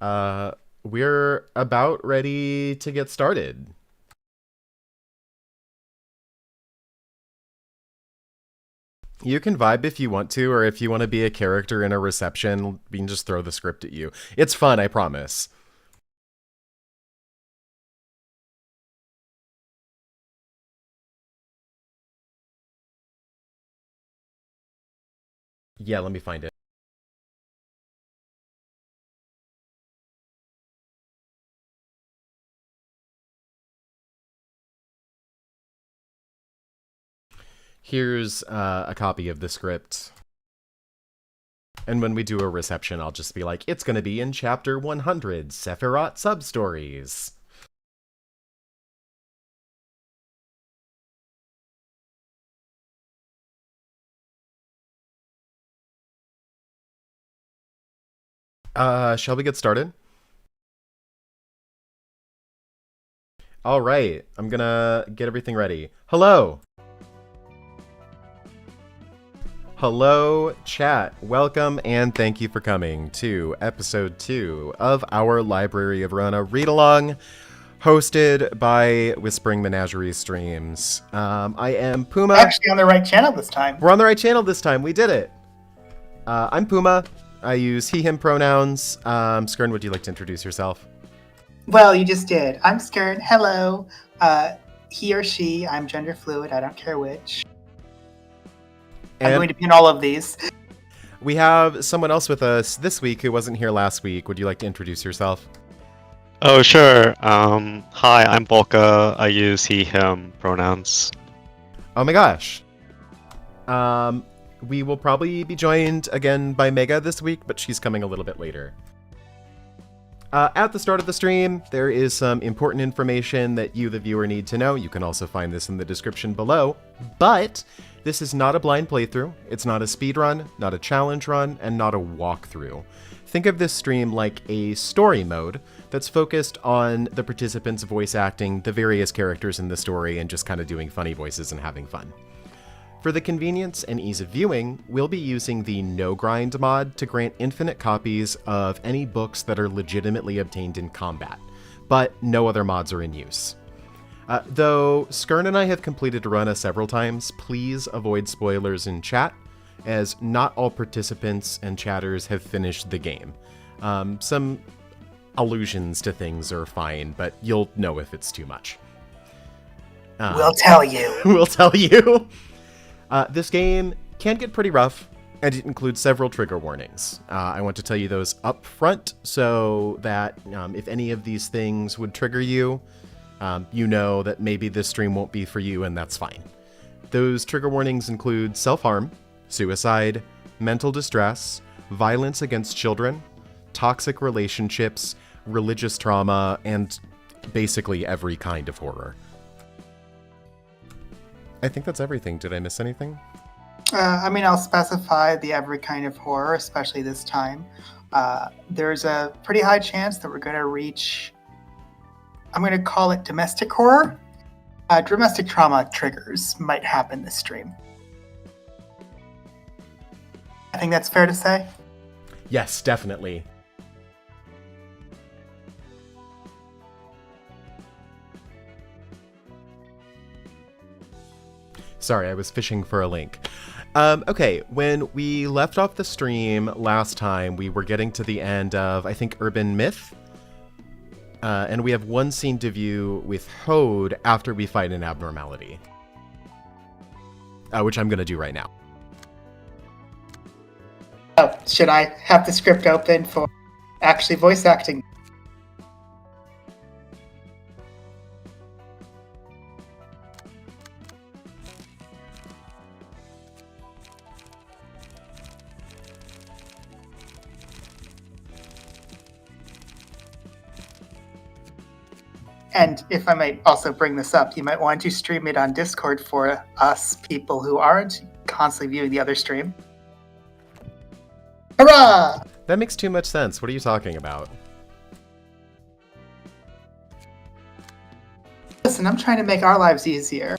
Uh, we're about ready to get started. You can vibe if you want to, or if you want to be a character in a reception, we can just throw the script at you. It's fun, I promise. Yeah, let me find it. Here's a copy of the script. And when we do a reception, I'll just be like, it's going to be in chapter 100, Sephiroth Substories. Shall we get started? All right, I'm gonna get everything ready. Hello! Hello, chat. Welcome and thank you for coming to episode 2 of our Library of Ruina read-along, hosted by Whispering Menagerie Streams. I am Puma. Actually on the right channel this time. We're on the right channel this time. We did it. I'm Puma. I use he, him pronouns. Skern, would you like to introduce yourself? Well, you just did. I'm Skern. Hello. He or she. I'm gender fluid. I don't care which. I'm going to pin all of these. We have someone else with us this week who wasn't here last week. Would you like to introduce yourself? Oh, sure. Hi, I'm Volka. I use he, him pronouns. Oh my gosh. We will probably be joined again by Mega this week, but she's coming a little bit later. At the start of the stream, there is some important information that you, the viewer, need to know. You can also find this in the description below. But this is not a blind playthrough. It's not a speedrun, not a challenge run, and not a walkthrough. Think of this stream like a story mode that's focused on the participants voice acting the various characters in the story and just kind of doing funny voices and having fun. For the convenience and ease of viewing, we'll be using the NoGrind mod to grant infinite copies of any books that are legitimately obtained in combat, but no other mods are in use. Though Skern and I have completed Ruina several times, please avoid spoilers in chat, as not all participants and chatters have finished the game. Some allusions to things are fine, but you'll know if it's too much. We'll tell you. We'll tell you. This game can get pretty rough, and it includes several trigger warnings. I want to tell you those up front so that if any of these things would trigger you, you know that maybe this stream won't be for you, and that's fine. Those trigger warnings include self-harm, suicide, mental distress, violence against children, toxic relationships, religious trauma, and basically every kind of horror. I think that's everything. Did I miss anything? I'll specify the every kind of horror, especially this time. There's a pretty high chance that we're going to reach, I'm going to call it domestic horror. Domestic trauma triggers might happen this stream. I think that's fair to say. Yes, definitely. Sorry, I was fishing for a link. Okay, when we left off the stream last time, we were getting to the end of, I think, Urban Myth. And we have one scene to view with Hode after we fight an abnormality. Which I'm going to do right now. Oh, should I have the script open for actually voice acting? And if I might also bring this up, you might want to stream it on Discord for us people who aren't constantly viewing the other stream. Hurrah! That makes too much sense. What are you talking about? Listen, I'm trying to make our lives easier.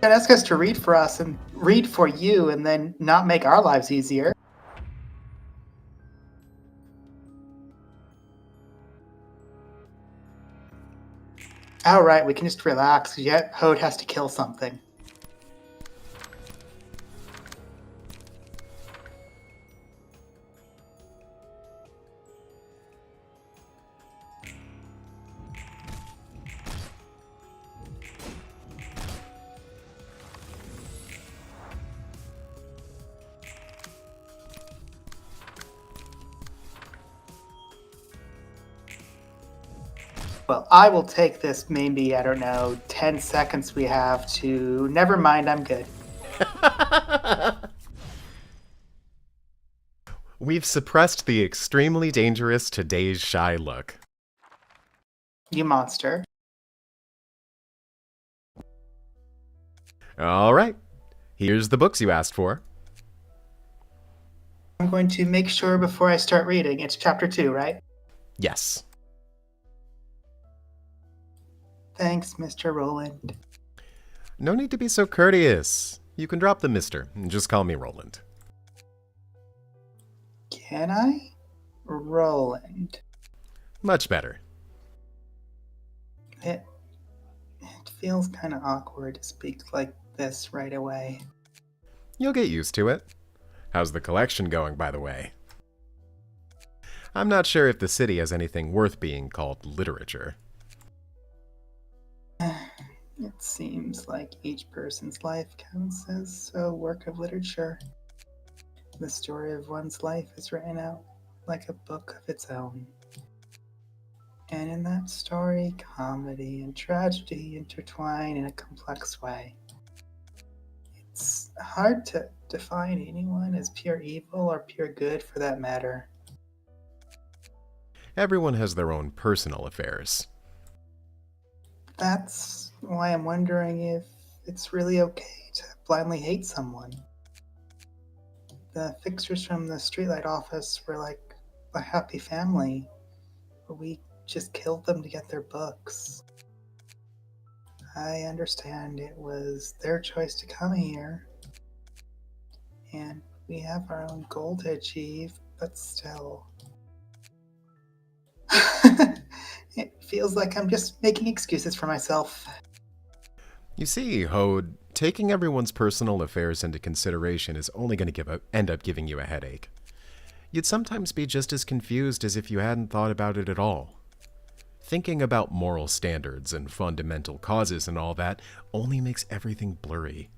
Don't ask us to read for us and read for you and then not make our lives easier. All right, we can just relax. Yet Hode has to kill something. Well, I will take this maybe, I don't know, 10 seconds we have to... Never mind, I'm good. We've suppressed the extremely dangerous today's shy look. You monster. All right, here's the books you asked for. I'm going to make sure before I start reading. It's chapter 2, right? Yes. Thanks, Mr. Roland. No need to be so courteous. You can drop the mister and just call me Roland. Can I? Roland. Much better. It feels kind of awkward to speak like this right away. You'll get used to it. How's the collection going, by the way? I'm not sure if the city has anything worth being called literature. It seems like each person's life counts as a work of literature. The story of one's life is written out like a book of its own. And in that story, comedy and tragedy intertwine in a complex way. It's hard to define anyone as pure evil or pure good for that matter. Everyone has their own personal affairs. That's why I'm wondering if it's really okay to blindly hate someone. The fixers from the streetlight office were like a happy family, but we just killed them to get their books. I understand it was their choice to come here, and we have our own goal to achieve, but still. It feels like I'm just making excuses for myself. You see, Hode, taking everyone's personal affairs into consideration is only going to end up giving you a headache. You'd sometimes be just as confused as if you hadn't thought about it at all. Thinking about moral standards and fundamental causes and all that only makes everything blurry.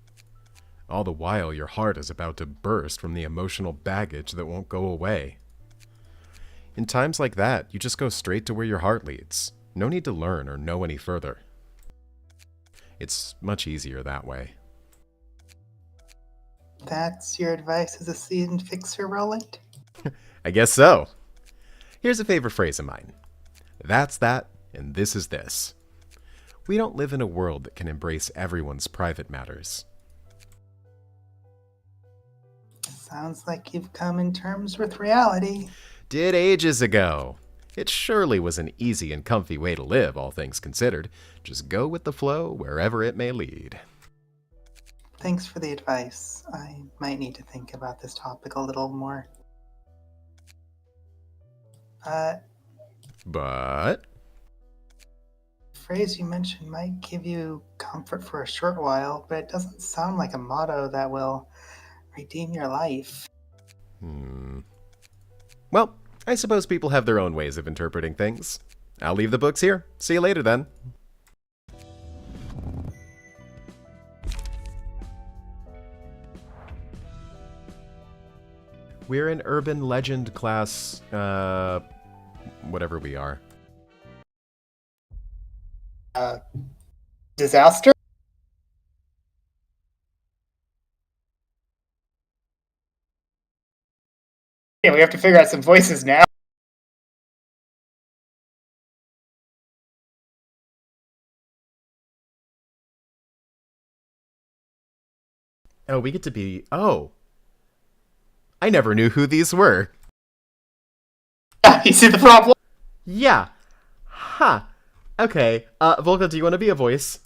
All the while, your heart is about to burst from the emotional baggage that won't go away. In times like that, you just go straight to where your heart leads. No need to learn or know any further. It's much easier that way. That's your advice as a seasoned fixer, Roland? I guess so. Here's a favorite phrase of mine. That's that, and this is this. We don't live in a world that can embrace everyone's private matters. Sounds like you've come in terms with reality. Did ages ago. It surely was an easy and comfy way to live, all things considered. Just go with the flow wherever it may lead. Thanks for the advice. I might need to think about this topic a little more. But? The phrase you mentioned might give you comfort for a short while, but it doesn't sound like a motto that will redeem your life. Well, I suppose people have their own ways of interpreting things. I'll leave the books here. See you later, then. We're an urban legend class, whatever we are. Disaster? Yeah, we have to figure out some voices now. Oh, we get to be... Oh. I never knew who these were. You see the problem? Yeah. Huh. Okay. Volka, do you want to be a voice?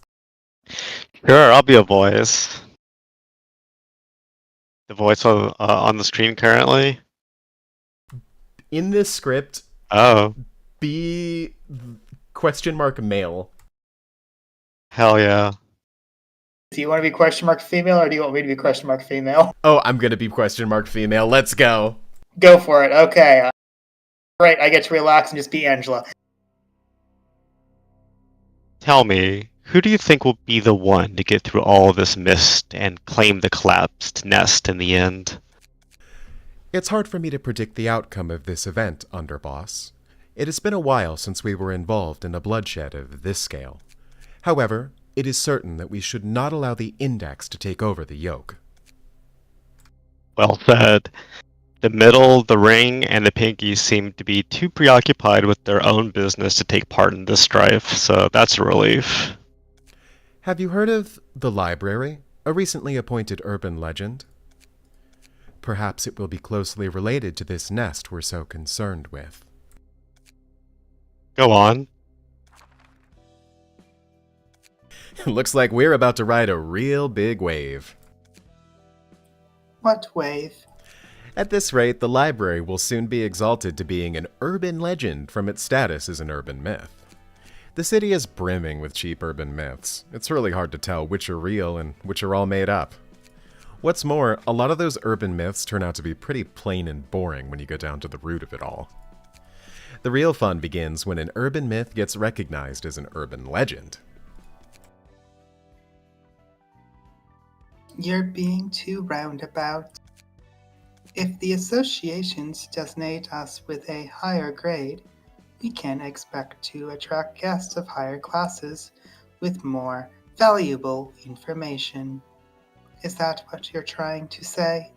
Sure, I'll be a voice. The voice on the screen currently? In this script, Oh. be question mark male. Hell yeah. Do you want to be question mark female or do you want me to be question mark female? Oh, I'm gonna be question mark female. Let's go. Go for it. Okay. Right, I get to relax and just be Angela. Tell me, who do you think will be the one to get through all this mist and claim the collapsed nest in the end? It's hard for me to predict the outcome of this event, Underboss. It has been a while since we were involved in a bloodshed of this scale. However, it is certain that we should not allow the Index to take over the yoke. Well said. The middle, the ring, and the pinky seem to be too preoccupied with their own business to take part in this strife, so that's a relief. Have you heard of the library, a recently appointed urban legend? Perhaps it will be closely related to this nest we're so concerned with. Go on. Looks like we're about to ride a real big wave. What wave? At this rate, the library will soon be exalted to being an urban legend from its status as an urban myth. The city is brimming with cheap urban myths. It's really hard to tell which are real and which are all made up. What's more, a lot of those urban myths turn out to be pretty plain and boring when you go down to the root of it all. The real fun begins when an urban myth gets recognized as an urban legend. You're being too roundabout. If the associations designate us with a higher grade, we can expect to attract guests of higher classes with more valuable information. Is that what you're trying to say?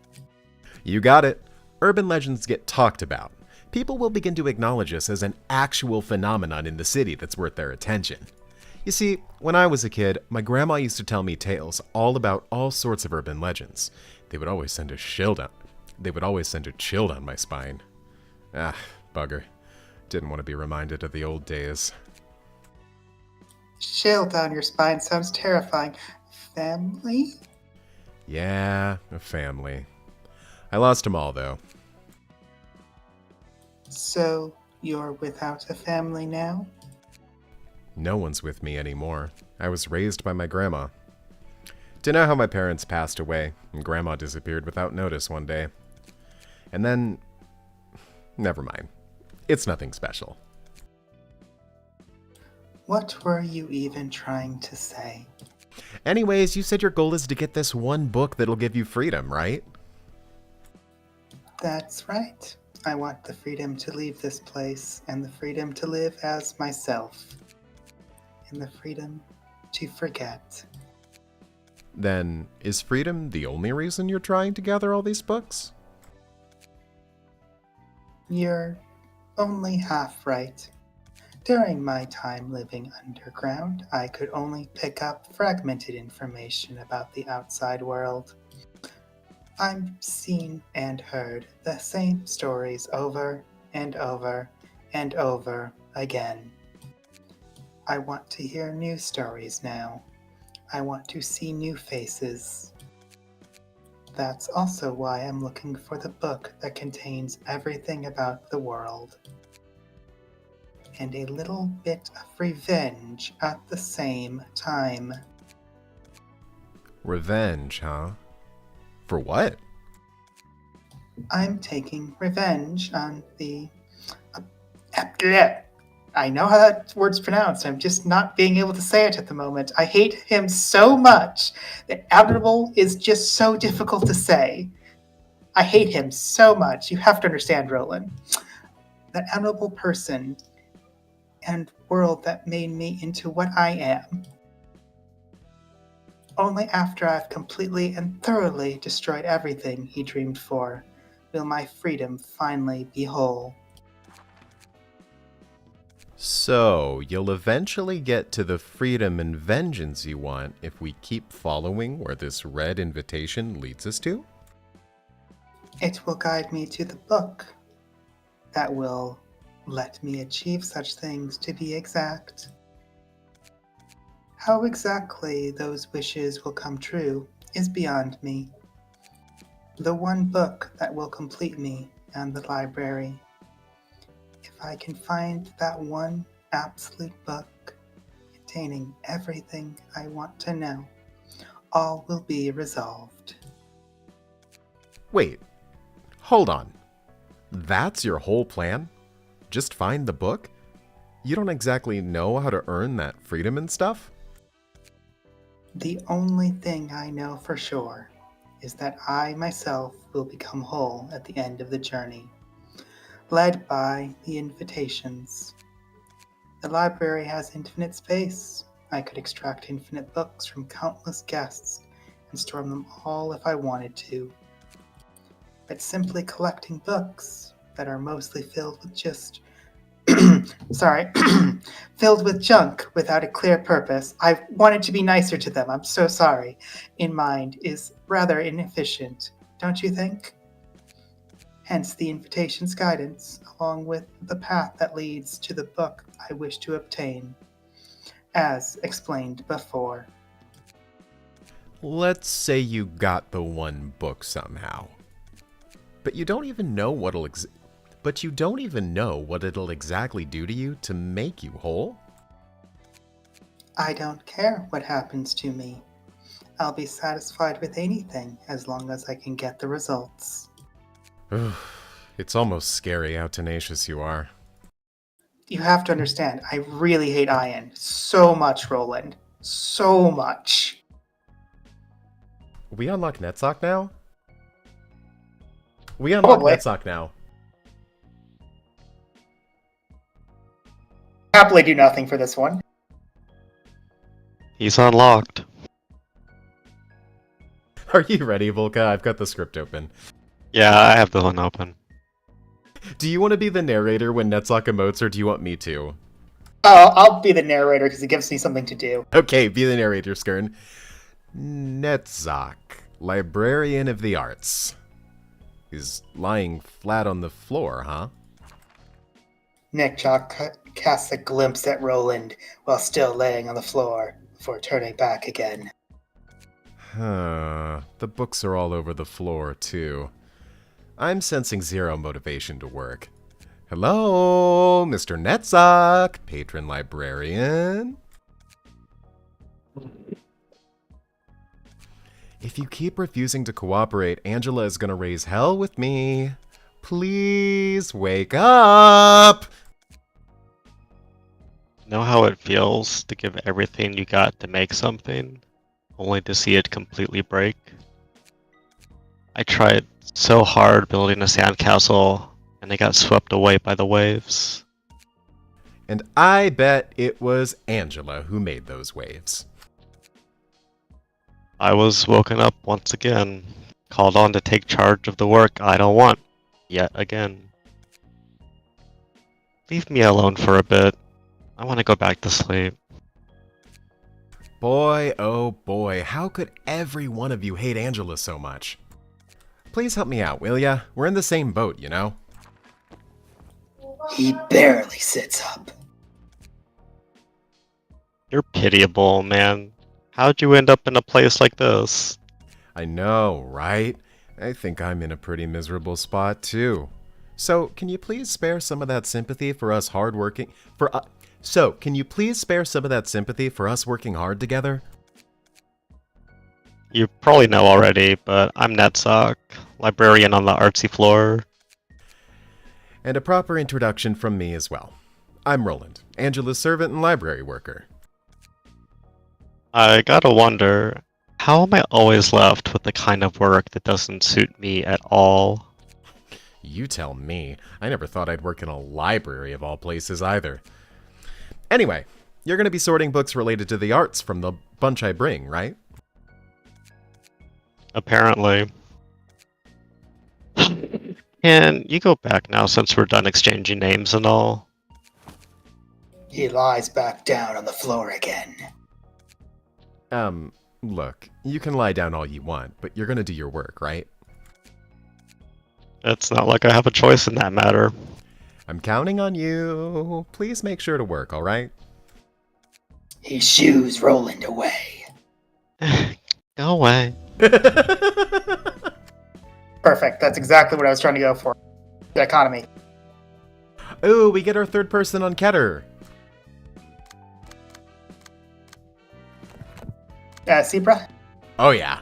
You got it. Urban legends get talked about. People will begin to acknowledge us as an actual phenomenon in the city that's worth their attention. You see, when I was a kid, my grandma used to tell me tales all about all sorts of urban legends. They would always send a chill down my spine. Ah, bugger. Didn't want to be reminded of the old days. Chill down your spine sounds terrifying. Family? Yeah, a family. I lost them all, though. So, you're without a family now? No one's with me anymore. I was raised by my grandma. Dunno how my parents passed away, and Grandma disappeared without notice one day. And then... never mind. It's nothing special. What were you even trying to say? Anyways, you said your goal is to get this one book that'll give you freedom, right? That's right. I want the freedom to leave this place, and the freedom to live as myself. And the freedom to forget. Then, is freedom the only reason you're trying to gather all these books? You're only half right. During my time living underground, I could only pick up fragmented information about the outside world. I've seen and heard the same stories over and over and over again. I want to hear new stories now. I want to see new faces. That's also why I'm looking for the book that contains everything about the world. And a little bit of revenge at the same time. Revenge, huh? For what? I'm taking revenge on the... I know how that word's pronounced. I'm just not being able to say it at the moment. I hate him so much that admirable is just so difficult to say. I hate him so much. You have to understand, Roland. That admirable person and world that made me into what I am. Only after I've completely and thoroughly destroyed everything he dreamed for will my freedom finally be whole. So, you'll eventually get to the freedom and vengeance you want if we keep following where this red invitation leads us to? It will guide me to the book that will let me achieve such things, to be exact. How exactly those wishes will come true is beyond me. The one book that will complete me and the library. If I can find that one absolute book, it containing everything I want to know. All will be resolved. Wait, hold on. That's your whole plan? Just find the book? You don't exactly know how to earn that freedom and stuff? The only thing I know for sure is that I myself will become whole at the end of the journey, led by the invitations. The library has infinite space. I could extract infinite books from countless guests and store them all if I wanted to. But simply collecting books that are mostly filled with just filled with junk without a clear purpose. I wanted to be nicer to them, I'm so sorry, in mind is rather inefficient, don't you think? Hence the invitation's guidance, along with the path that leads to the book I wish to obtain, as explained before. Let's say you got the one book somehow. But you don't even know what it'll exactly do to you to make you whole? I don't care what happens to me. I'll be satisfied with anything as long as I can get the results. It's almost scary how tenacious you are. You have to understand, I really hate Ian so much, Roland. So much. We unlock Netsock now? We unlock Netsock now. Happily do nothing for this one. He's unlocked. Are you ready, Volka? I've got the script open. Yeah, I have the one open. Do you want to be the narrator when Netsock emotes, or do you want me to? Oh, I'll be the narrator because it gives me something to do. Okay, be the narrator, Skern. Netsock, librarian of the arts. He's lying flat on the floor, huh? Nick Jock casts a glimpse at Roland while still laying on the floor before turning back again. Huh. The books are all over the floor, too. I'm sensing zero motivation to work. Hello, Mr. Netsock, patron librarian. If you keep refusing to cooperate, Angela is gonna raise hell with me. Please wake up! Know how it feels to give everything you got to make something, only to see it completely break? I tried so hard building a sandcastle, and it got swept away by the waves. And I bet it was Angela who made those waves. I was woken up once again, called on to take charge of the work I don't want, yet again. Leave me alone for a bit. I want to go back to sleep. Boy, oh boy, how could every one of you hate Angela so much? Please help me out, will ya? We're in the same boat, you know? He barely sits up. You're pitiable, man. How'd you end up in a place like this? I know, right? I think I'm in a pretty miserable spot, too. So, can you please spare some of that sympathy for us working hard together? You probably know already, but I'm Netsock, librarian on the artsy floor. And a proper introduction from me as well. I'm Roland, Angela's servant and library worker. I gotta wonder, how am I always left with the kind of work that doesn't suit me at all? You tell me. I never thought I'd work in a library of all places either. Anyway, you're going to be sorting books related to the arts from the bunch I bring, right? Apparently. Can you go back now since we're done exchanging names and all? He lies back down on the floor again. Look, you can lie down all you want, but you're gonna do your work, right? It's not like I have a choice in that matter. I'm counting on you. Please make sure to work, alright? He shoos Roland away. Go away. Perfect, that's exactly what I was trying to go for. The economy. Ooh, we get our third person on Keter. Zebra? Oh, yeah.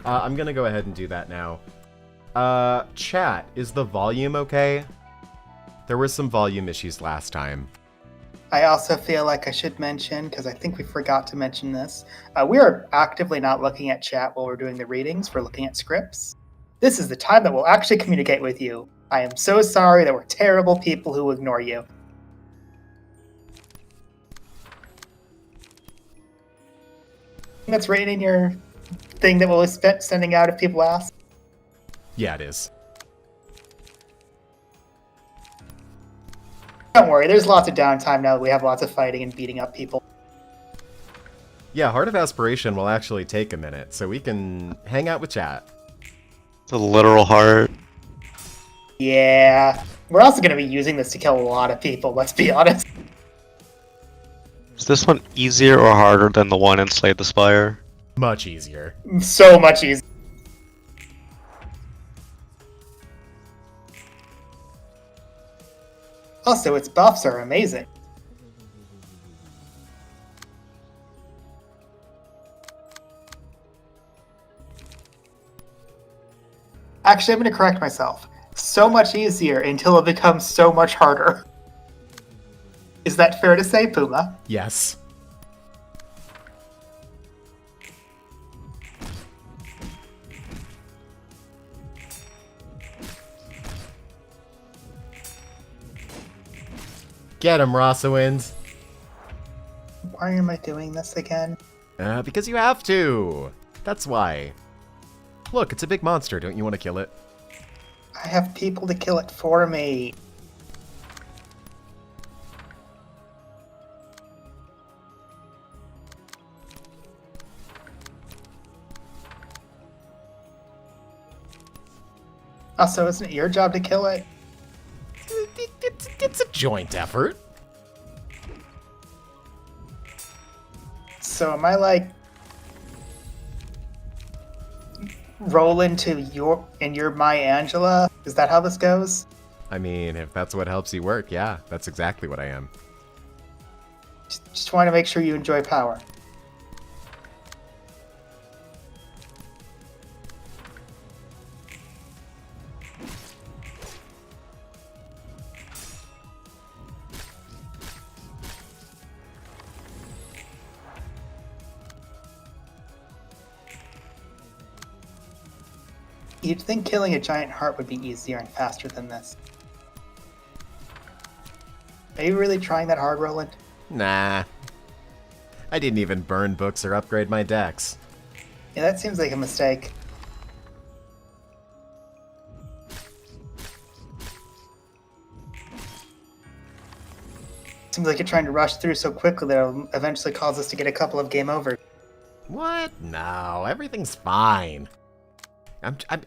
I'm gonna go ahead and do that now. Chat, is the volume okay? There were some volume issues last time. I also feel like I should mention, because I think we forgot to mention this, we are actively not looking at chat while we're doing the readings. We're looking at scripts. This is the time that we'll actually communicate with you. I am so sorry that we're terrible people who ignore you. That's written in your thing that we'll be sending out if people ask. Yeah, it is. Don't worry, there's lots of downtime now that we have lots of fighting and beating up people. Yeah, Heart of Aspiration will actually take a minute, so we can hang out with chat. It's a literal heart. Yeah. We're also going to be using this to kill a lot of people, let's be honest. Is this one easier or harder than the one in Slay the Spire? Much easier. So much easier. Also, its buffs are amazing. Actually, I'm going to correct myself. So much easier until it becomes so much harder. Is that fair to say, Puma? Yes. Get him, Rossowins. Why am I doing this again? Because you have to. That's why. Look, it's a big monster. Don't you want to kill it? I have people to kill it for me. Also, isn't it your job to kill it? It's a joint effort. So am I like Roland to your and you're my Angela? Is that how this goes? I mean, if that's what helps you work, yeah, that's exactly what I am. Just want to make sure you enjoy power. You'd think killing a giant heart would be easier and faster than this. Are you really trying that hard, Roland? Nah. I didn't even burn books or upgrade my decks. Yeah, that seems like a mistake. Seems like you're trying to rush through so quickly that it'll eventually cause us to get a couple of game overs. What? No, everything's fine.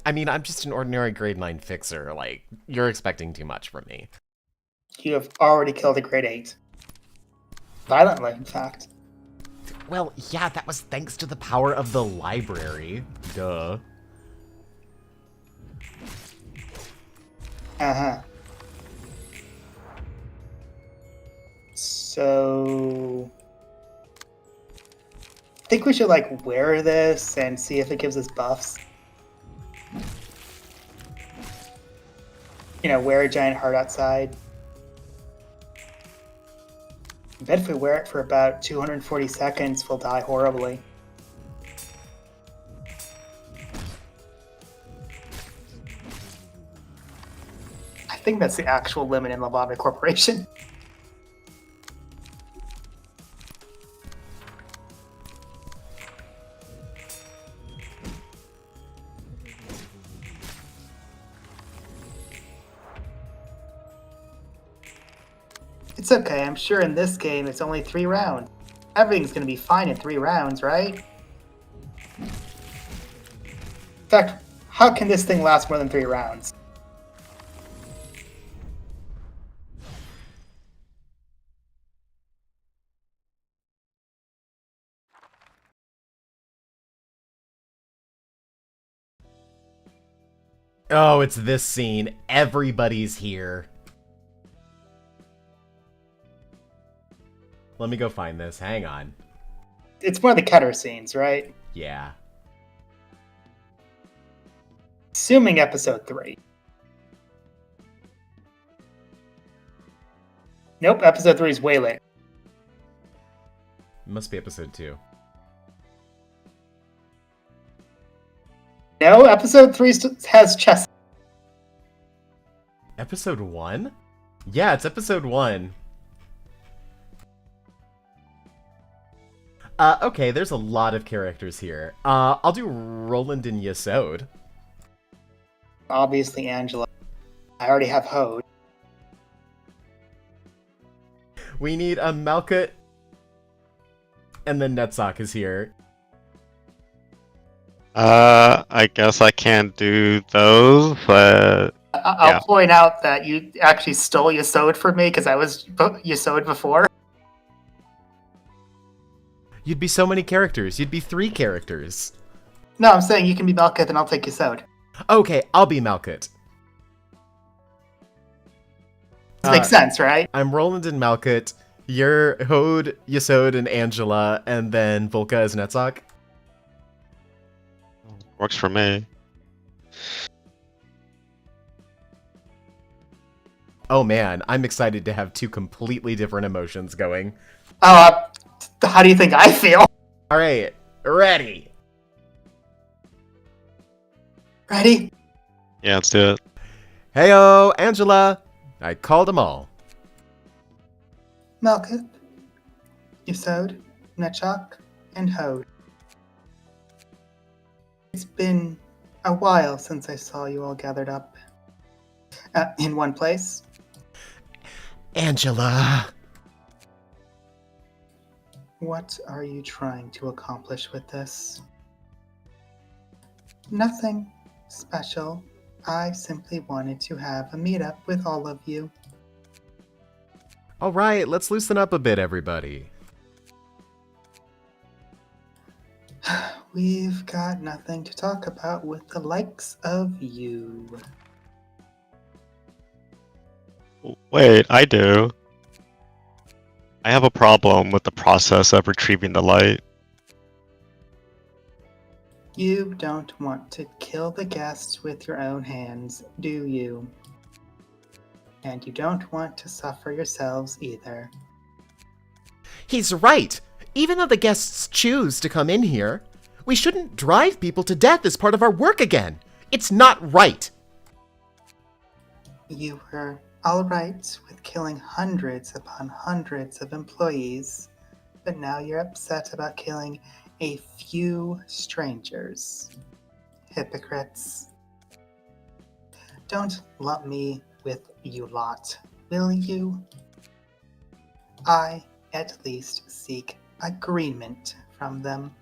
I mean, I'm just an ordinary grade 9 fixer. Like, you're expecting too much from me. You have already killed a grade 8. Violently, in fact. Well, yeah, that was thanks to the power of the library. Duh. Uh-huh. So... I think we should, like, wear this and see if it gives us buffs. You know, wear a giant heart outside. I bet if we wear it for about 240 seconds, we'll die horribly. I think that's the actual limit in Lavabe Corporation. It's okay, I'm sure in this game it's only 3 rounds. Everything's gonna be fine in 3 rounds, right? In fact, how can this thing last more than 3 rounds? Oh, it's this scene. Everybody's here. Let me go find this. Hang on. It's one of the cutter scenes, right? Yeah. Assuming episode 3. Nope, episode 3 is way later. It must be episode 2. No, episode 3 has chess. Episode 1? Yeah, it's episode 1. Okay, there's a lot of characters here. I'll do Roland and Yesod. Obviously, Angela. I already have Hode. We need a Malkut, and then Netzach is here. I guess I can't do those, but I'll point out that you actually stole Yesod from me because I was Yesod before. You'd be so many characters. You'd be 3 characters. No, I'm saying you can be Malkut and I'll take Yesod. Okay, I'll be Malkut. This makes sense, right? I'm Roland and Malkut. You're Hode, Yesod, and Angela, and then Volka is Netzach. works for me. Oh man, I'm excited to have 2 completely different emotions going. How do you think I feel? Alright, ready. Ready? Yeah, let's do it. Heyo, Angela! I called them all. Malkut, Yesod, Netzach, and Hode. It's been a while since I saw you all gathered up in one place. Angela! What are you trying to accomplish with this? Nothing special. I simply wanted to have a meetup with all of you. Alright, let's loosen up a bit, everybody. We've got nothing to talk about with the likes of you. Wait, I do. I have a problem with the process of retrieving the light. You don't want to kill the guests with your own hands, do you? And you don't want to suffer yourselves either. He's right! Even though the guests choose to come in here, we shouldn't drive people to death as part of our work again! It's not right! You were alright with killing hundreds upon hundreds of employees, but now you're upset about killing a few strangers. Hypocrites. Don't lump me with you lot, will you? I, at least, seek agreement from them.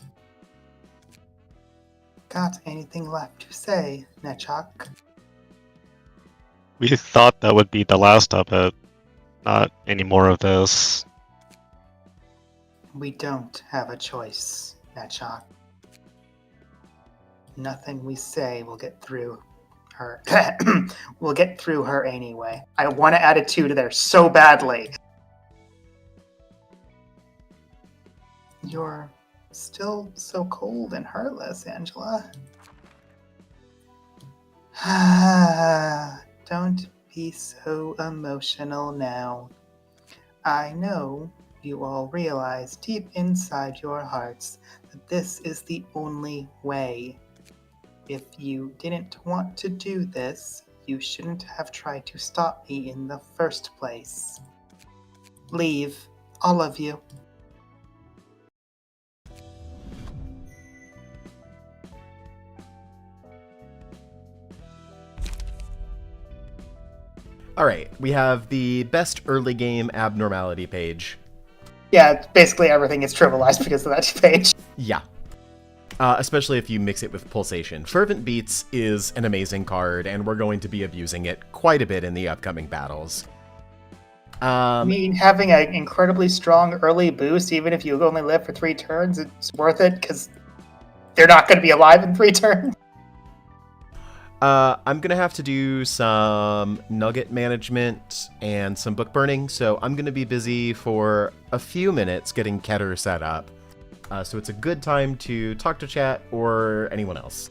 Got anything left to say, Netzach? We thought that would be the last of it. Not any more of this. We don't have a choice, Netzach. Nothing we say will get through her. We'll get through her anyway. I want to add a 2 to there so badly. You're still so cold and heartless, Angela. Don't be so emotional now. I know you all realize deep inside your hearts that this is the only way. If you didn't want to do this, you shouldn't have tried to stop me in the first place. Leave, all of you. Alright, we have the best early game abnormality page. Yeah, basically everything is trivialized because of that page. Yeah. Especially if you mix it with Pulsation. Fervent Beats is an amazing card, and we're going to be abusing it quite a bit in the upcoming battles. I mean, having an incredibly strong early boost, even if you only live for 3 turns, it's worth it, because they're not going to be alive in 3 turns. I'm gonna have to do some nugget management and some book burning, so I'm gonna be busy for a few minutes getting Keter set up. So it's a good time to talk to chat or anyone else.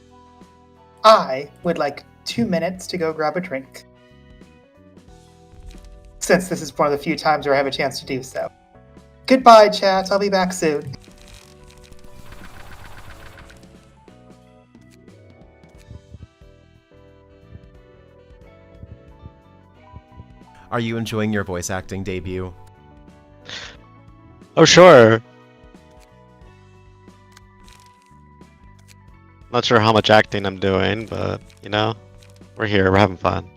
I would like 2 minutes to go grab a drink, since this is one of the few times where I have a chance to do so. Goodbye, chat. I'll be back soon. Are you enjoying your voice acting debut? Oh, sure. Not sure how much acting I'm doing, but, you know, we're here, we're having fun.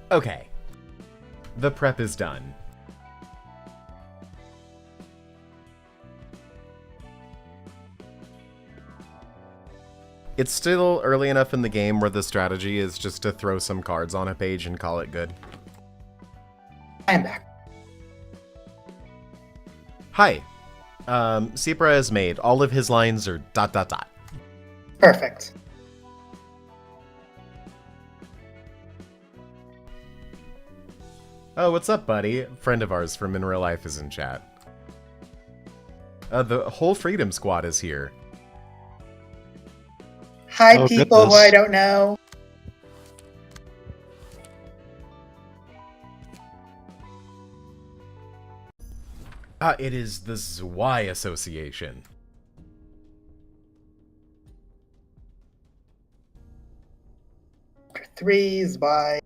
Okay. The prep is done. It's still early enough in the game where the strategy is just to throw some cards on a page and call it good. I am back. Hi. Sipra has made all of his lines are ... Perfect. Oh, what's up, buddy? A friend of ours from In Real Life is in chat. The whole Freedom Squad is here. Hi, Oh, people who goodness. I don't know. It is the Zwei Association. Threes by.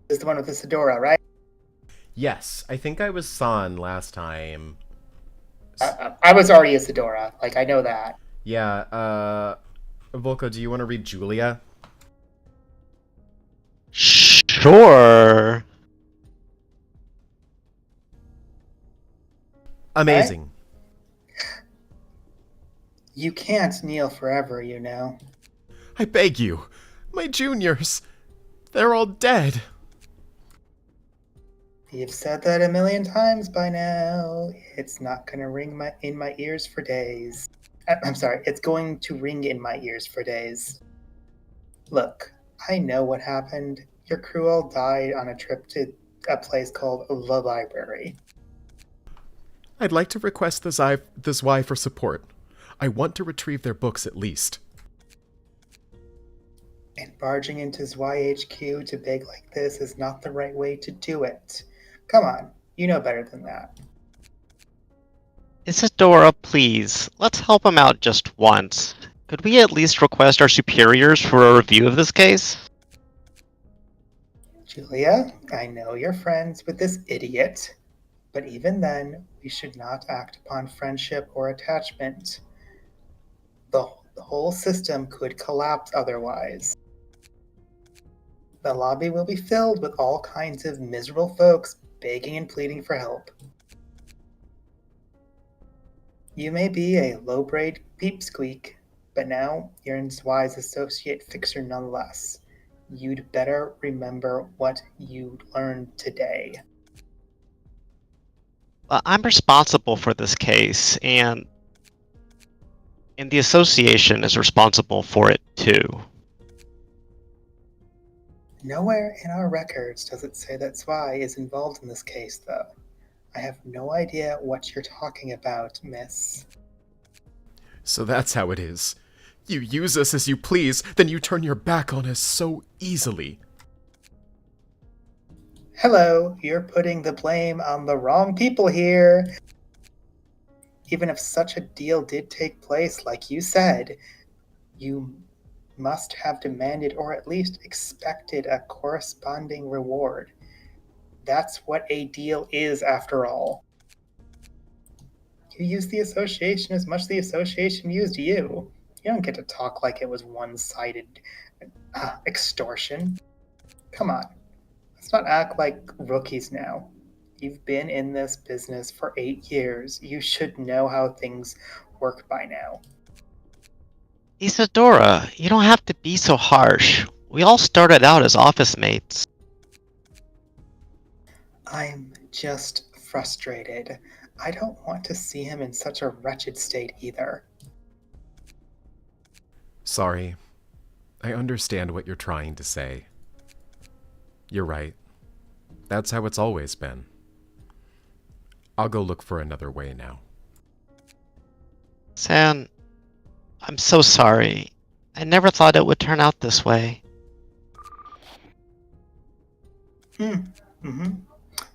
Is the one with the Sedora, right? Yes, I think I was San last time. I was already a Sedora. Like, I know that. Yeah, Volko, do you want to read Julia? Sure. Amazing. You can't kneel forever, you know. I beg you. My juniors. They're all dead. You've said that a million times by now. It's not gonna ring in my ears for days. I'm sorry, it's going to ring in my ears for days. Look, I know what happened. Your crew all died on a trip to a place called the library. I'd like to request the Zwei for support. I want to retrieve their books at least. And barging into Zwei HQ to beg like this is not the right way to do it. Come on, you know better than that. Isadora, please, let's help him out just once. Could we at least request our superiors for a review of this case? Julia, I know you're friends with this idiot, but even then, we should not act upon friendship or attachment. The whole system could collapse otherwise. The lobby will be filled with all kinds of miserable folks begging and pleading for help. You may be a low-grade peepsqueak, but now you're in Zwei's associate fixer nonetheless. You'd better remember what you learned today. I'm responsible for this case, and the association is responsible for it too. Nowhere in our records does it say that Zwei is involved in this case, though. I have no idea what you're talking about, miss. So that's how it is. You use us as you please, then you turn your back on us so easily. Hello, you're putting the blame on the wrong people here. Even if such a deal did take place, like you said, you must have demanded or at least expected a corresponding reward. That's what a deal is, after all. You used the association as much as the association used you. You don't get to talk like it was one-sided extortion. Come on, let's not act like rookies now. You've been in this business for 8 years. You should know how things work by now. Isadora, you don't have to be so harsh. We all started out as office mates. I'm just frustrated. I don't want to see him in such a wretched state either. Sorry. I understand what you're trying to say. You're right. That's how it's always been. I'll go look for another way now. San, I'm so sorry. I never thought it would turn out this way.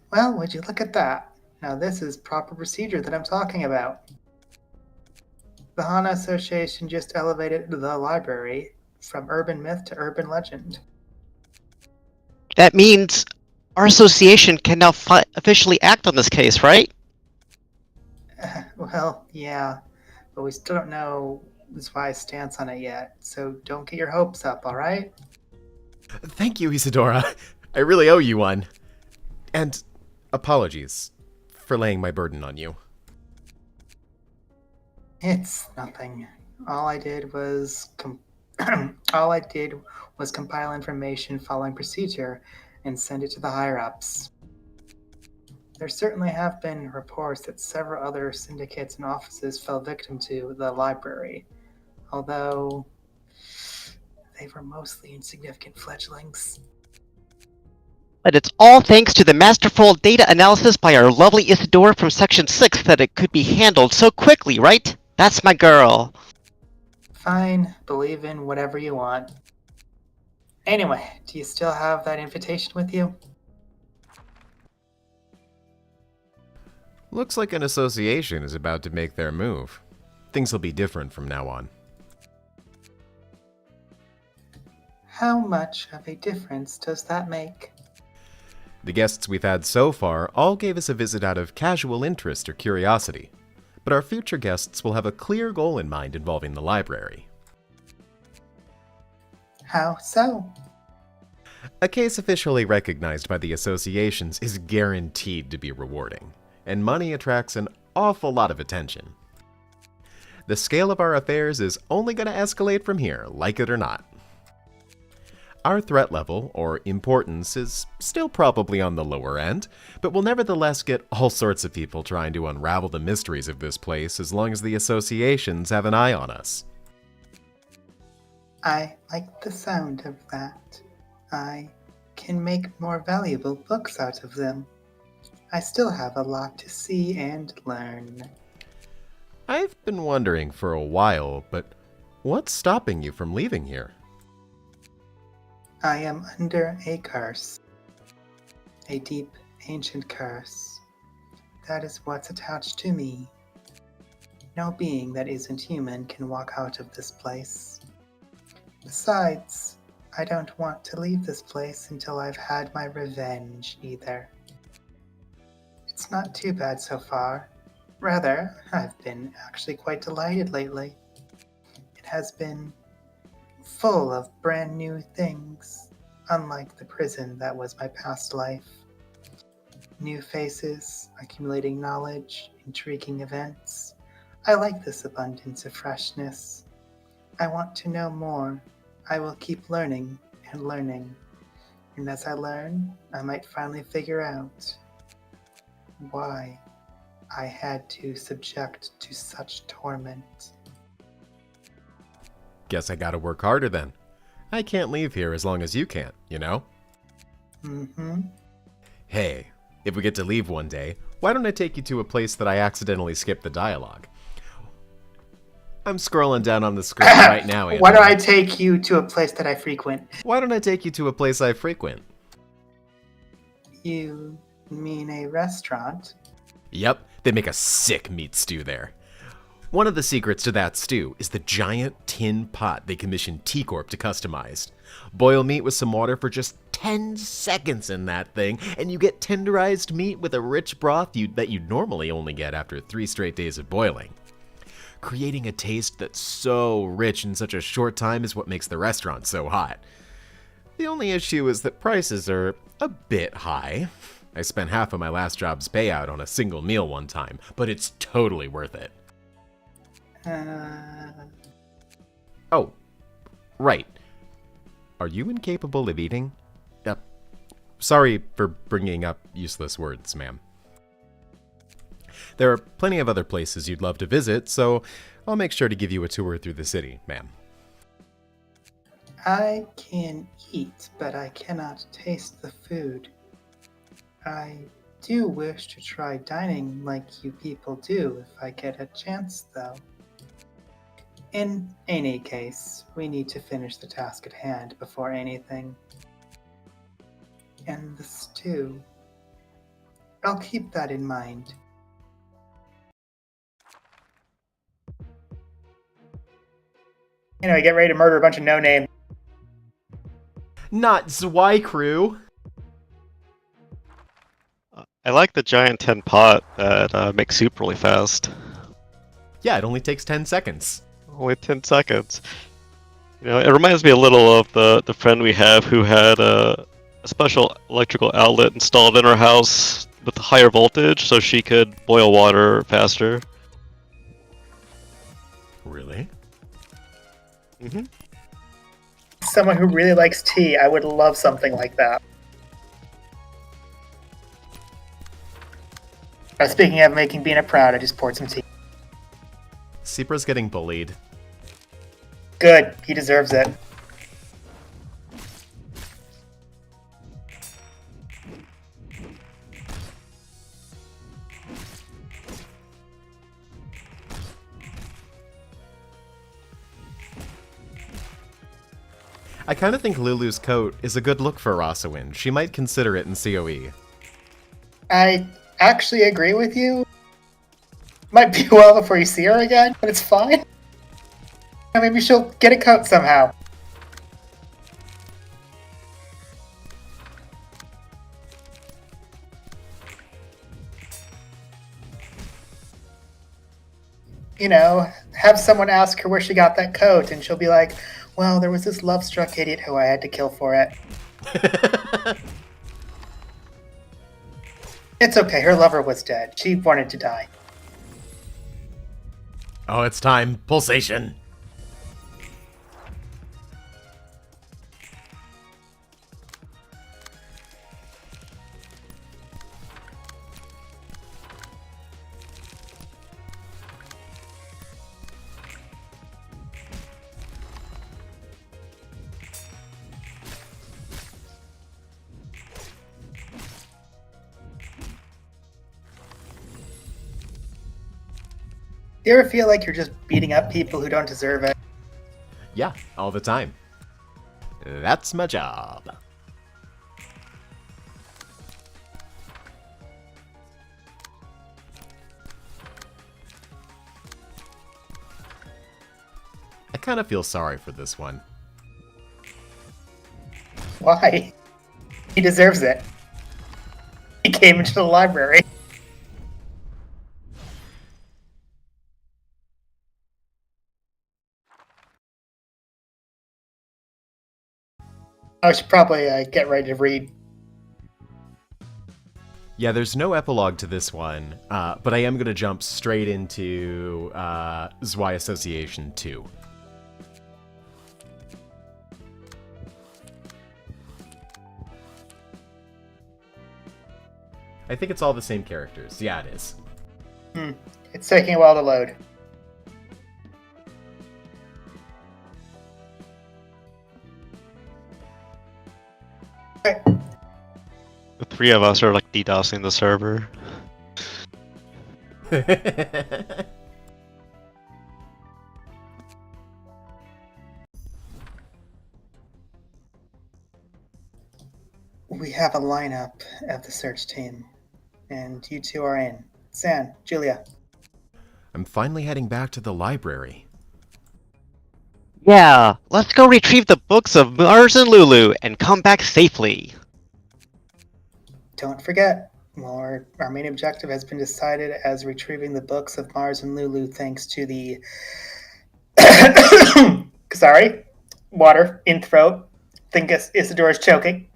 Well, would you look at that? Now this is proper procedure that I'm talking about. The Hana Association just elevated the library from urban myth to urban legend. That means our association can now officially act on this case, right? Well, yeah, but we still don't know Zwei's stance on it yet, so don't get your hopes up, alright? Thank you, Isadora. I really owe you one. And apologies for laying my burden on you. It's nothing. All I did was compile information following procedure and send it to the higher ups. There certainly have been reports that several other syndicates and offices fell victim to the library, although they were mostly insignificant fledglings. But it's all thanks to the masterful data analysis by our lovely Isadora from Section 6 that it could be handled so quickly, right? That's my girl. Fine, believe in whatever you want. Anyway, do you still have that invitation with you? Looks like an association is about to make their move. Things will be different from now on. How much of a difference does that make? The guests we've had so far all gave us a visit out of casual interest or curiosity, but our future guests will have a clear goal in mind involving the library. How so? A case officially recognized by the associations is guaranteed to be rewarding, and money attracts an awful lot of attention. The scale of our affairs is only going to escalate from here, like it or not. Our threat level, or importance, is still probably on the lower end, but we'll nevertheless get all sorts of people trying to unravel the mysteries of this place as long as the associations have an eye on us. I like the sound of that. I can make more valuable books out of them. I still have a lot to see and learn. I've been wondering for a while, but what's stopping you from leaving here? I am under a curse. A deep, ancient curse. That is what's attached to me. No being that isn't human can walk out of this place. Besides, I don't want to leave this place until I've had my revenge, either. It's not too bad so far. Rather, I've been actually quite delighted lately. It has been full of brand new things, unlike the prison that was my past life. New faces, accumulating knowledge, intriguing events. I like this abundance of freshness. I want to know more. I will keep learning and learning. And as I learn, I might finally figure out why I had to subject to such torment. Guess I gotta work harder then. I can't leave here as long as you can't, you know? Mm-hmm. Hey, if we get to leave one day, why don't I take you to a place that I accidentally skipped the dialogue? I'm scrolling down on the screen right now, Anthony. Why do I take you to a place that I frequent? Why don't I take you to a place I frequent? You mean a restaurant? Yep, they make a sick meat stew there. One of the secrets to that stew is the giant tin pot they commissioned T-Corp to customize. Boil meat with some water for just 10 seconds in that thing, and you get tenderized meat with a rich broth that you'd normally only get after 3 straight days of boiling. Creating a taste that's so rich in such a short time is what makes the restaurant so hot. The only issue is that prices are a bit high. I spent half of my last job's payout on a single meal one time, but it's totally worth it. Oh, right. Are you incapable of eating? Sorry for bringing up useless words, ma'am. There are plenty of other places you'd love to visit, so I'll make sure to give you a tour through the city, ma'am. I can eat, but I cannot taste the food. I do wish to try dining like you people do if I get a chance, though. In any case, we need to finish the task at hand before anything. And the stew. I'll keep that in mind. Anyway, get ready to murder a bunch of no-name. Not Zwei Crew! I like the giant tin pot that makes soup really fast. Yeah, it only takes 10 seconds. Only 10 seconds. You know, it reminds me a little of the friend we have who had a special electrical outlet installed in her house with higher voltage so she could boil water faster. Really? Mm-hmm. Someone who really likes tea, I would love something like that. Speaking of making Bina proud, I just poured some tea. Seapra's getting bullied. Good. He deserves it. I kind of think Lulu's coat is a good look for Rosawin. She might consider it in COE. I actually agree with you. Might be a while before you see her again, but it's fine. Maybe she'll get a coat somehow. You know, have someone ask her where she got that coat, and she'll be like, well, there was this love-struck idiot who I had to kill for it. It's okay, her lover was dead. She wanted to die. Oh, it's time. Pulsation. Do you ever feel like you're just beating up people who don't deserve it? Yeah, all the time. That's my job. I kind of feel sorry for this one. Why? He deserves it. He came into the library. I should probably get ready to read. Yeah, there's no epilogue to this one, but I am going to jump straight into Zwei Association 2. I think it's all the same characters. Yeah, it is. It's taking a while to load. Okay. The three of us are like DDoSing the server. We have a lineup of the search team, and you two are in. San, Julia. I'm finally heading back to the library. Yeah, let's go retrieve the books of Mars and Lulu and come back safely. Don't forget, our main objective has been decided as retrieving the books of Mars and Lulu thanks to the... Sorry, water in throat. Think Isidora's choking.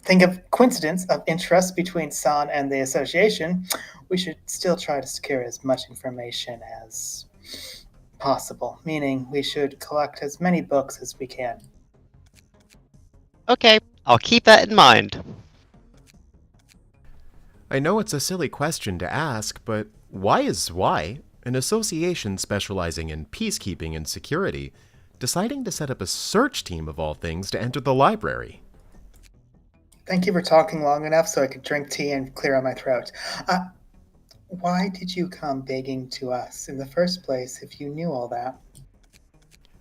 Think of coincidence of interest between San and the association. We should still try to secure as much information as possible, meaning we should collect as many books as we can. Okay, I'll keep that in mind. I know it's a silly question to ask, but why is Zwei, an association specializing in peacekeeping and security, deciding to set up a search team of all things to enter the library? Thank you for talking long enough so I could drink tea and clear out my throat. Why did you come begging to us in the first place if you knew all that?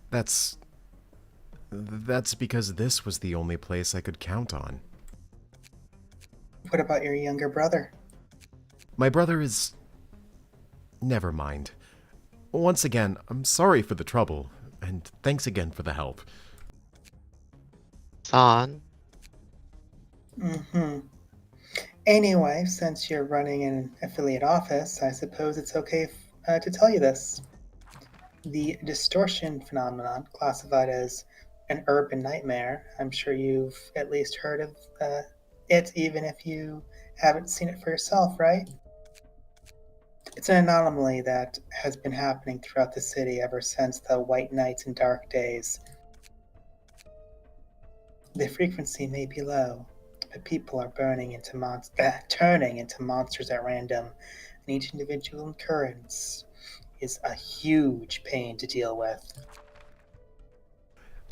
That's because this was the only place I could count on. What about your younger brother? My brother is... Never mind. Once again, I'm sorry for the trouble, and thanks again for the help. San. Anyway, since you're running an affiliate office, I suppose it's okay to tell you this. The distortion phenomenon, classified as an urban nightmare, I'm sure you've at least heard of it, even if you haven't seen it for yourself, right? It's an anomaly that has been happening throughout the city ever since the white nights and dark days. The frequency may be low, but people are turning into monsters at random, and each individual occurrence is a huge pain to deal with.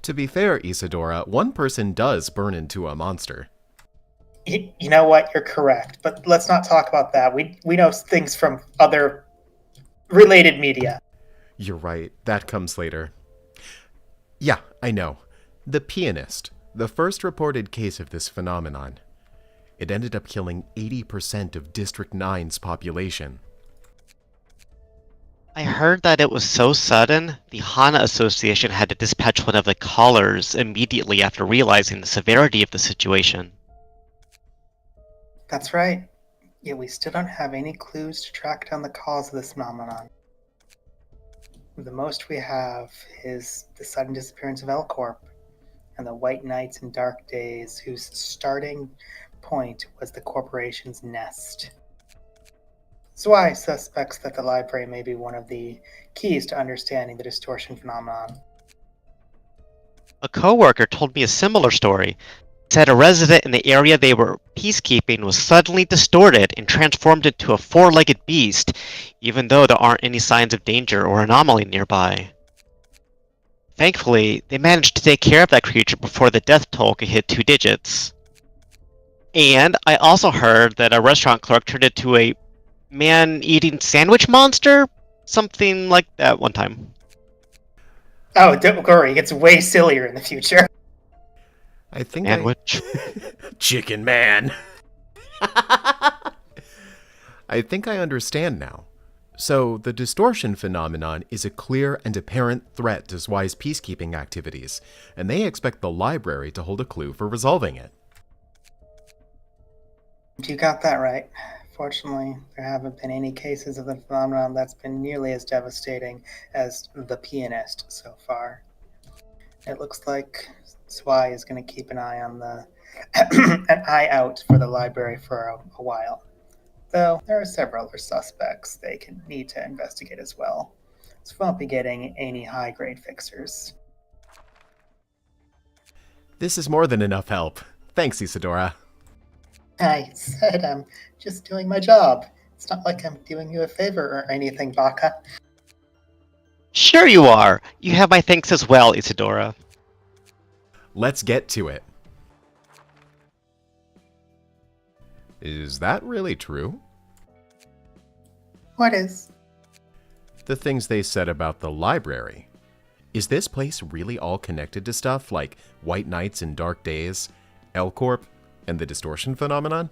To be fair, Isadora, one person does burn into a monster. You know what? You're correct, but let's not talk about that. We know things from other related media. You're right, that comes later. Yeah, I know. The pianist, the first reported case of this phenomenon. It ended up killing 80% of District 9's population. I heard that it was so sudden, the Hana Association had to dispatch one of the callers immediately after realizing the severity of the situation. That's right. Yet we still don't have any clues to track down the cause of this phenomenon. The most we have is the sudden disappearance of L-Corp and the White Knights and Dark Days, whose starting point was the corporation's nest. Zwei suspects that the library may be one of the keys to understanding the distortion phenomenon. A coworker told me a similar story. Said a resident in the area they were peacekeeping was suddenly distorted and transformed into a four-legged beast, even though there aren't any signs of danger or anomaly nearby. Thankfully, they managed to take care of that creature before the death toll could hit 2 digits. And I also heard that a restaurant clerk turned into a man-eating sandwich monster? Something like that one time. Oh, don't worry, it gets way sillier in the future. I think Sandwich. Chicken man. I think I understand now. So, the distortion phenomenon is a clear and apparent threat to Zwei's peacekeeping activities, and they expect the library to hold a clue for resolving it. You got that right. Fortunately, there haven't been any cases of the phenomenon that's been nearly as devastating as the pianist so far. It looks like Zwei is going to keep an eye on an eye out for the library for a while. Though there are several other suspects they can need to investigate as well. So we won't be getting any high-grade fixers. This is more than enough help. Thanks, Isadora. I said I'm just doing my job. It's not like I'm doing you a favor or anything, Baka. Sure you are! You have my thanks as well, Isadora. Let's get to it. Is that really true? What is? The things they said about the library. Is this place really all connected to stuff like White Knights and Dark Days, L-Corp, and the distortion phenomenon?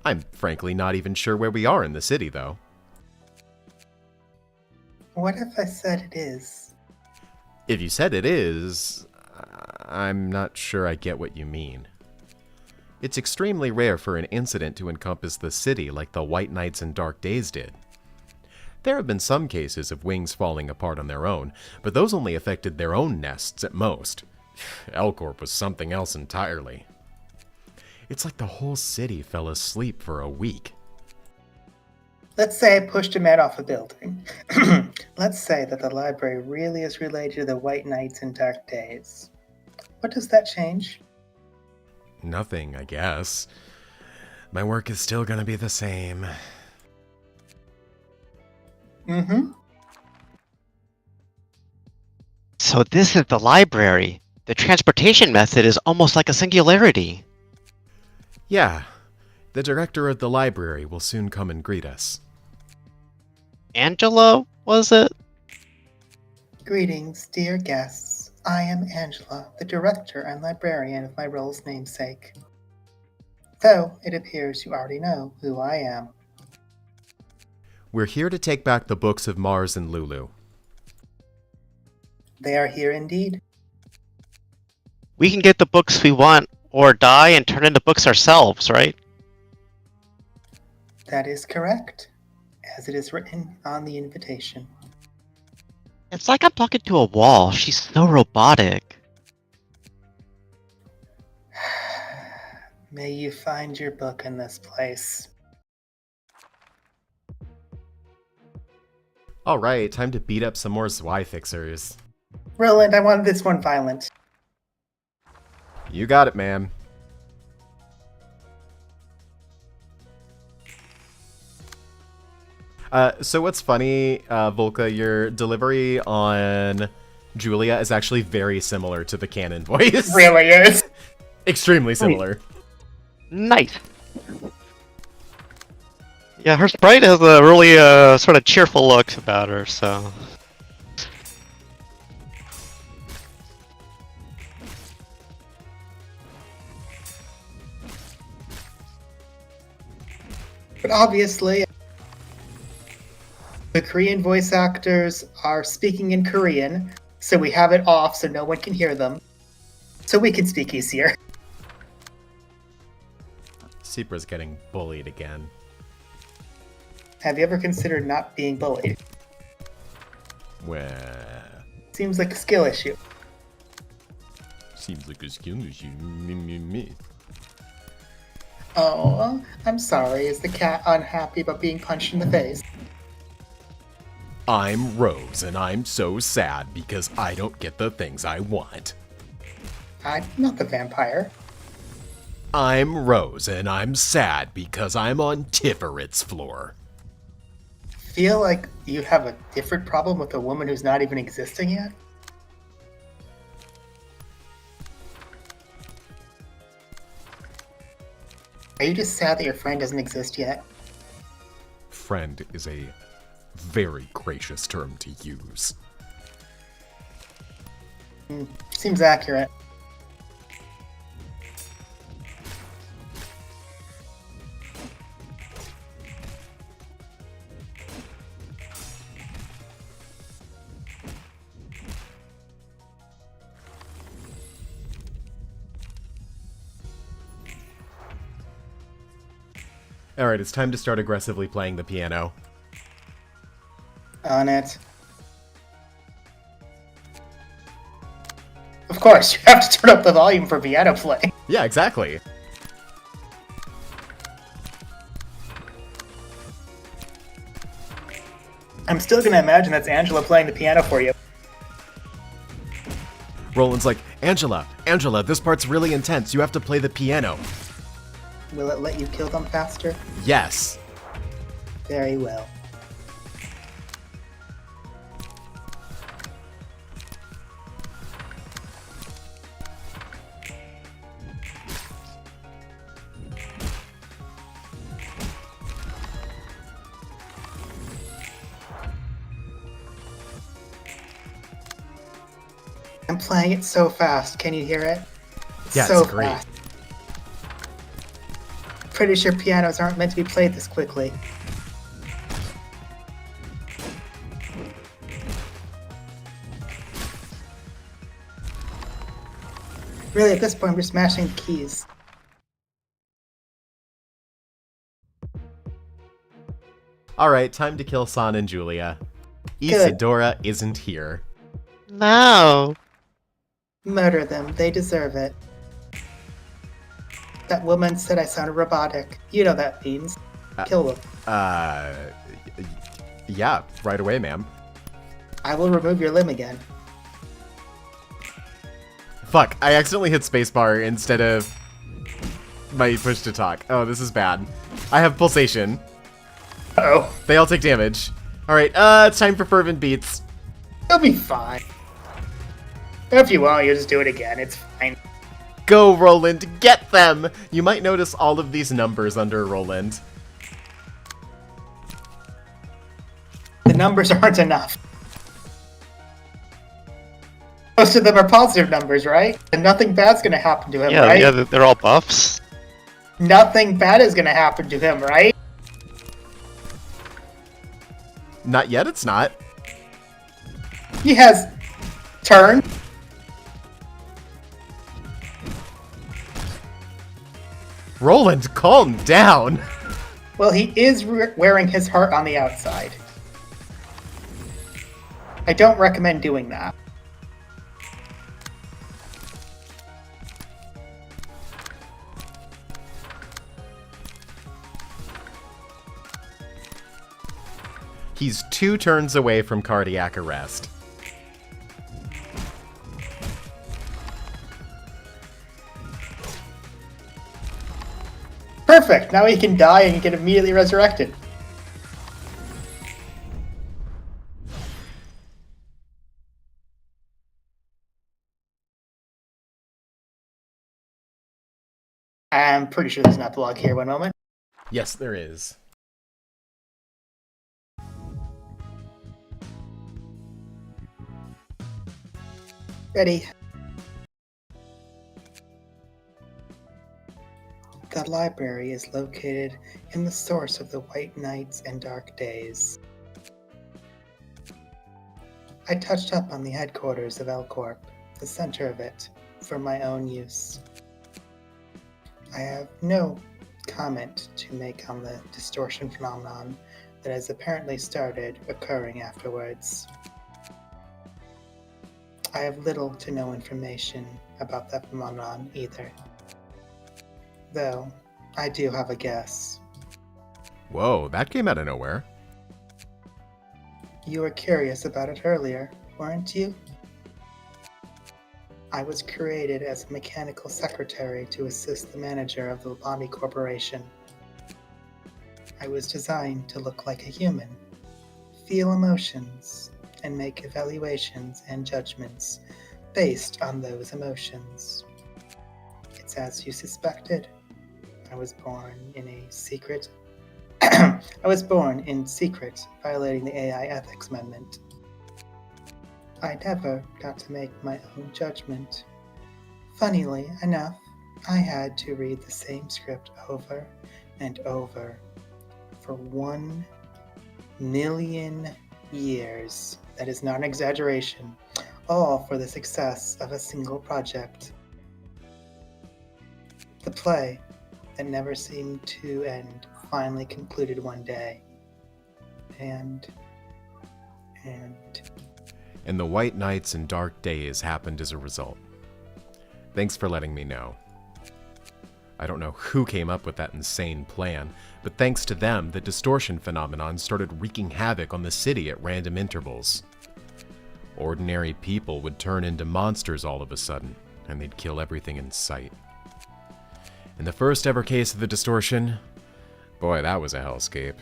I'm frankly not even sure where we are in the city, though. What if I said it is? If you said it is, I'm not sure I get what you mean. It's extremely rare for an incident to encompass the city like the White Knights and Dark Days did. There have been some cases of wings falling apart on their own, but those only affected their own nests at most. L-Corp was something else entirely. It's like the whole city fell asleep for a week. Let's say I pushed a man off a building. Let's say that the library really is related to the White Knights and Dark Days. What does that change? Nothing, I guess. My work is still gonna be the same. Mm-hmm. So this is the library. The transportation method is almost like a singularity. Yeah, the director of the library will soon come and greet us. Angela, was it? Greetings, dear guests. I am Angela, the director and librarian of my role's namesake. Though it appears you already know who I am. We're here to take back the books of Mars and Lulu. They are here indeed. We can get the books we want, or die and turn into books ourselves, right? That is correct, as it is written on the invitation. It's like I'm talking to a wall. She's so robotic. May you find your book in this place. Alright, time to beat up some more Zwei fixers. Roland, I wanted this one violent. You got it, ma'am. So what's funny, Volka, your delivery on Julia is actually very similar to the canon voice. Really is. Extremely similar. Nice. Yeah, her sprite has a really sort of cheerful look about her, so. But obviously, the Korean voice actors are speaking in Korean, so we have it off so no one can hear them. So we can speak easier. Seepra's getting bullied again. Have you ever considered not being bullied? Well, Seems like a skill issue. seems like a skill issue. Me. Oh, I'm sorry. Is the cat unhappy about being punched in the face? I'm Rose, and I'm so sad because I don't get the things I want. I'm not the vampire. I'm Rose, and I'm sad because I'm on Tifferet's floor. Feel like you have a different problem with a woman who's not even existing yet? Are you just sad that your friend doesn't exist yet? Friend is a very gracious term to use. Seems accurate. Alright, it's time to start aggressively playing the piano. On it. Of course, you have to turn up the volume for piano playing. Yeah, exactly. I'm still gonna imagine that's Angela playing the piano for you. Roland's like, Angela, this part's really intense. You have to play the piano. Will it let you kill them faster? Yes. Very well. I'm playing it so fast. Can you hear it? Yeah, So it's great. fast. Pretty sure pianos aren't meant to be played this quickly. Really, at this point, we're smashing the keys. Alright, time to kill San and Julia. Isadora isn't here. No. Murder them. They deserve it. That woman said I sounded robotic. You know what that means. Kill them. Yeah, right away, ma'am. I will remove your limb again. Fuck, I accidentally hit spacebar instead of my push to talk. Oh, this is bad. I have pulsation. Oh, They all take damage. Alright, it's time for fervent beats. you'll be fine. If you won't, you just do it again. It's fine. Go, Roland, get them! You might notice all of these numbers under Roland. The numbers aren't enough. Most of them are positive numbers, right? And nothing bad's gonna happen to him, Yeah, right? yeah, they're all buffs. Nothing bad is gonna happen to him, right? Not yet, it's not. He has turn. Roland, calm down! Well, he is wearing his heart on the outside. I don't recommend doing that. He's 2 turns away from cardiac arrest. Perfect! Now he can die and get immediately resurrected. I'm pretty sure there's an epilogue here. One moment. Yes, there is. Ready. The library is located in the source of the white nights and dark days. I touched up on the headquarters of L-Corp, the center of it, for my own use. I have no comment to make on the distortion phenomenon that has apparently started occurring afterwards. I have little to no information about that phenomenon either. Though, I do have a guess. Whoa, that came out of nowhere. You were curious about it earlier, weren't you? I was created as a mechanical secretary to assist the manager of the Lobby Corporation. I was designed to look like a human, feel emotions, and make evaluations and judgments based on those emotions. It's as you suspected. I was born in secret, violating the AI Ethics Amendment. I never got to make my own judgment. Funnily enough, I had to read the same script over and over for 1 million years. That is not an exaggeration, all for the success of a single project. The play that never seemed to end finally concluded one day. And And the white nights and dark days happened as a result. Thanks for letting me know. I don't know who came up with that insane plan, but thanks to them, the distortion phenomenon started wreaking havoc on the city at random intervals. Ordinary people would turn into monsters all of a sudden, and they'd kill everything in sight. In the first ever case of the distortion, boy, that was a hellscape.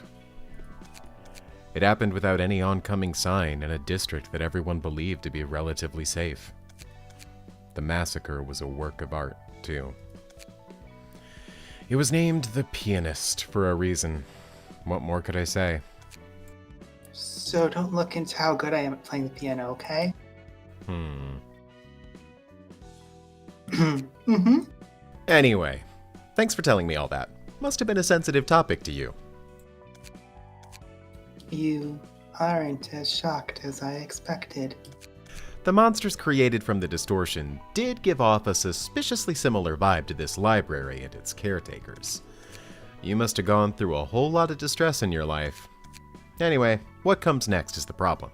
It happened without any oncoming sign in a district that everyone believed to be relatively safe. The massacre was a work of art, too. It was named The Pianist for a reason. What more could I say? so don't look into how good I am at playing the piano, okay? Mm-hmm. Anyway, thanks for telling me all that. Must have been a sensitive topic to you. You aren't as shocked as I expected. The monsters created from the distortion did give off a suspiciously similar vibe to this library and its caretakers. You must have gone through a whole lot of distress in your life. Anyway, what comes next is the problem.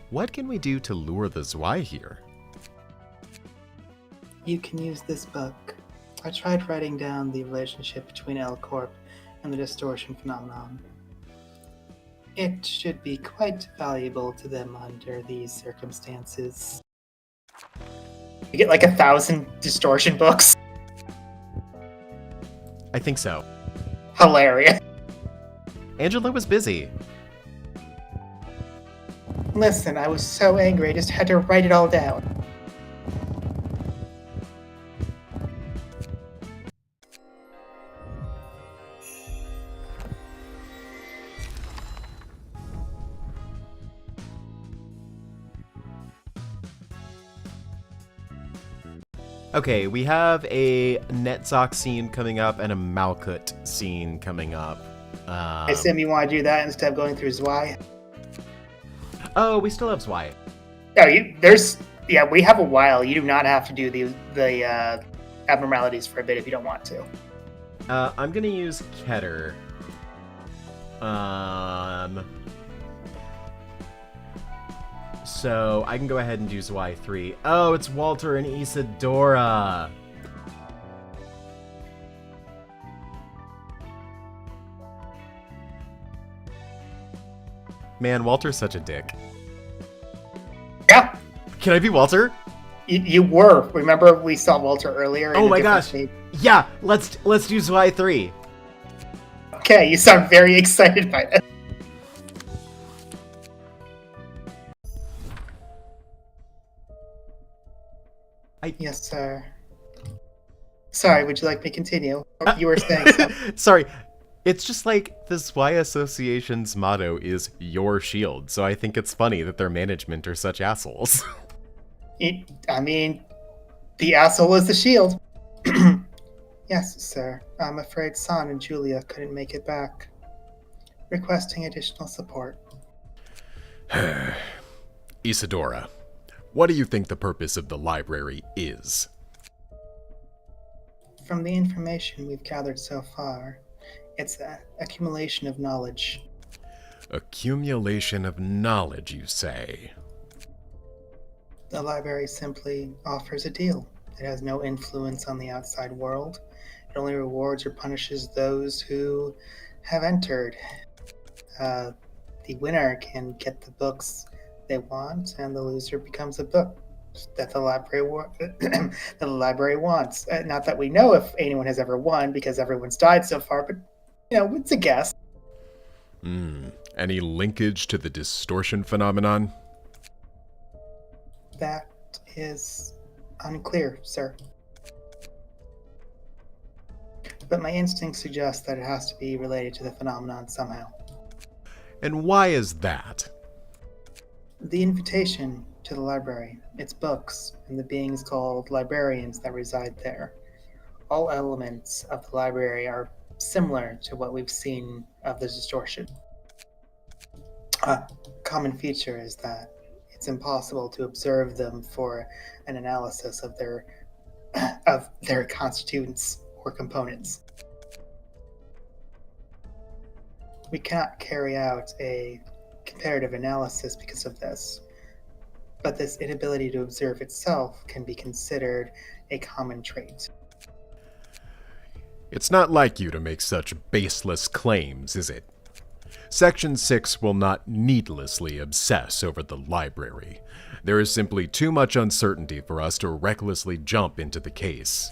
What can we do to lure the Zwei here? You can use this book. I tried writing down the relationship between L-Corp and the distortion phenomenon. It should be quite valuable to them under these circumstances. You get like 1,000 distortion books. I think so. Hilarious. Angela was busy. Listen, I was so angry I just had to write it all down. Okay, we have a Netzach scene coming up and a Malkut scene coming up. I assume you want to do that instead of going through Zwei? Oh, we still have Zwei. No, we have a while. You do not have to do the abnormalities for a bit if you don't want to. I'm gonna use Keter. So I can go ahead and do Zwei 3. Oh, it's Walter and Isadora. Man, Walter's such a dick. Yeah, Can I be Walter? you were. Remember we saw Walter earlier? Oh in a my different gosh. state? Yeah, let's do Zwei 3. Okay, you sound very excited by that. Yes, sir. Sorry, would you like me to continue? You were saying something. Sorry. It's just like the Zwei Association's motto is your shield, so I think it's funny that their management are such assholes. I mean, the asshole is the shield. Yes, sir. I'm afraid San and Julia couldn't make it back. Requesting additional support. Isadora, what do you think the purpose of the library is? From the information we've gathered so far, it's the accumulation of knowledge. Accumulation of knowledge, you say? The library simply offers a deal. It has no influence on the outside world. It only rewards or punishes those who have entered. The winner can get the books they want, and the loser becomes a book that the library wants. Not that we know if anyone has ever won, because everyone's died so far, but, it's a guess. Any linkage to the distortion phenomenon? That is unclear, sir. But my instincts suggest that it has to be related to the phenomenon somehow. And why is that? The invitation to the library, its books, and the beings called librarians that reside there. All elements of the library are similar to what we've seen of the distortion. A common feature is that it's impossible to observe them for an analysis of their constituents or components. We cannot carry out a comparative analysis because of this, but this inability to observe itself can be considered a common trait. It's not like you to make such baseless claims, is it? Section 6 will not needlessly obsess over the library. There is simply too much uncertainty for us to recklessly jump into the case.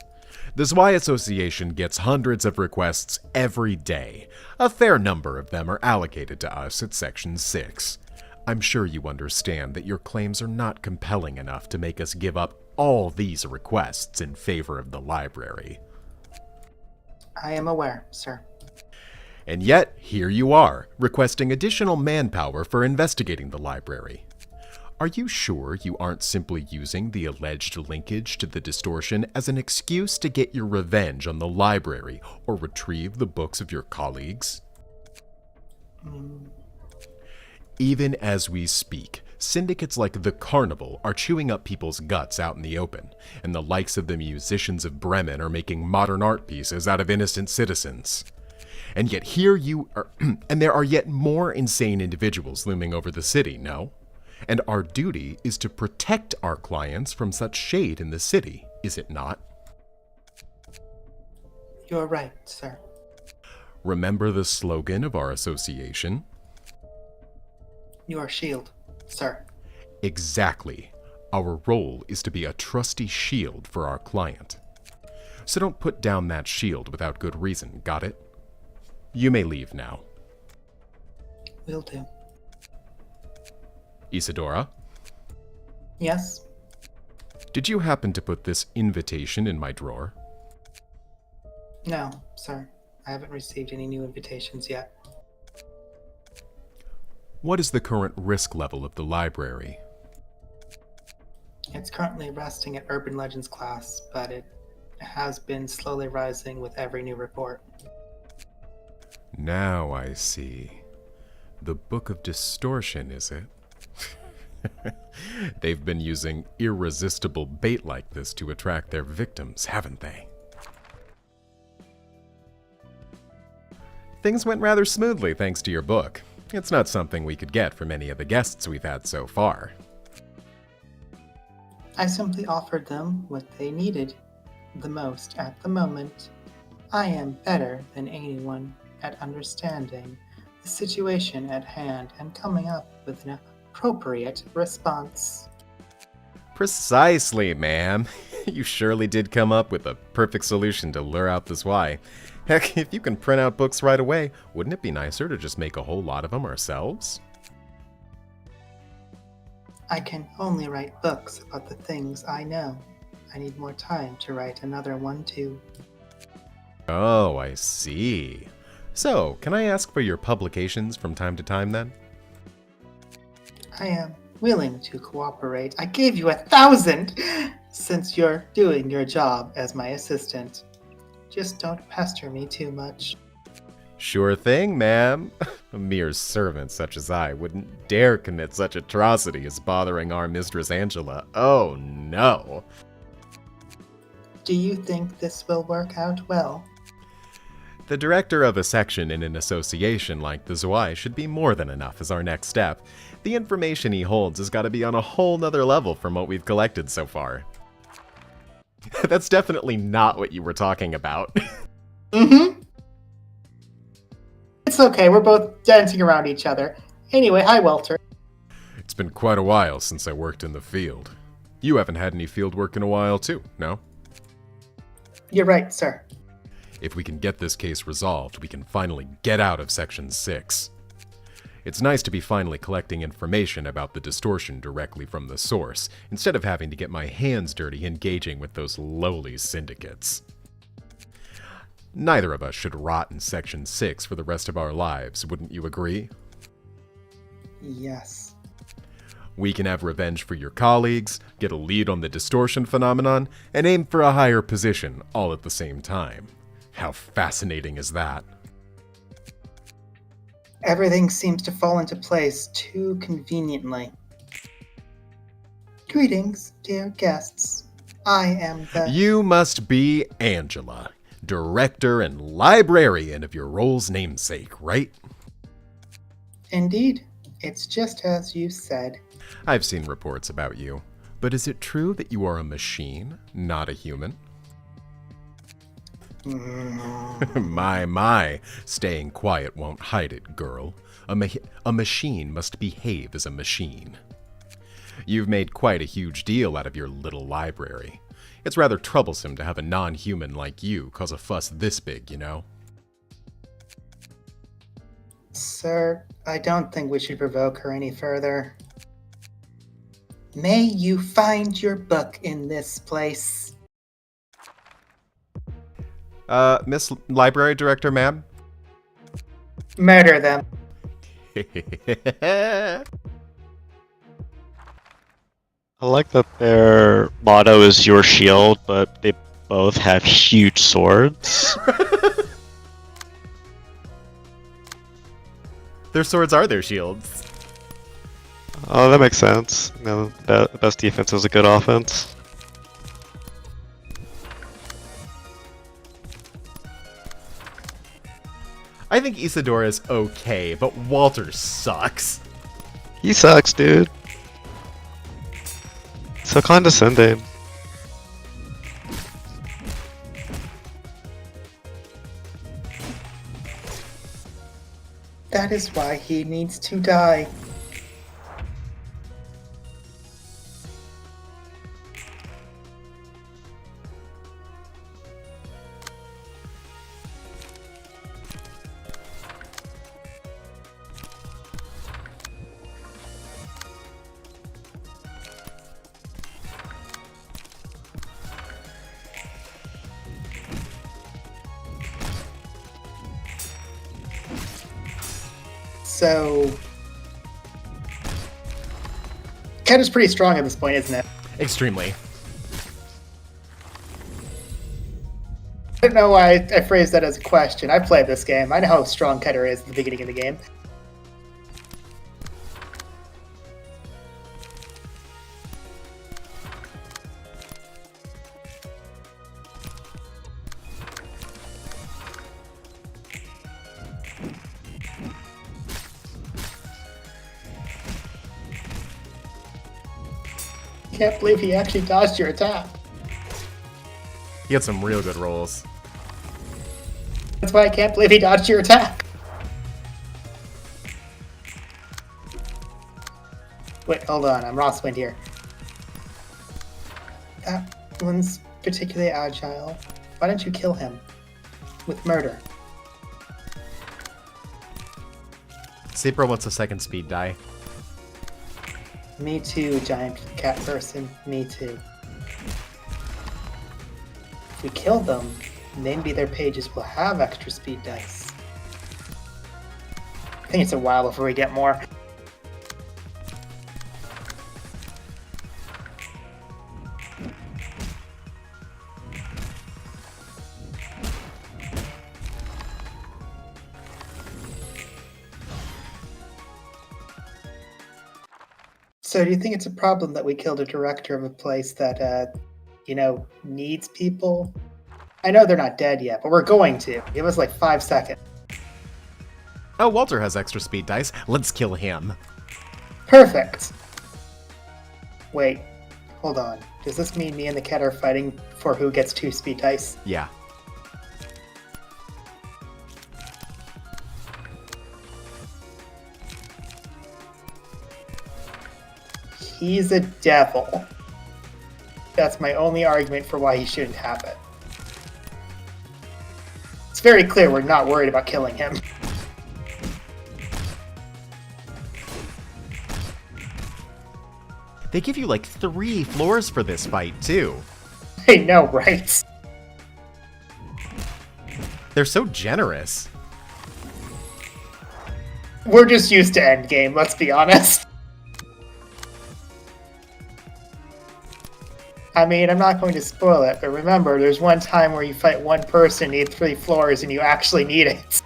The Zwei Association gets hundreds of requests every day. A fair number of them are allocated to us at Section 6. I'm sure you understand that your claims are not compelling enough to make us give up all these requests in favor of the library. I am aware, sir. And yet, here you are, requesting additional manpower for investigating the library. Are you sure you aren't simply using the alleged linkage to the distortion as an excuse to get your revenge on the library or retrieve the books of your colleagues? Even as we speak, syndicates like the Carnival are chewing up people's guts out in the open, and the likes of the musicians of Bremen are making modern art pieces out of innocent citizens. And yet here you are, and there are yet more insane individuals looming over the city, no? And our duty is to protect our clients from such shade in the city, is it not? You're right, sir. Remember the slogan of our association? Your shield, sir. Exactly. Our role is to be a trusty shield for our client. So don't put down that shield without good reason, got it? You may leave now. Will do. Isadora, Yes? did you happen to put this invitation in my drawer? No, sir. I haven't received any new invitations yet. What is the current risk level of the library? It's currently resting at Urban Legends class, but it has been slowly rising with every new report. Now I see. The Book of Distortion, is it? They've been using irresistible bait like this to attract their victims, haven't they? Things went rather smoothly thanks to your book. It's not something we could get from any of the guests we've had so far. I simply offered them what they needed the most at the moment. I am better than anyone at understanding the situation at hand and coming up with an appropriate response. Precisely, ma'am. You surely did come up with a perfect solution to lure out the Zwei. Heck, if you can print out books right away, wouldn't it be nicer to just make a whole lot of them ourselves? I can only write books about the things I know. I need more time to write another one too. Oh, I see. So, can I ask for your publications from time to time then? I am willing to cooperate. I gave you 1,000 since you're doing your job as my assistant. Just don't pester me too much. Sure thing, ma'am. A mere servant such as I wouldn't dare commit such atrocity as bothering our Mistress Angela. Oh, no. Do you think this will work out well? The director of a section in an association like the Zwei should be more than enough as our next step. The information he holds has got to be on a whole nother level from what we've collected so far. That's definitely not what you were talking about. Mm-hmm. It's okay, we're both dancing around each other. Anyway, hi, Walter. It's been quite a while since I worked in the field. You haven't had any field work in a while too, no? You're right, sir. If we can get this case resolved, we can finally get out of Section 6. It's nice to be finally collecting information about the distortion directly from the source, instead of having to get my hands dirty engaging with those lowly syndicates. Neither of us should rot in Section 6 for the rest of our lives, wouldn't you agree? Yes. We can have revenge for your colleagues, get a lead on the distortion phenomenon, and aim for a higher position all at the same time. How fascinating is that? Everything seems to fall into place too conveniently. Greetings, dear guests. I am the... You must be Angela, director and librarian of your role's namesake, right? Indeed. It's just as you said. I've seen reports about you, but is it true that you are a machine, not a human? My, staying quiet won't hide it, girl. A machine must behave as a machine. You've made quite a huge deal out of your little library. It's rather troublesome to have a non-human like you cause a fuss this big, you know? Sir, I don't think we should provoke her any further. May you find your book in this place. Miss Library Director, ma'am? Murder them. I like that their motto is your shield, but they both have huge swords. Their swords are their shields. Oh, that makes sense. You know, best defense is a good offense. I think Isadora's okay, but Walter sucks. He sucks, dude. So condescending. That is why he needs to die. So, Ken is pretty strong at this point, isn't it? Extremely. I don't know why I phrased that as a question. I played this game. I know how strong Keter is at the beginning of the game. Can't believe he actually dodged your attack. He had some real good rolls. That's why I can't believe he dodged your attack. Wait, hold on. I'm Rosswind here. That one's particularly agile. Why don't you kill him? With murder. Sepra wants a second speed die. Me too, giant cat person. Me too. If we kill them, maybe their pages will have extra speed dice. I think it's a while before we get more. So do you think it's a problem that we killed a director of a place that, needs people? I know they're not dead yet, but we're going to. Give us like 5 seconds. Oh, Walter has extra speed dice. Let's kill him. Perfect. Wait, hold on. Does this mean me and the cat are fighting for who gets 2 speed dice? Yeah. He's a devil. That's my only argument for why he shouldn't have it. It's very clear we're not worried about killing him. They give you like 3 floors for this fight, too. I know, right? They're so generous. We're just used to endgame, let's be honest. I mean, I'm not going to spoil it, but remember, there's one time where you fight one person, need 3 floors, and you actually need it.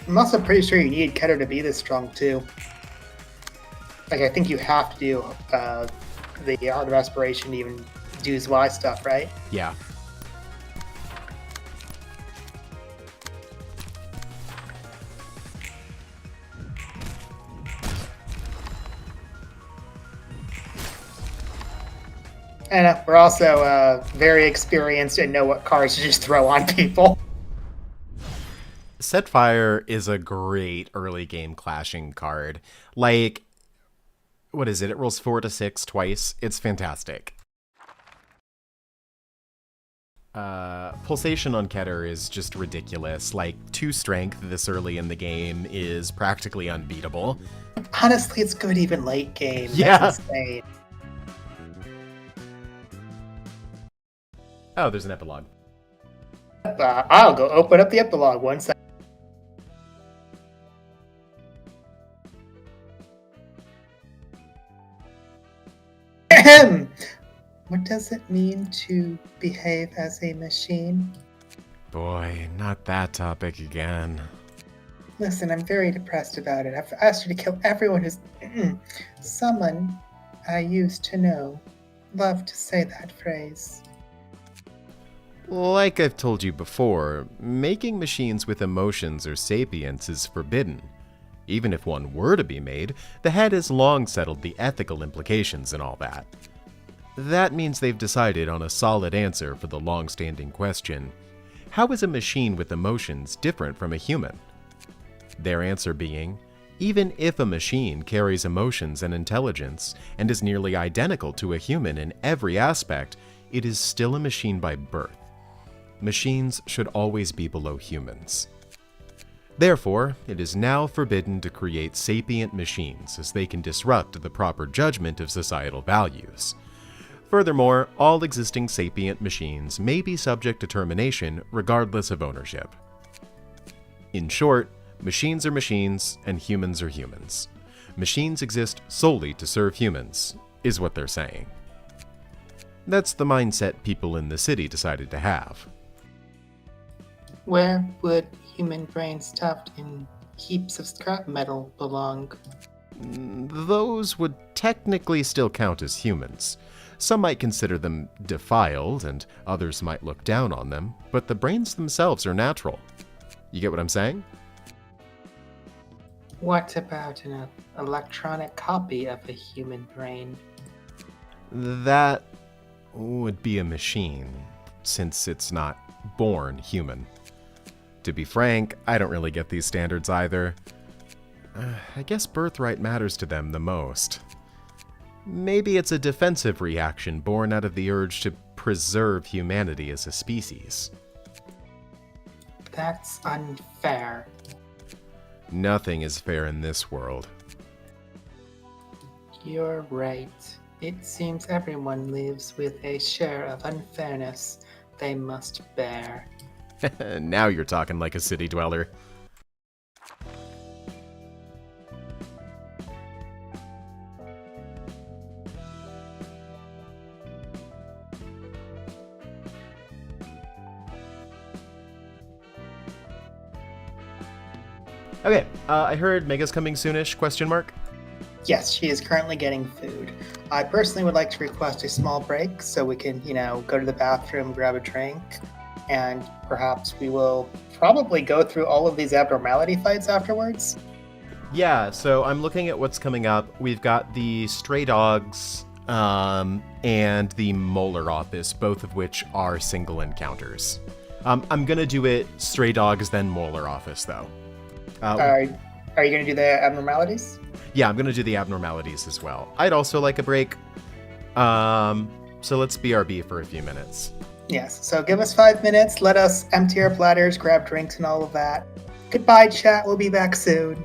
I'm also pretty sure you need Keter to be this strong, too. Like, I think you have to do the Art of Aspiration to even do Zwei stuff, right? Yeah. And we're also very experienced and know what cards to just throw on people. Set Fire is a great early game clashing card. Like, what is it? It rolls 4 to 6 twice. It's fantastic. Pulsation on Keter is just ridiculous. Like, 2 strength this early in the game is practically unbeatable. Honestly, it's good even late game. Yeah. That's insane. Oh, there's an epilogue. I'll go open up the epilogue 1 second. What does it mean to behave as a machine? Boy, not that topic again. Listen, I'm very depressed about it. I've asked you to kill everyone who's... Someone I used to know loved to say that phrase. Like I've told you before, making machines with emotions or sapience is forbidden. Even if one were to be made, the head has long settled the ethical implications and all that. That means they've decided on a solid answer for the long-standing question, how is a machine with emotions different from a human? Their answer being, even if a machine carries emotions and intelligence and is nearly identical to a human in every aspect, it is still a machine by birth. Machines should always be below humans. Therefore, it is now forbidden to create sapient machines, as they can disrupt the proper judgment of societal values. Furthermore, all existing sapient machines may be subject to termination regardless of ownership. In short, machines are machines and humans are humans. Machines exist solely to serve humans, is what they're saying. That's the mindset people in the city decided to have. Where would human brains stuffed in heaps of scrap metal belong? Those would technically still count as humans. Some might consider them defiled, and others might look down on them, but the brains themselves are natural. You get what I'm saying? What about an electronic copy of a human brain? That would be a machine, since it's not born human. To be frank, I don't really get these standards either. I guess birthright matters to them the most. Maybe it's a defensive reaction born out of the urge to preserve humanity as a species. That's unfair. Nothing is fair in this world. You're right. It seems everyone lives with a share of unfairness they must bear. Now you're talking like a city dweller. Okay, I heard Mega's coming soonish, question mark? Yes, she is currently getting food. I personally would like to request a small break so we can, go to the bathroom, grab a drink, and perhaps we will probably go through all of these abnormality fights afterwards. Yeah, so I'm looking at what's coming up. We've got the Stray Dogs and the Molar Office, both of which are single encounters. I'm gonna do it Stray Dogs, then Molar Office, though. Are you going to do the abnormalities? Yeah, I'm gonna do the abnormalities as well. I'd also like a break. So let's BRB for a few minutes. Yes, so give us 5 minutes. Let us empty our platters, grab drinks, and all of that. Goodbye, chat. We'll be back soon.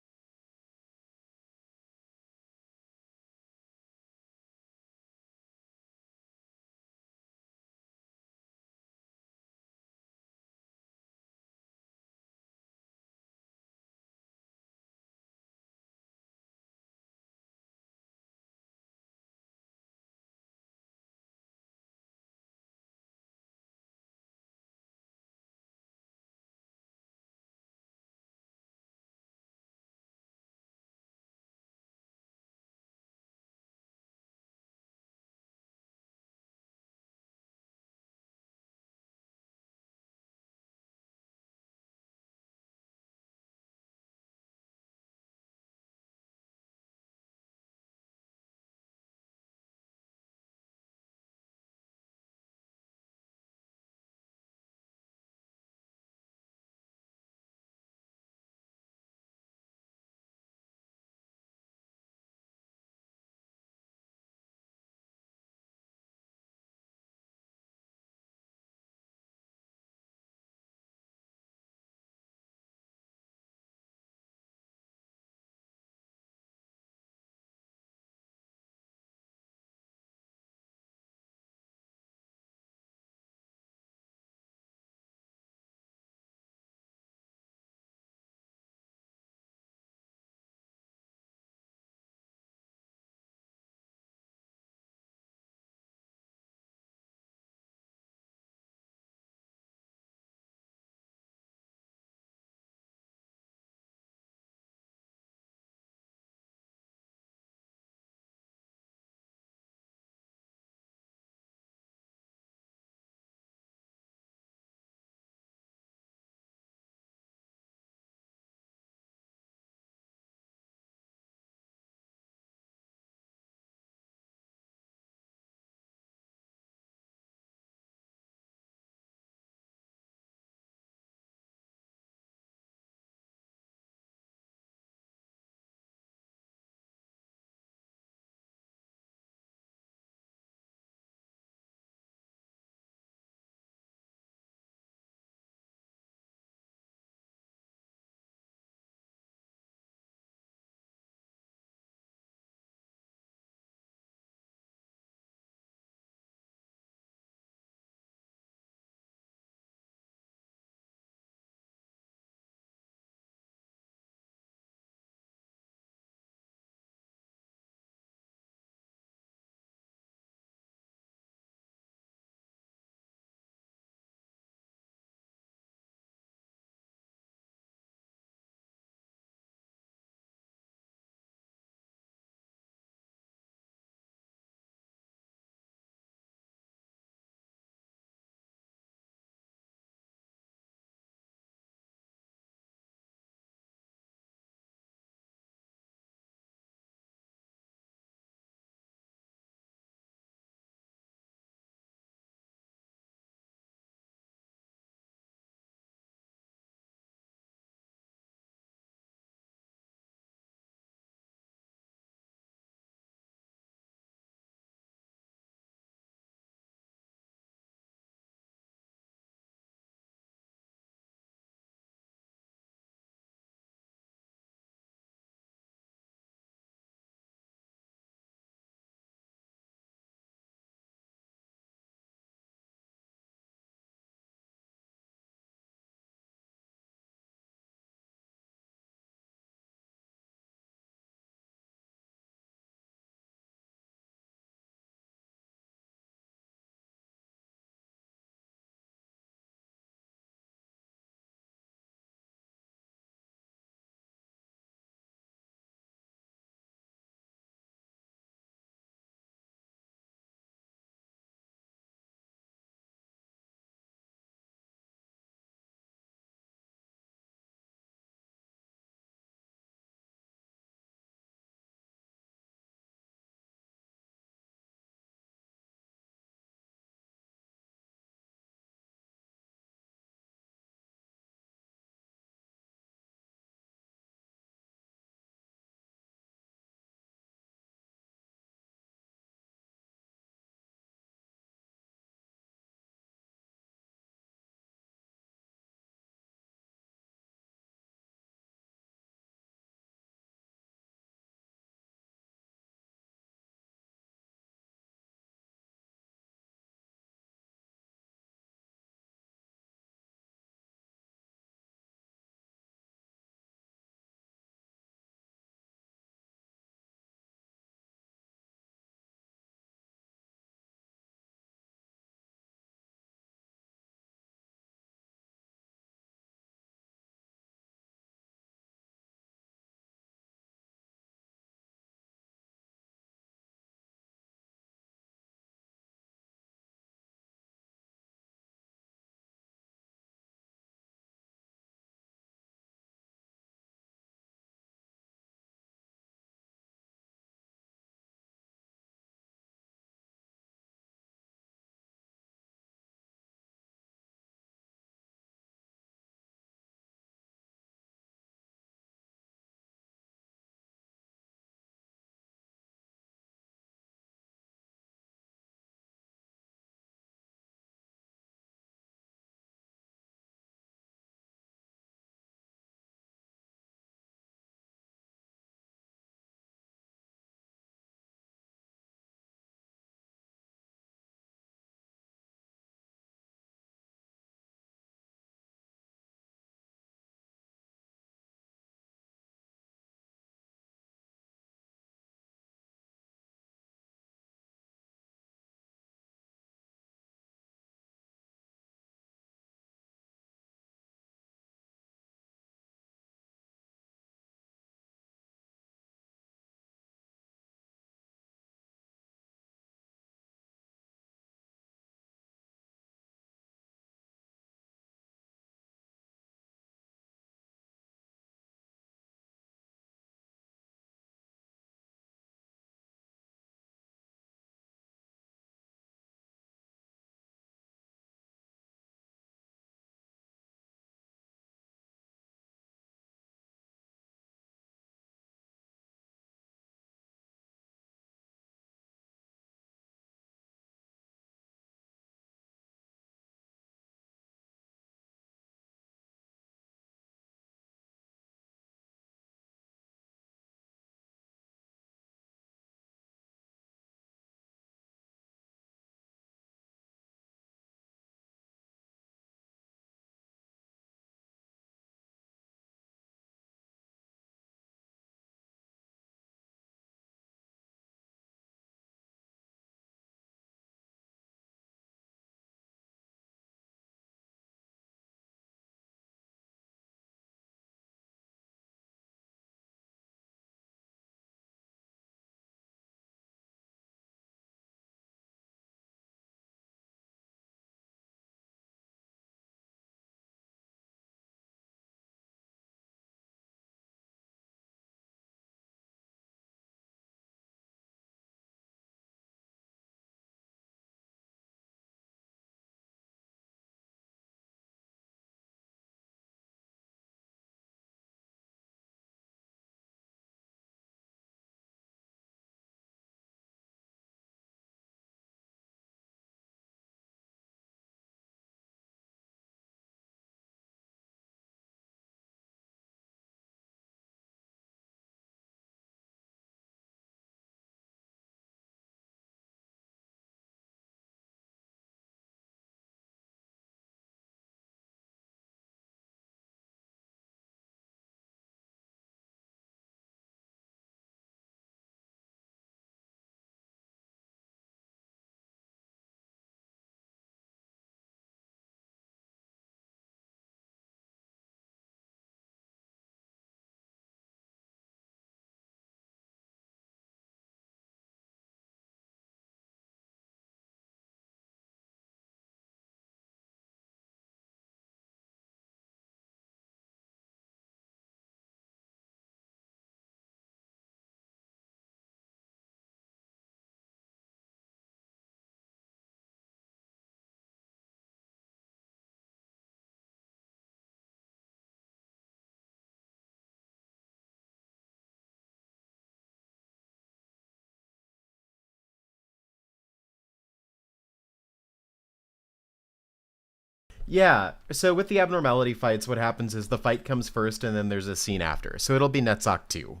Yeah, so with the abnormality fights, what happens is the fight comes first and then there's a scene after. So it'll be Netzach 2.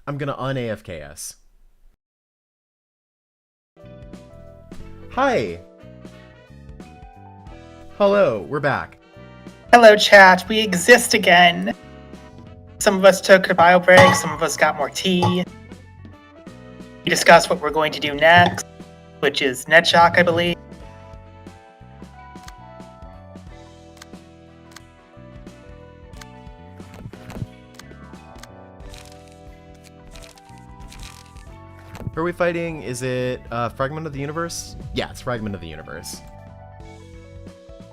I'm gonna un-AFKS. Hi! Hello, we're back. Hello, chat. We exist again. Some of us took a bio break, some of us got more tea. We discussed what we're going to do next, which is NetShock, I believe. Who are we fighting? Is it Fragment of the Universe? Yeah, it's Fragment of the Universe.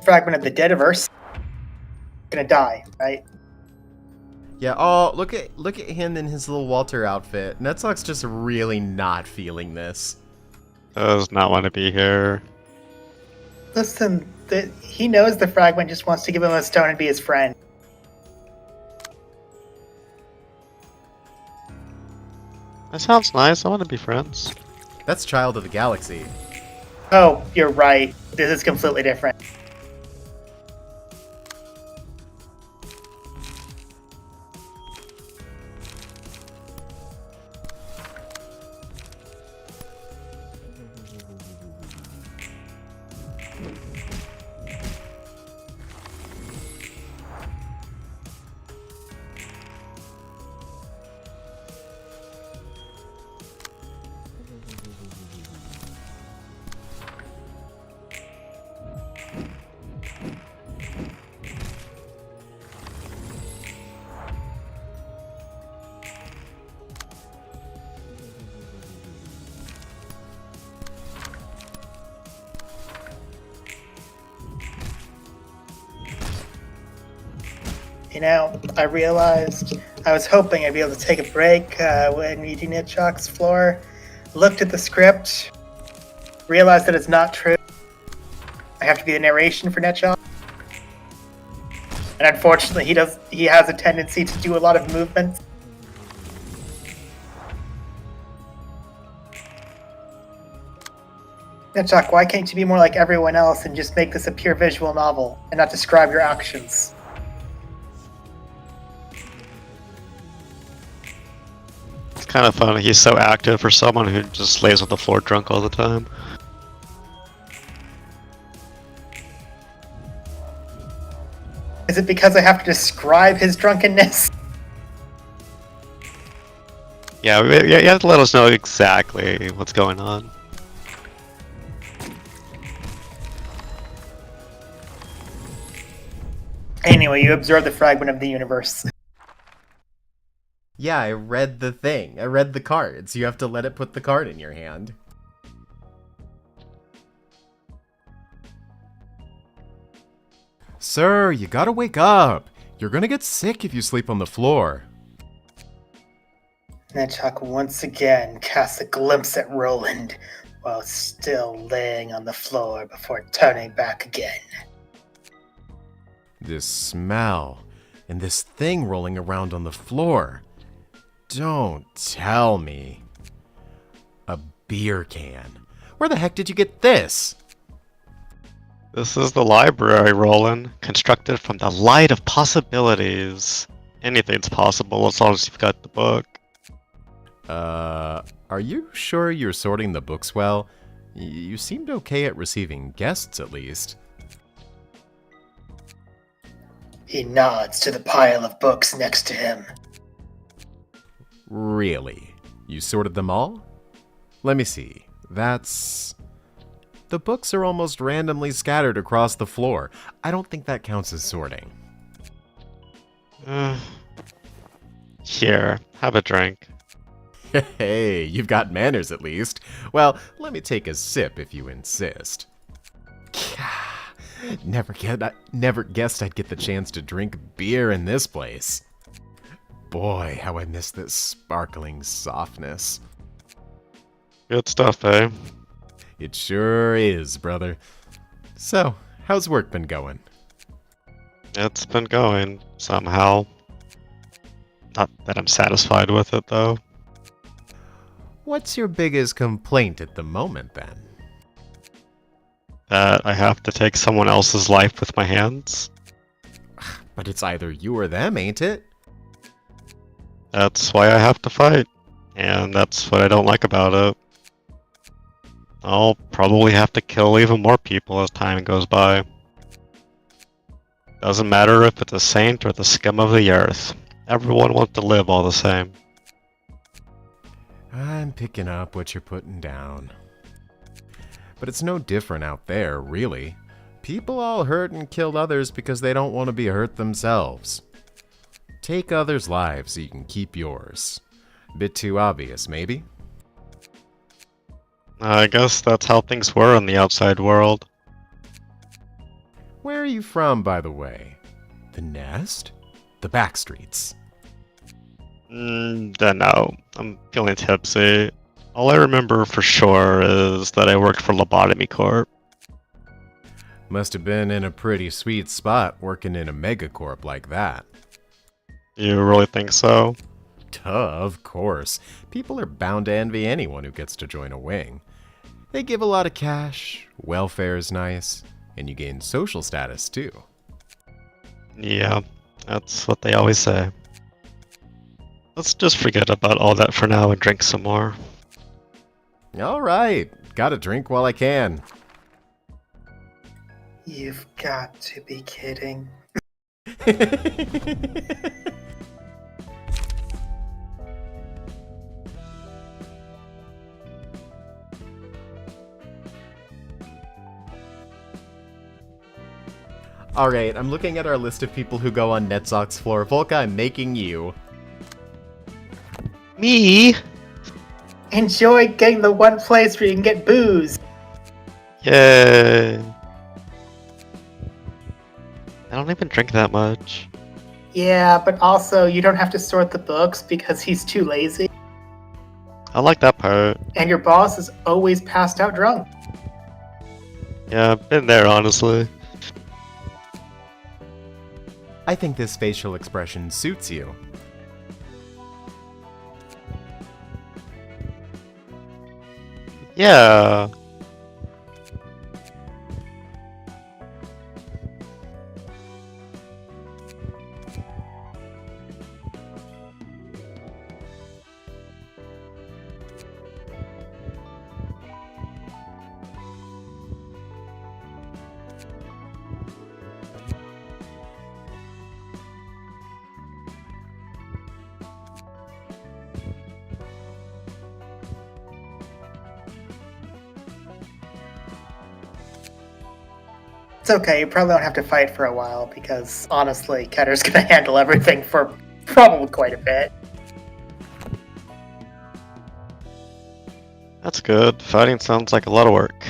Fragment of the Deadiverse. Gonna die, right? Yeah, oh, look at him in his little Walter outfit. Netzach's just really not feeling this. Does not want to be here. Listen, he knows the Fragment just wants to give him a stone and be his friend. That sounds nice. I want to be friends. That's Child of the Galaxy. Oh, you're right. This is completely different. You know, I realized I was hoping I'd be able to take a break when reading NetShock's floor. Looked at the script, realized that it's not true. I have to be the narration for NetShock. And unfortunately, he has a tendency to do a lot of movements. NetShock, why can't you be more like everyone else and just make this a pure visual novel and not describe your actions? It's kind of funny. He's so active for someone who just lays on the floor drunk all the time. Is it because I have to describe his drunkenness? Yeah, you have to let us know exactly what's going on. Anyway, you observe the fragment of the universe. Yeah, I read the thing. I read the cards. You have to let it put the card in your hand. Sir, you gotta wake up. You're gonna get sick if you sleep on the floor. NetShock once again casts a glimpse at Roland while still laying on the floor before turning back again. This smell, and this thing rolling around on the floor. Don't tell me. A beer can. Where the heck did you get this? This is the library, Roland. Constructed from the light of possibilities. Anything's possible as long as you've got the book. Are you sure you're sorting the books well? You seemed okay at receiving guests, at least. He nods to the pile of books next to him. Really? You sorted them all? Let me see. That's... The books are almost randomly scattered across the floor. I don't think that counts as sorting. Here, have a drink. Hey, you've got manners at least. Well, let me take a sip if you insist. Never guessed I'd get the chance to drink beer in this place. Boy, how I miss this sparkling softness. Good stuff, eh? It sure is, brother. So, how's work been going? It's been going, somehow. Not that I'm satisfied with it, though. What's your biggest complaint at the moment, then? That I have to take someone else's life with my hands. But it's either you or them, ain't it? That's why I have to fight. And that's what I don't like about it. I'll probably have to kill even more people as time goes by. Doesn't matter if it's a saint or the scum of the earth. Everyone wants to live all the same. I'm picking up what you're putting down. But it's no different out there, really. People all hurt and kill others because they don't want to be hurt themselves. Take others' lives so you can keep yours. Bit too obvious, maybe? I guess that's how things were in the outside world. Where are you from, by the way? The Nest? The Backstreets? Dunno. I'm feeling tipsy. All I remember for sure is that I worked for Lobotomy Corp. Must have been in a pretty sweet spot working in a megacorp like that. You really think so? Duh, of course. People are bound to envy anyone who gets to join a wing. They give a lot of cash, welfare's nice, and you gain social status too. Yeah, that's what they always say. Let's just forget about all that for now and drink some more. Alright, gotta drink while I can. You've got to be kidding. Alright, I'm looking at our list of people who go on Netzok's floor. Volka, I'm making you. Me? Enjoy getting the one place where you can get booze. Yay. I don't even drink that much. Yeah, but also you don't have to sort the books because he's too lazy. I like that part. And your boss is always passed out drunk. Yeah, I've been there, honestly. I think this facial expression suits you. Yeah. It's okay, you probably don't have to fight for a while because honestly, Ketter's gonna handle everything for probably quite a bit. That's good. Fighting sounds like a lot of work.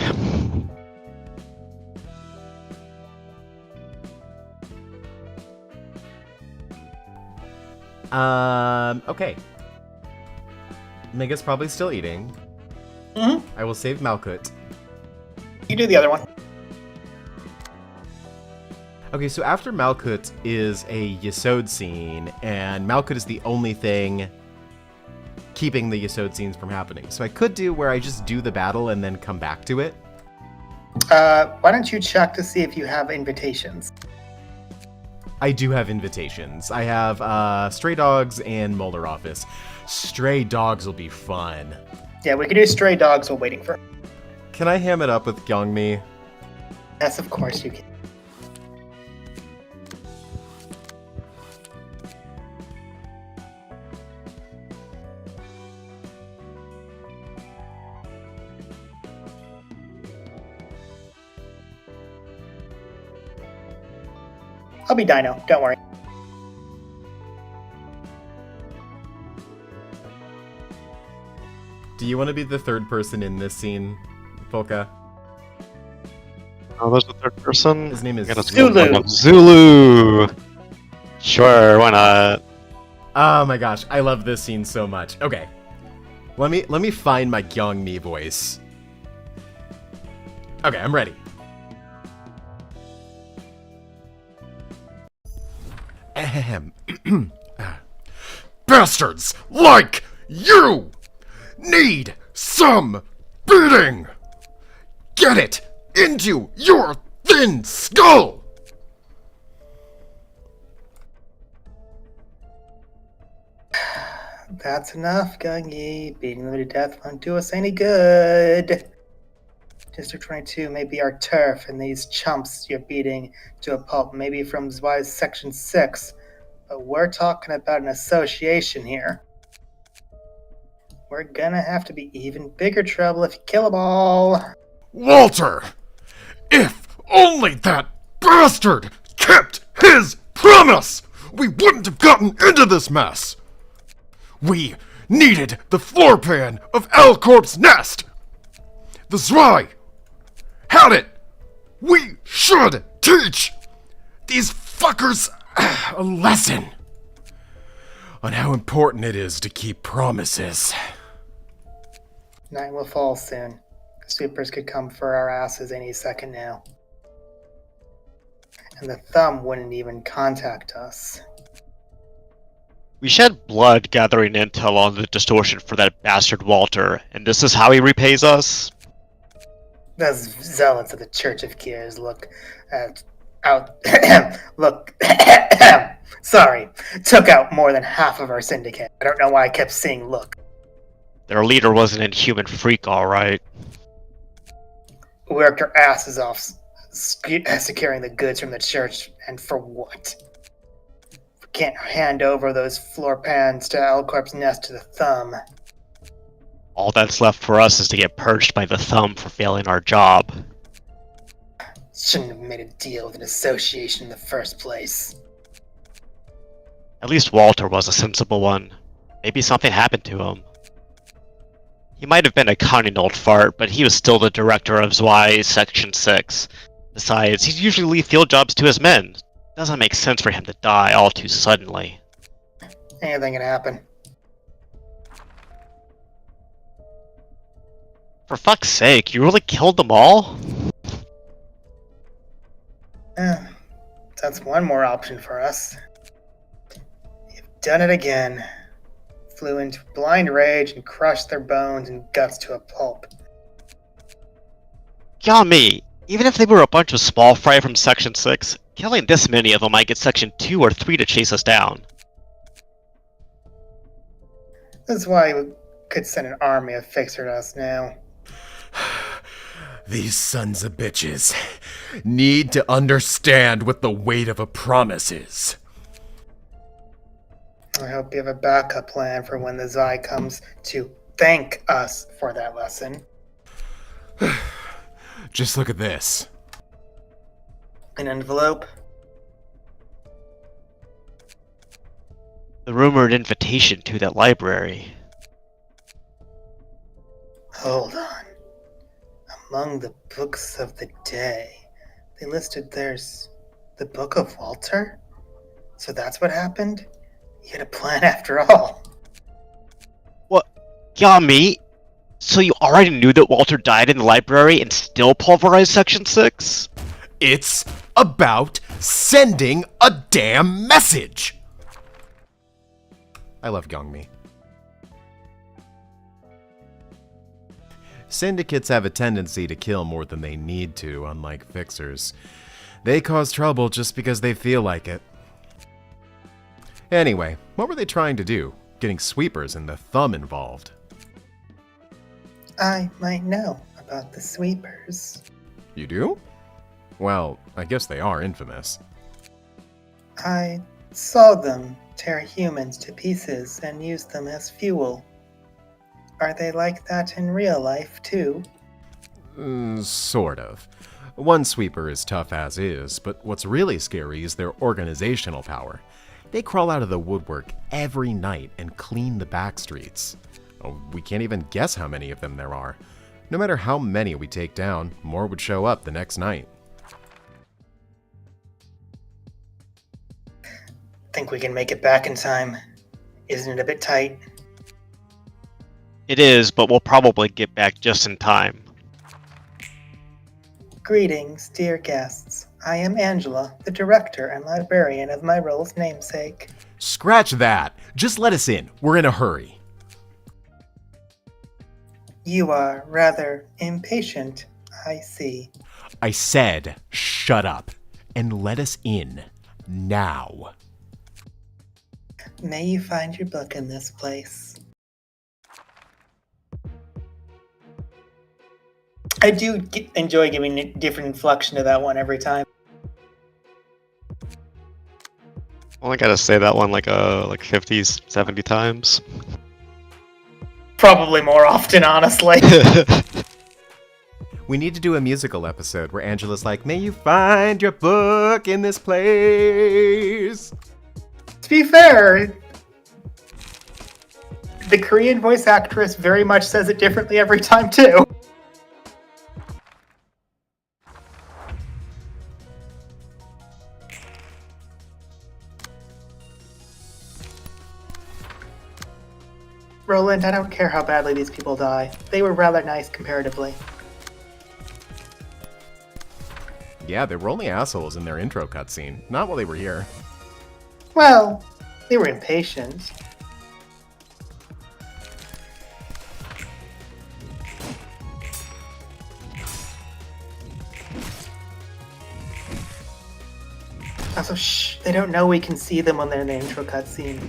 Okay. Mega's probably still eating. Mm-hmm. I will save Malkut. You do the other one. Okay, so after Malkut is a Yesod scene, and Malkut is the only thing keeping the Yesod scenes from happening. So I could do where I just do the battle and then come back to it. Why don't you check to see if you have invitations? I do have invitations. I have Stray Dogs and Molar Office. Stray Dogs will be fun. Yeah, we can do Stray Dogs while waiting for... Can I ham it up with Gyeongmi? Yes, of course you can. I'll be Dino, don't worry. Do you want to be the third person in this scene, Polka? Oh, there's a third person? His name is Zulu. Zulu! Sure, why not? Oh my gosh, I love this scene so much. Okay. Let me find my Gyeongmi voice. Okay, I'm ready. Ahem. Bastards like you! need some beating! Get it into your thin skull! That's enough, Gungy. Beating them to death won't do us any good. District 22 may be our turf, and these chumps you're beating to a pulp may be from Zwei's Section 6. But we're talking about an association here. We're gonna have to be even bigger trouble if you kill them all. Walter! If only that bastard kept his promise, we wouldn't have gotten into this mess. We needed the floor pan of Alcorp's nest. The Zwei had it. We should teach these fuckers a lesson on how important it is to keep promises. Night will fall soon. Supers could come for our asses any second now. And the Thumb wouldn't even contact us. We shed blood gathering intel on the distortion for that bastard Walter, and this is how he repays us? Those zealots of the Church of Gears sorry, took out more than half of our syndicate. I don't know why I kept saying look. Their leader was an inhuman freak, alright. We worked our asses off securing the goods from the church, and for what? We can't hand over those floor pans to Alcorp's nest to the Thumb. All that's left for us is to get purged by the Thumb for failing our job. Shouldn't have made a deal with an association in the first place. At least Walter was a sensible one. Maybe something happened to him. He might have been a cunning old fart, but he was still the director of Zwei's Section 6. Besides, he'd usually leave field jobs to his men. Doesn't make sense for him to die all too suddenly. Anything can happen. For fuck's sake, you really killed them all? That's one more option for us. You've done it again. Flew into blind rage and crushed their bones and guts to a pulp. Yummy! Even if they were a bunch of small fry from Section 6, killing this many of them might get Section 2 or 3 to chase us down. That's why we could send an army of fixers to us now. These sons of bitches need to understand what the weight of a promise is. I hope you have a backup plan for when the Zwei comes to thank us for that lesson. Just look at this. An envelope? The rumored invitation to that library. Hold on. Among the books of the day, they listed there's the Book of Walter? So that's what happened? You had a plan after all. What? Yummy! So you already knew that Walter died in the library and still pulverized Section 6? It's about sending a damn message! I love Gongmi. Syndicates have a tendency to kill more than they need to, unlike fixers. They cause trouble just because they feel like it. Anyway, what were they trying to do? Getting sweepers and the Thumb involved. I might know about the sweepers. You do? Well, I guess they are infamous. I saw them tear humans to pieces and use them as fuel. Are they like that in real life, too? Sort of. One sweeper is tough as is, but what's really scary is their organizational power. They crawl out of the woodwork every night and clean the back streets. Oh, we can't even guess how many of them there are. No matter how many we take down, more would show up the next night. Think we can make it back in time? Isn't it a bit tight? It is, but we'll probably get back just in time. Greetings, dear guests. I am Angela, the director and librarian of my role's namesake. Scratch that! Just let us in. We're in a hurry. You are rather impatient, I see. I said, shut up and let us in now. May you find your book in this place. I do enjoy giving a different inflection to that one every time. Only gotta say that one like 50, 70 times. Probably more often, honestly. We need to do a musical episode where Angela's like, may you find your book in this place. To be fair, the Korean voice actress very much says it differently every time, too. Roland, I don't care how badly these people die. They were rather nice comparatively. Yeah, they were only assholes in their intro cutscene, not while they were here. Well, they were impatient. Also, shh, they don't know we can see them when they're in the intro cutscene.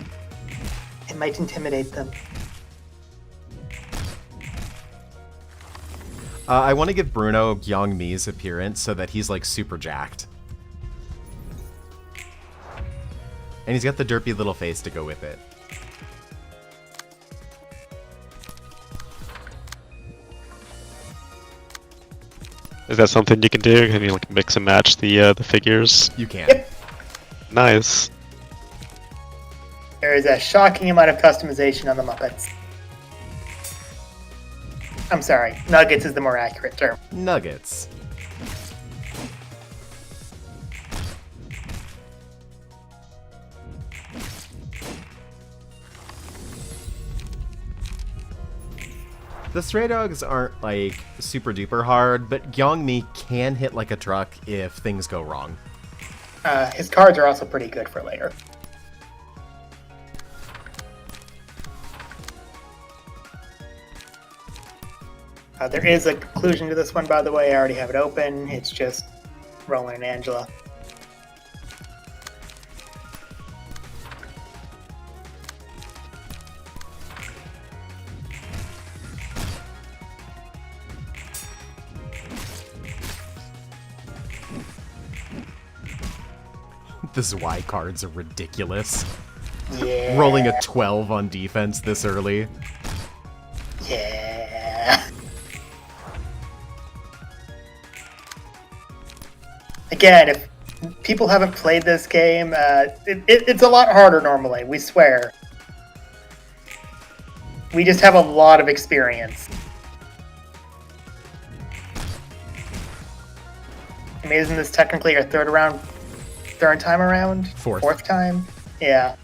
It might intimidate them. I want to give Bruno Youngmi's appearance so that he's like super jacked. And he's got the derpy little face to go with it. Is that something you can do? Can you like mix and match the figures? You can. Yep. Nice. There is a shocking amount of customization on the Muppets. I'm sorry, nuggets is the more accurate term. Nuggets. The Stray Dogs aren't like super duper hard, but Youngmi can hit like a truck if things go wrong. His cards are also pretty good for later. There is a conclusion to this one, by the way. I already have it open. It's just Roland and Angela. The Zwei cards are ridiculous. Yeah. Rolling a 12 on defense this early. Yeah. Again, if people haven't played this game, it's a lot harder normally, we swear. We just have a lot of experience. I mean, isn't this technically our third time around? Fourth time? Yeah.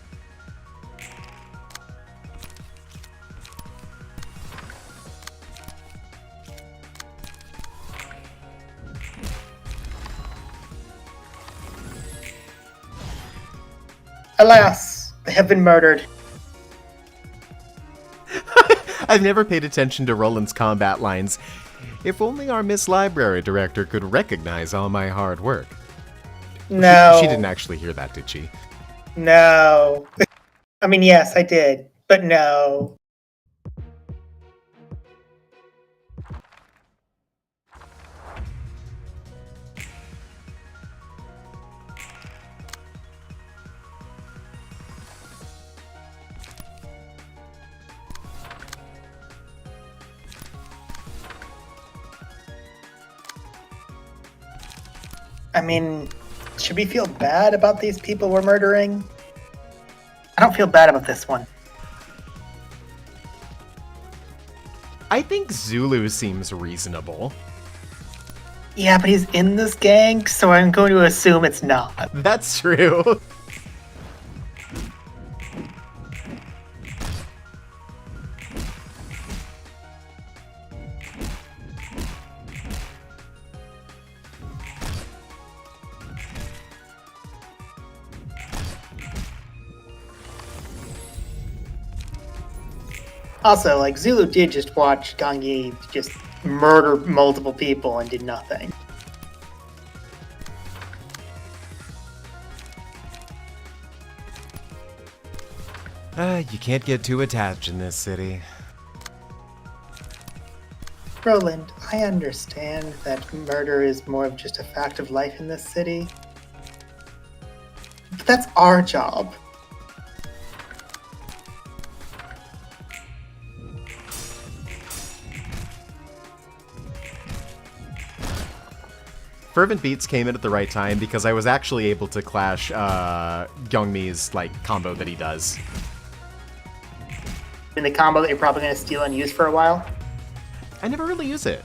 Alas, they have been murdered. I've never paid attention to Roland's combat lines. If only our Miss Library Director could recognize all my hard work. No. She didn't actually hear that, did she? No. I mean, yes, I did, but no. I mean, should we feel bad about these people we're murdering? I don't feel bad about this one. I think Zulu seems reasonable. Yeah, but he's in this gang, so I'm going to assume it's not. That's true. Also, like, Zulu did just watch Gangi just murder multiple people and did nothing. You can't get too attached in this city. Roland, I understand that murder is more of just a fact of life in this city. But that's our job. Fervent Beats came in at the right time because I was actually able to clash Gyeongmi's like combo that he does. In the combo that you're probably going to steal and use for a while. I never really use it.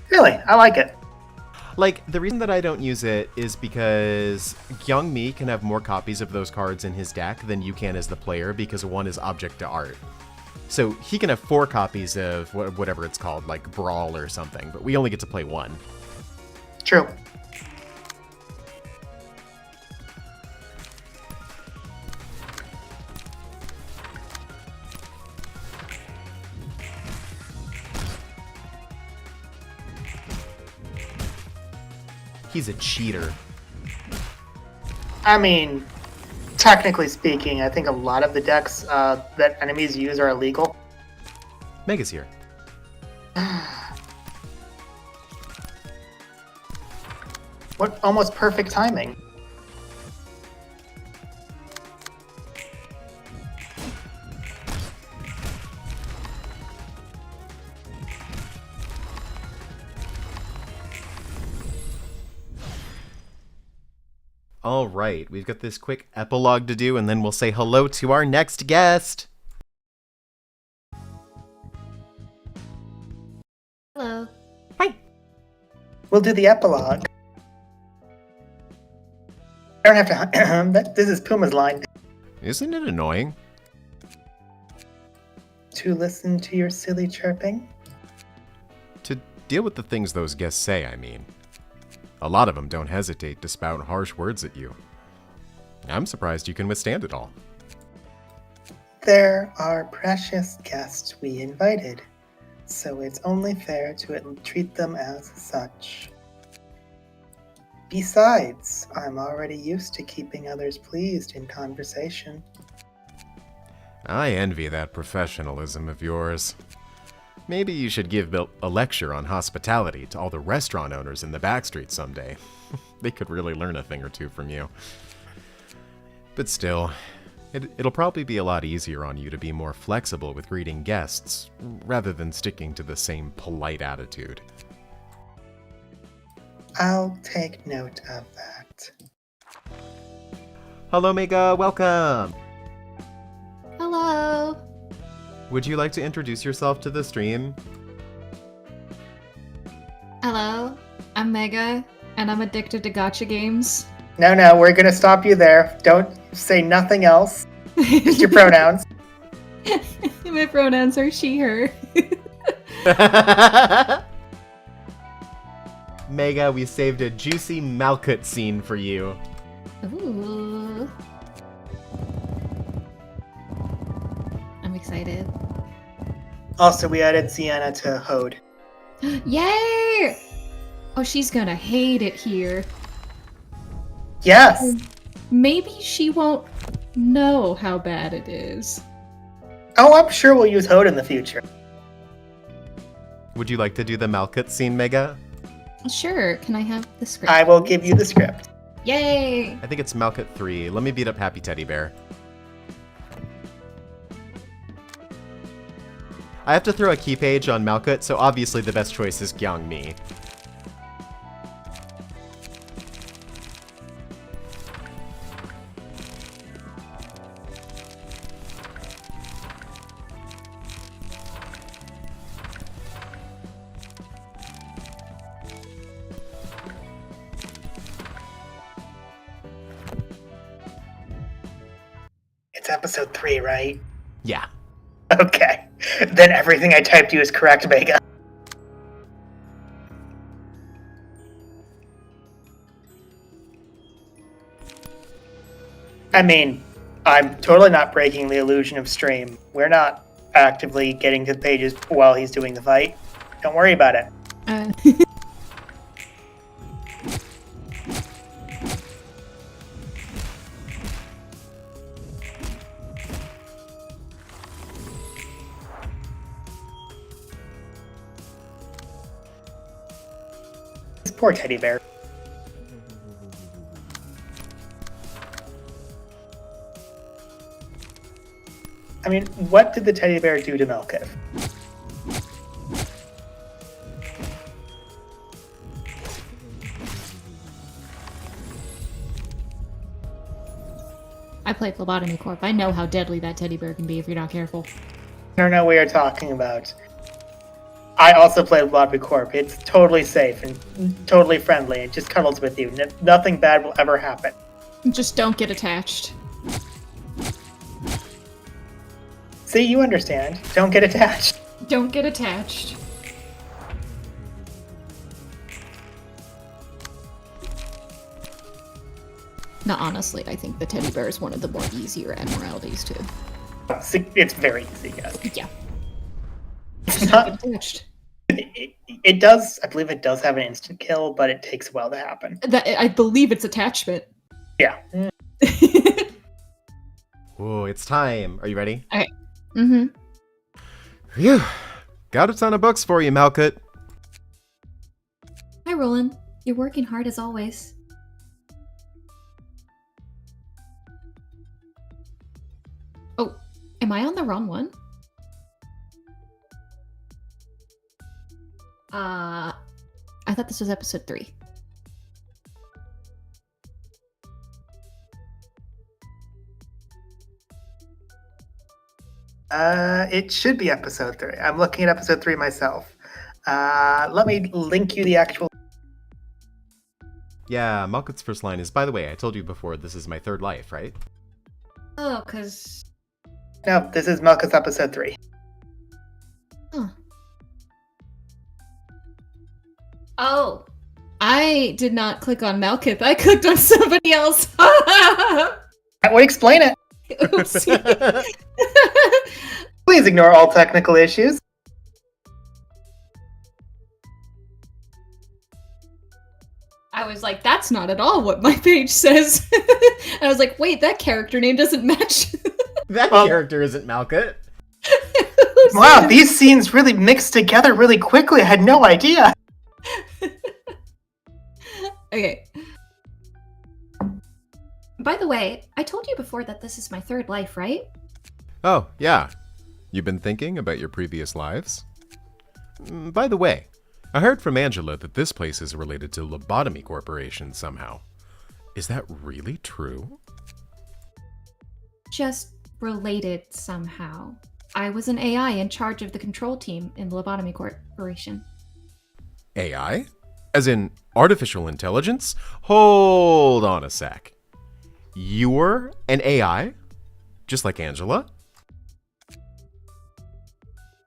Really, I like it. Like, the reason that I don't use it is because Gyeongmi can have more copies of those cards in his deck than you can as the player because one is object to art. So he can have 4 copies of whatever it's called, like Brawl or something, but we only get to play 1. True. He's a cheater. I mean, technically speaking, I think a lot of the decks that enemies use are illegal. Mega's here. What almost perfect timing. All right, we've got this quick epilogue to do, and then we'll say hello to our next guest. Hello. Hi. We'll do the epilogue. I don't have to. This is Puma's line. Isn't it annoying? To listen to your silly chirping. To deal with the things those guests say, I mean. A lot of them don't hesitate to spout harsh words at you. I'm surprised you can withstand it all. They're our precious guests we invited, so it's only fair to treat them as such. Besides, I'm already used to keeping others pleased in conversation. I envy that professionalism of yours. Maybe you should give a lecture on hospitality to all the restaurant owners in the backstreet someday. They could really learn a thing or two from you. But still, it'll probably be a lot easier on you to be more flexible with greeting guests, rather than sticking to the same polite attitude. I'll take note of that. Hello, Mega, welcome! Hello. Would you like to introduce yourself to the stream? Hello. I'm Mega, and I'm addicted to gacha games. No, we're gonna stop you there. Don't say nothing else. Just your pronouns. My pronouns are she, her. Mega, we saved a juicy Malkut scene for you. Ooh. I'm excited. Also, we added Sienna to Hode. Yay! Oh, she's gonna hate it here. Yes! Maybe she won't know how bad it is. Oh, I'm sure we'll use Hode in the future. Would you like to do the Malkut scene, Mega? Sure, can I have the script? I will give you the script. Yay! I think it's Malkut 3. Let me beat up Happy Teddy Bear. I have to throw a key page on Malkut, so obviously the best choice is Gyeongmi. It's episode 3, right? Yeah. Okay. Then everything I typed you is correct, Vega. I mean, I'm totally not breaking the illusion of stream. We're not actively getting to the pages while he's doing the fight. Don't worry about it. This poor teddy bear. I mean, what did the teddy bear do to Melkith? I played Phlebotomy Corp. I know how deadly that teddy bear can be if you're not careful. I don't know what you're talking about. I also play Lobby Corp. It's totally safe and totally friendly. It just cuddles with you. Nothing bad will ever happen. Just don't get attached. See, you understand. Don't get attached. Don't get attached. No, honestly, I think the teddy bear is one of the more easier Admiralties too. It's very easy, yes. Yeah. It's Don't not, get attached. it does, I believe it does have an instant kill, but it takes a while to happen. I believe it's attachment. Yeah. Whoa, it's time. Are you ready? Mm-hmm. Phew. Got a ton of books for you, Malkut. Hi, Roland. You're working hard as always. Oh, am I on the wrong one? I thought this was episode 3. It should be episode 3. I'm looking at episode 3 myself. Let me link you the actual... Yeah, Malkut's first line is, by the way, I told you before, this is my third life, right? Oh, cause... No, this is Melka's episode 3. Huh. Oh. I did not click on Malkith. I clicked on somebody else. That would explain it. Oopsie. Please ignore all technical issues. I was like, that's not at all what my page says. I was like, wait, that character name doesn't match. That Well- character isn't Malkut. Wow, these scenes really mixed together really quickly. I had no idea. Okay. By the way, I told you before that this is my third life, right? Oh, yeah. You've been thinking about your previous lives? By the way, I heard from Angela that this place is related to Lobotomy Corporation somehow. Is that really true? Just related somehow. I was an AI in charge of the control team in the Lobotomy Corporation. AI? As in artificial intelligence? Hold on a sec. You're an AI? Just like Angela?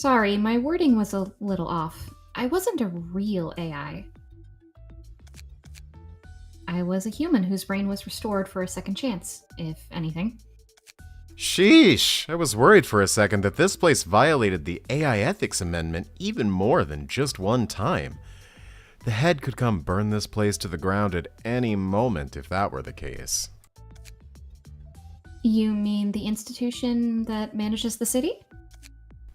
Sorry, my wording was a little off. I wasn't a real AI. I was a human whose brain was restored for a second chance, if anything. Sheesh, I was worried for a second that this place violated the AI Ethics Amendment even more than just one time. The head could come burn this place to the ground at any moment if that were the case. You mean the institution that manages the city?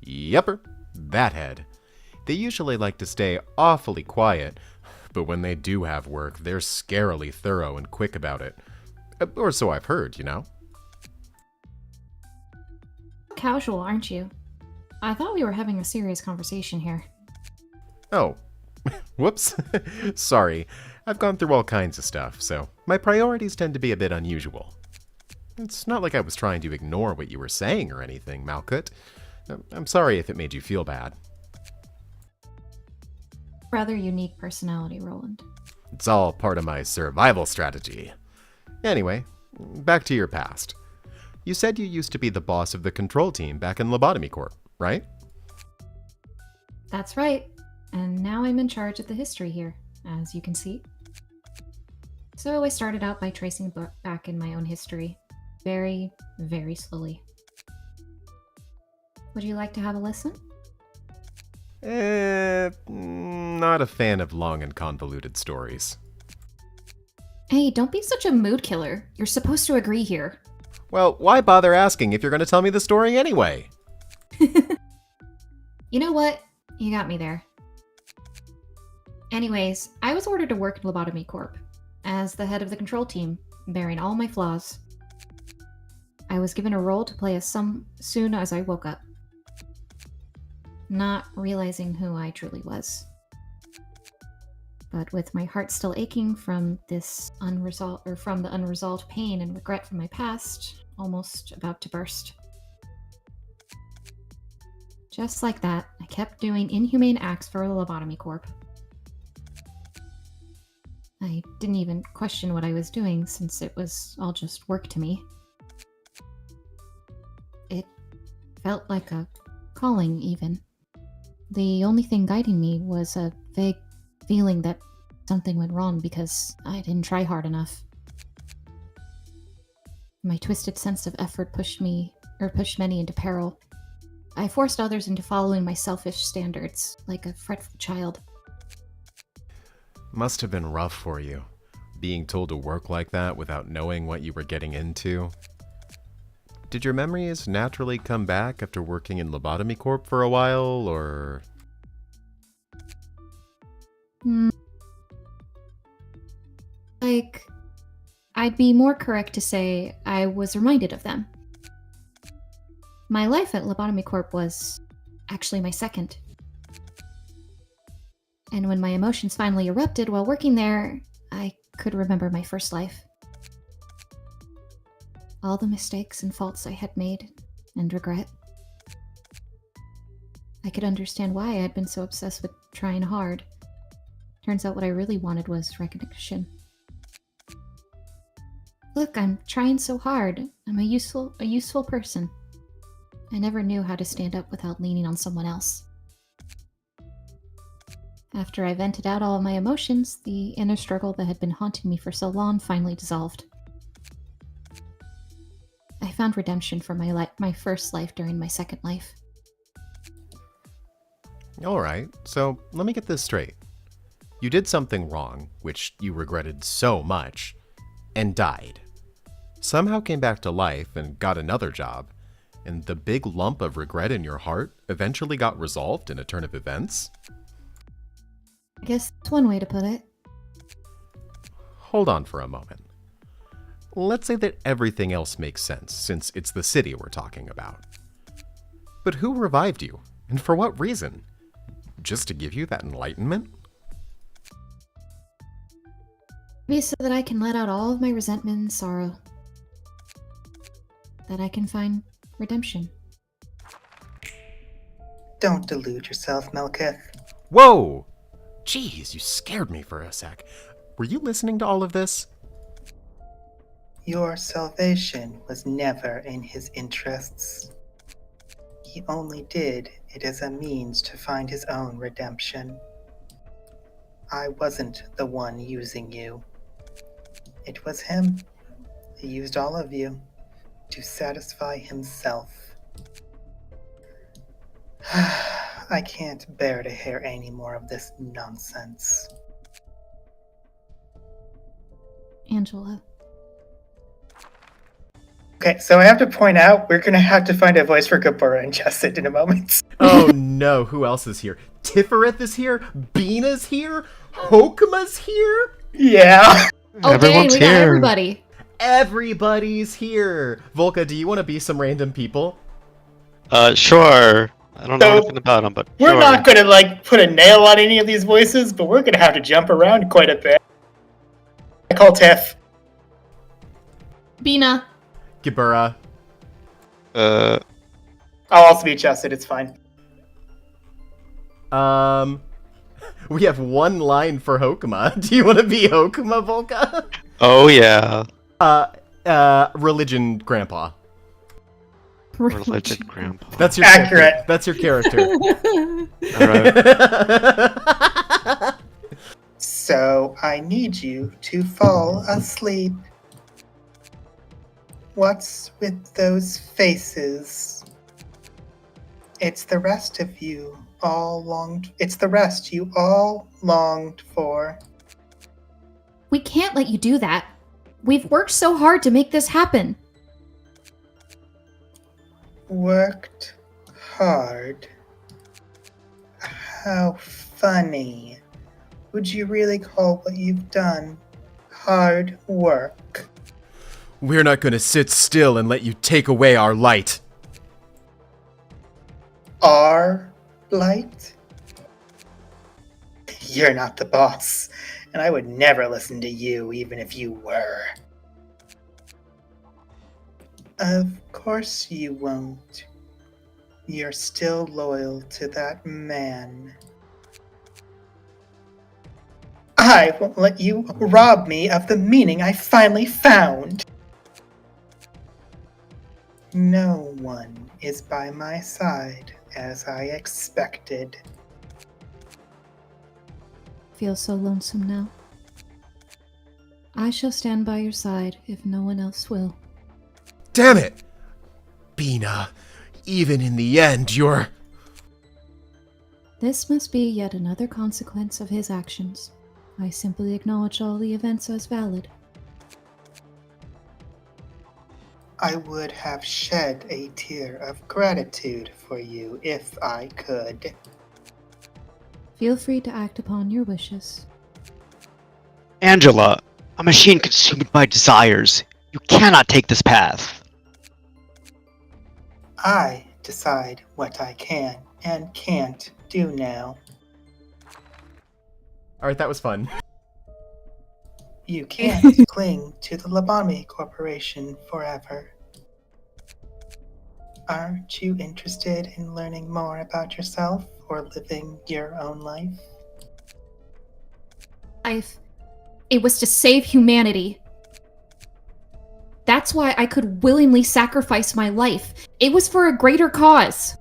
Yepper, that head. They usually like to stay awfully quiet, but when they do have work, they're scarily thorough and quick about it. Or so I've heard, you know? Casual, aren't you? I thought we were having a serious conversation here. Oh, whoops. Sorry. I've gone through all kinds of stuff, so my priorities tend to be a bit unusual. It's not like I was trying to ignore what you were saying or anything, Malkut. I'm sorry if it made you feel bad. Rather unique personality, Roland. It's all part of my survival strategy. Anyway, back to your past. You said you used to be the boss of the control team back in Lobotomy Corp, right? That's right. And now I'm in charge of the history here, as you can see. So I started out by tracing back in my own history. Very, very slowly. Would you like to have a listen? Not a fan of long and convoluted stories. Hey, don't be such a mood killer. You're supposed to agree here. Well, why bother asking if you're going to tell me the story anyway? You know what? You got me there. Anyways, I was ordered to work in Lobotomy Corp. As the head of the control team, bearing all my flaws. I was given a role to play as soon as I woke up. Not realizing who I truly was. But with my heart still aching from this from the unresolved pain and regret from my past, almost about to burst. Just like that, I kept doing inhumane acts for the Lobotomy Corp. I didn't even question what I was doing since it was all just work to me. It felt like a calling, even. The only thing guiding me was a vague feeling that something went wrong because I didn't try hard enough. My twisted sense of effort pushed many into peril. I forced others into following my selfish standards, like a fretful child. Must have been rough for you, being told to work like that without knowing what you were getting into. Did your memories naturally come back after working in Lobotomy Corp for a while, or...? I'd be more correct to say I was reminded of them. My life at Lobotomy Corp was actually my second. And when my emotions finally erupted while working there, I could remember my first life. All the mistakes and faults I had made, and regret. I could understand why I had been so obsessed with trying hard. Turns out what I really wanted was recognition. Look, I'm trying so hard. I'm a useful person. I never knew how to stand up without leaning on someone else. After I vented out all of my emotions, the inner struggle that had been haunting me for so long finally dissolved. I found redemption for my first life during my second life. Alright, so let me get this straight. You did something wrong, which you regretted so much, and died. Somehow came back to life and got another job, and the big lump of regret in your heart eventually got resolved in a turn of events? I guess that's one way to put it. Hold on for a moment. Let's say that everything else makes sense, since it's the city we're talking about. But who revived you, and for what reason? Just to give you that enlightenment? Maybe so that I can let out all of my resentment and sorrow. That I can find redemption. Don't delude yourself, Melkith. Whoa! Jeez, you scared me for a sec. Were you listening to all of this? Your salvation was never in his interests. He only did it as a means to find his own redemption. I wasn't the one using you. It was him. He used all of you to satisfy himself. I can't bear to hear any more of this nonsense. Angela. Okay, so I have to point out, we're going to have to find a voice for Gabura and Justin in a moment. Oh no, who else is here? Tifereth is here? Bina's here? Hokuma's here? Yeah. Oh Everyone's dang, we got here. everybody. Everybody's here! Volka, do you want to be some random people? Sure. I don't know So, anything about them, but We're sure. not going to, put a nail on any of these voices, but we're going to have to jump around quite a bit. I call Tiff. Bina. Gibura. I'll also be Justin, it's fine. We have one line for Hokuma. Do you want to be Hokuma, Volka? Oh yeah. Religion Grandpa. Religion grandpa. That's your Accurate. Character. That's your character. Alright. So, I need you to fall asleep. What's with those faces? It's the rest you all longed for. We can't let you do that. We've worked so hard to make this happen. Worked hard. How funny. Would you really call what you've done hard work? We're not gonna sit still and let you take away our light. Our light? You're not the boss, and I would never listen to you even if you were. Of course you won't. You're still loyal to that man. I won't let you rob me of the meaning I finally found. No one is by my side as I expected. Feel so lonesome now. I shall stand by your side if no one else will. Damn it! Bina, even in the end, you're... This must be yet another consequence of his actions. I simply acknowledge all the events as valid. I would have shed a tear of gratitude for you if I could. Feel free to act upon your wishes. Angela, a machine consumed by desires. You cannot take this path. I decide what I can and can't do now. Alright, that was fun. You can't cling to the Lobotomy Corporation forever. Aren't you interested in learning more about yourself or living your own life? It was to save humanity. That's why I could willingly sacrifice my life. It was for a greater cause.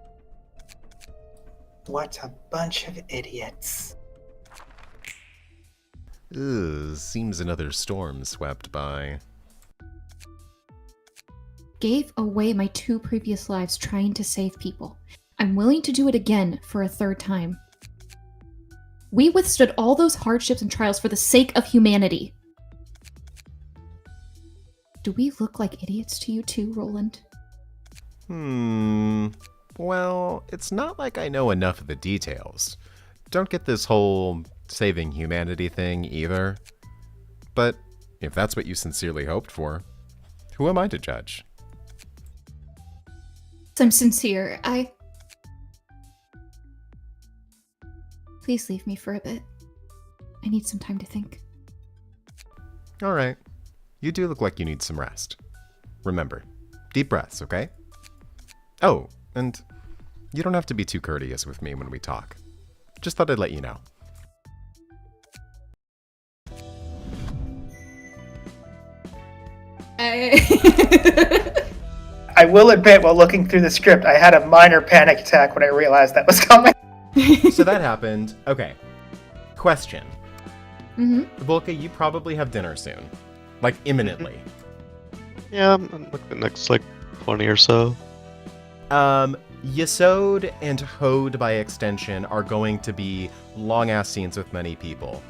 What a bunch of idiots. Ugh, seems another storm swept by. Gave away my 2 previous lives trying to save people. I'm willing to do it again for a 3rd time. We withstood all those hardships and trials for the sake of humanity. Do we look like idiots to you too, Roland? Well, it's not like I know enough of the details. Don't get this whole saving humanity thing either. But if that's what you sincerely hoped for, who am I to judge? I'm sincere. Please leave me for a bit. I need some time to think. Alright. You do look like you need some rest. Remember, deep breaths, okay? Oh, and you don't have to be too courteous with me when we talk. Just thought I'd let you know. I will admit, while looking through the script, I had a minor panic attack when I realized that was coming. So that happened. Okay. Question. Mm-hmm. Volka, you probably have dinner soon. Like, imminently. Yeah, like the next 20 or so. Yesod and Hode, by extension, are going to be long-ass scenes with many people.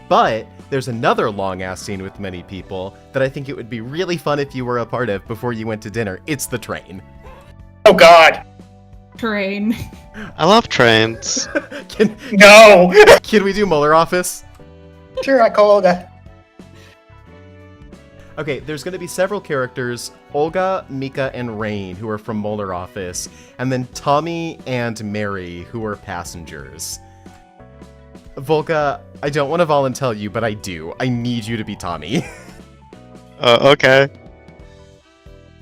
But there's another long-ass scene with many people that I think it would be really fun if you were a part of before you went to dinner. It's the train. Oh god! Train. I love trains. No! Can we do Mueller Office? Sure, I call Olga. Okay, there's going to be several characters, Olga, Mika, and Rain, who are from Mueller Office, and then Tommy and Mary, who are passengers. Volka, I don't want to volunteer you, but I do. I need you to be Tommy. Okay.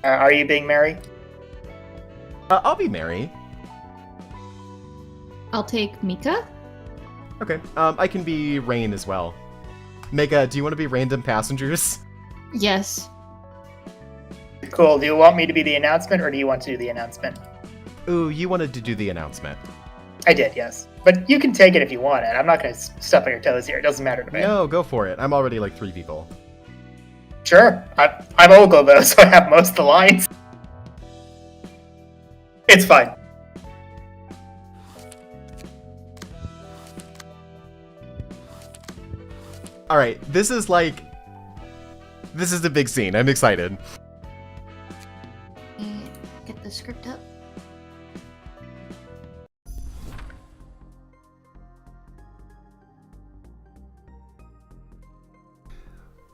Are you being Mary? I'll be Mary. I'll take Mika. Okay, I can be Rain as well. Mega, do you want to be random passengers? Yes. Cool. Do you want me to be the announcement, or do you want to do the announcement? Ooh, you wanted to do the announcement. I did, yes. But you can take it if you want it. I'm not going to step on your toes here. It doesn't matter to me. No, go for it. I'm already 3 people. Sure. I'm Olga, though, so I have most of the lines. It's fine. Alright, this is like... This is the big scene. I'm excited. Get the script up.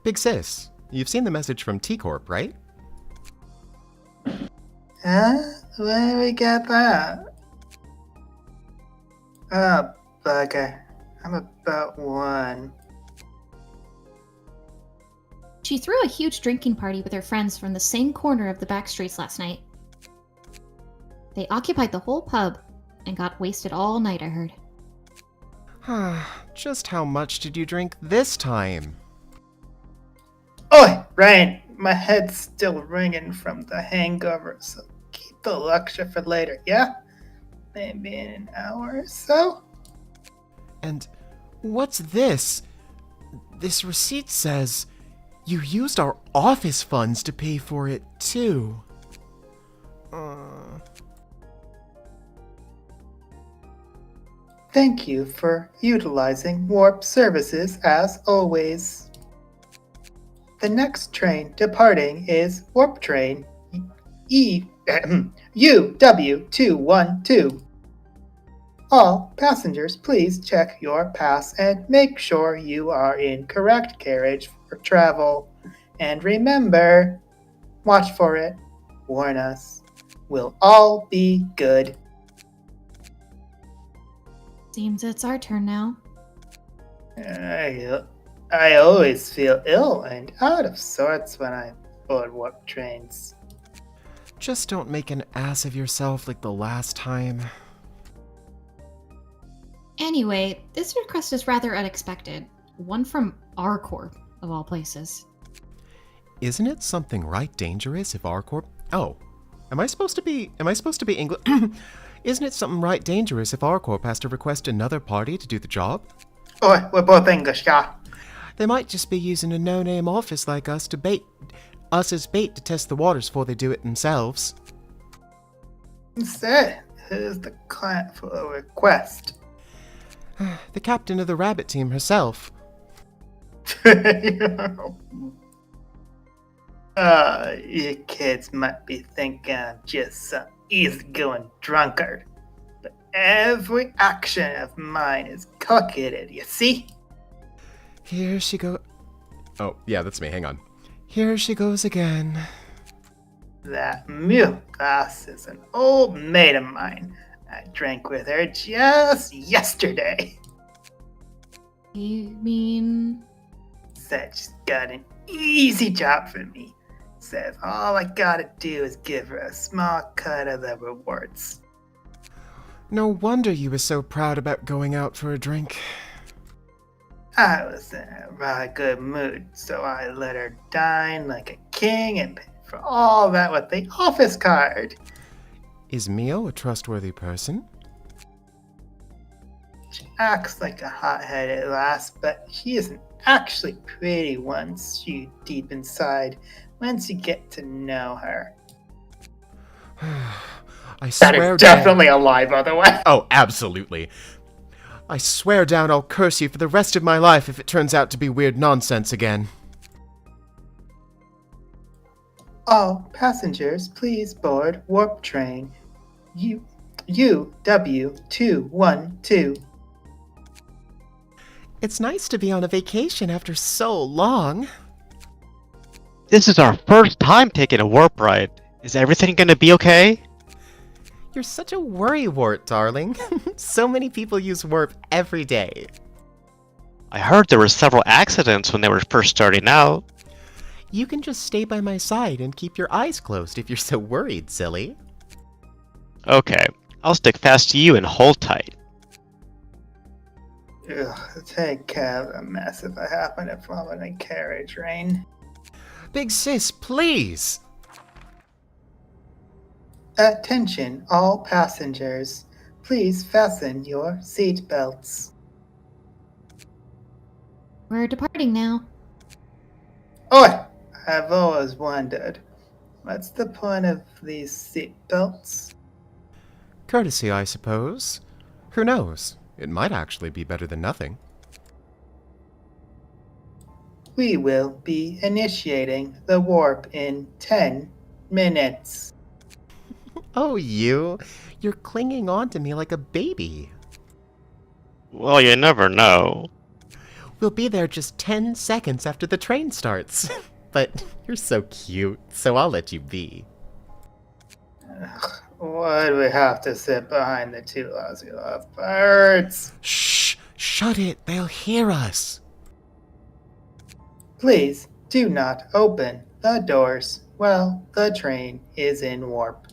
Big sis, you've seen the message from T-Corp, right? Huh? Where do we get that? Oh, bugger. I'm about one. She threw a huge drinking party with her friends from the same corner of the back streets last night. They occupied the whole pub and got wasted all night, I heard. Just how much did you drink this time? Oi, Ryan! My head's still ringing from the hangover, so keep the lecture for later, yeah? Maybe in an hour or so? And what's this? This receipt says you used our office funds to pay for it, too. Thank you for utilizing Warp services as always. The next train departing is Warp Train UW212. All passengers, please check your pass and make sure you are in correct carriage for travel. And remember, watch for it, warn us. We'll all be good. Seems it's our turn now. I always feel ill and out of sorts when I board warp trains. Just don't make an ass of yourself like the last time. Anyway, this request is rather unexpected. One from our corp, of all places. Isn't it something right dangerous if our corp... Oh, am I supposed to be English? Isn't it something right dangerous if our corp has to request another party to do the job? Oi, we're both English, yeah. They might just be using a no-name office like us to bait us as bait to test the waters before they do it themselves. Instead, who's the client for a request? The captain of the rabbit team herself. You kids might be thinking I'm just some easygoing drunkard. But every action of mine is calculated, you see? Here she go... Oh, yeah, that's me. Hang on. Here she goes again. That mule glass is an old mate of mine. I drank with her just yesterday. You mean... Said she's got an easy job for me. Says all I gotta do is give her a small cut of the rewards. No wonder you were so proud about going out for a drink. I was in a rather good mood, so I let her dine like a king and paid for all that with the office card. Is Mio a trustworthy person? She acts like a hot-headed lass, but she isn't actually pretty once you deep inside, once you get to know her. I swear Definitely a lie, by the way. Oh, absolutely. I swear down I'll curse you for the rest of my life if it turns out to be weird nonsense again. All passengers, please board Warp Train UW212. It's nice to be on a vacation after so long. This is our first time taking a warp ride. Is everything gonna be okay? You're such a worrywart, darling. So many people use warp every day. I heard there were several accidents when they were first starting out. You can just stay by my side and keep your eyes closed if you're so worried, silly. Okay, I'll stick fast to you and hold tight. Ugh, take care of the mess if I happen to fall in a carriage, Rain. Big sis, please! Attention, all passengers. Please fasten your seatbelts. We're departing now. Oi! I've always wondered, what's the point of these seatbelts? Courtesy, I suppose. Who knows? It might actually be better than nothing. We will be initiating the warp in 10 minutes. Oh, you. You're clinging on to me like a baby. Well, you never know. We'll be there just 10 seconds after the train starts. But you're so cute, so I'll let you be. Why do we have to sit behind the two lousy lovebirds? Shh! Shut it! They'll hear us! Please do not open the doors while the train is in warp.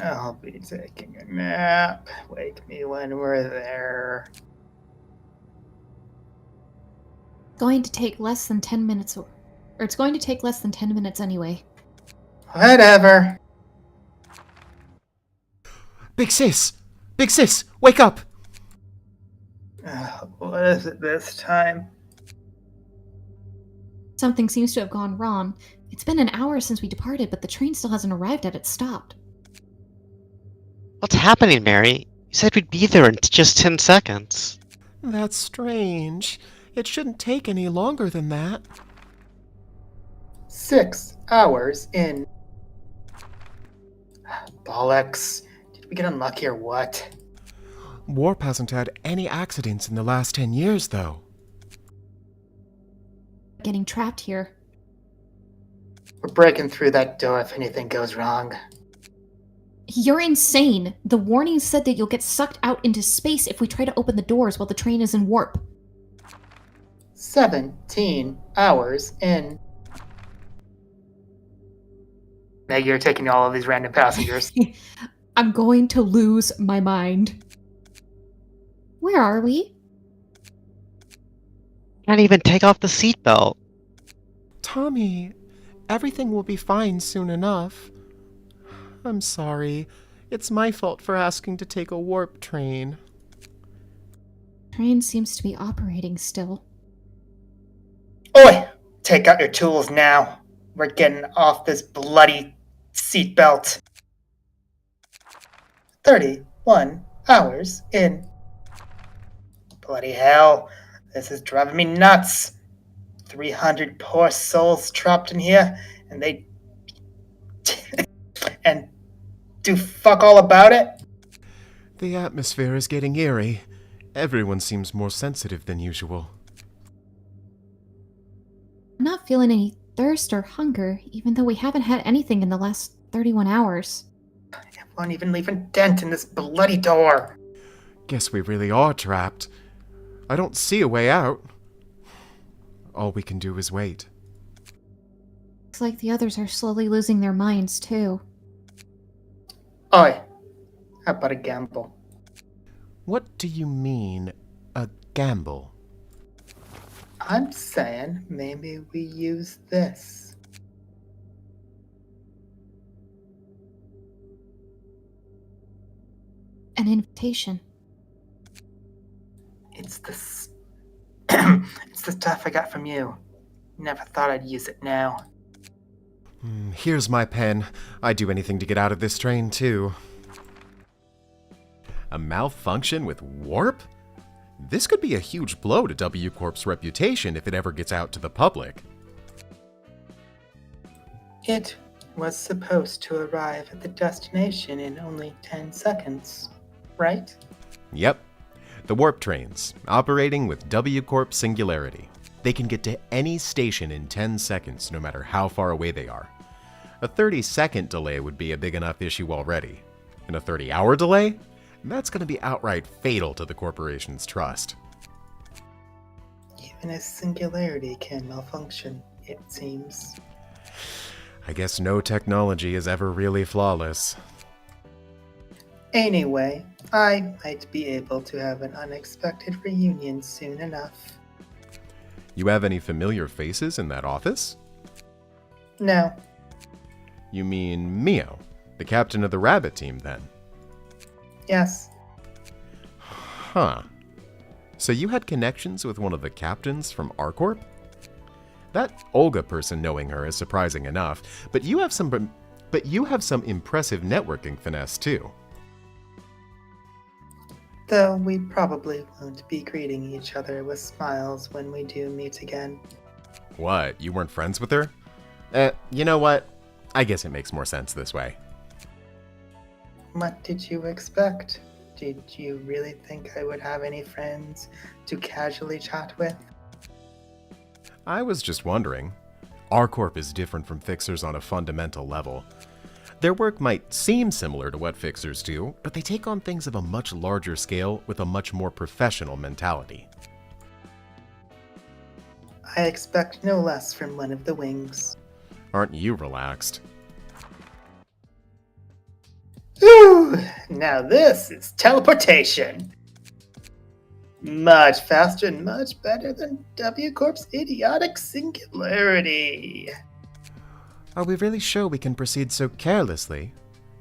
I'll be taking a nap. Wake me when we're there. Going to take less than 10 minutes, or it's going to take less than 10 minutes anyway. Whatever. Big sis! Big sis! Wake up! What is it this time? Something seems to have gone wrong. It's been an hour since we departed, but the train still hasn't arrived at its stop. What's happening, Mary? You said we'd be there in just 10 seconds. That's strange. It shouldn't take any longer than that. 6 hours in. Bollocks. Did we get unlucky or what? Warp hasn't had any accidents in the last 10 years, though. Getting trapped here. We're breaking through that door if anything goes wrong. You're insane! The warning said that you'll get sucked out into space if we try to open the doors while the train is in warp. 17 hours in. Meg, you're taking all of these random passengers. I'm going to lose my mind. Where are we? Can't even take off the seatbelt. Tommy, everything will be fine soon enough. I'm sorry. It's my fault for asking to take a warp train. Train seems to be operating still. Oi! Take out your tools now. We're getting off this bloody seatbelt. 31 hours in. Bloody hell. This is driving me nuts. 300 poor souls trapped in here, and they... and do fuck all about it? The atmosphere is getting eerie. Everyone seems more sensitive than usual. I'm not feeling any thirst or hunger, even though we haven't had anything in the last 31 hours. It won't even leave a dent in this bloody door. Guess we really are trapped. I don't see a way out. All we can do is wait. Looks like the others are slowly losing their minds, too. Oi, how about a gamble? What do you mean, a gamble? I'm saying maybe we use this. An invitation. It's this. It's the stuff I got from you. Never thought I'd use it now. Here's my pen. I'd do anything to get out of this train, too. A malfunction with warp? This could be a huge blow to W Corp's reputation if it ever gets out to the public. It was supposed to arrive at the destination in only 10 seconds, right? Yep. The warp trains, operating with W Corp Singularity. They can get to any station in 10 seconds, no matter how far away they are. A 30-second delay would be a big enough issue already. And a 30-hour delay? That's going to be outright fatal to the corporation's trust. Even a singularity can malfunction, it seems. I guess no technology is ever really flawless. Anyway, I might be able to have an unexpected reunion soon enough. You have any familiar faces in that office? No, You mean Mio, the captain of the rabbit team, then? yes, Huh. So you had connections with one of the captains from R-Corp? That Olga person knowing her is surprising enough, but you have some impressive networking finesse too. Though we probably won't be greeting each other with smiles when we do meet again. What, you weren't friends with her? You know what? I guess it makes more sense this way. What did you expect? Did you really think I would have any friends to casually chat with? I was just wondering. R-Corp is different from Fixers on a fundamental level. Their work might seem similar to what Fixers do, but they take on things of a much larger scale with a much more professional mentality. I expect no less from one of the wings. Aren't you relaxed? Ooh, now this is teleportation. Much faster and much better than W Corp's idiotic singularity. Are we really sure we can proceed so carelessly?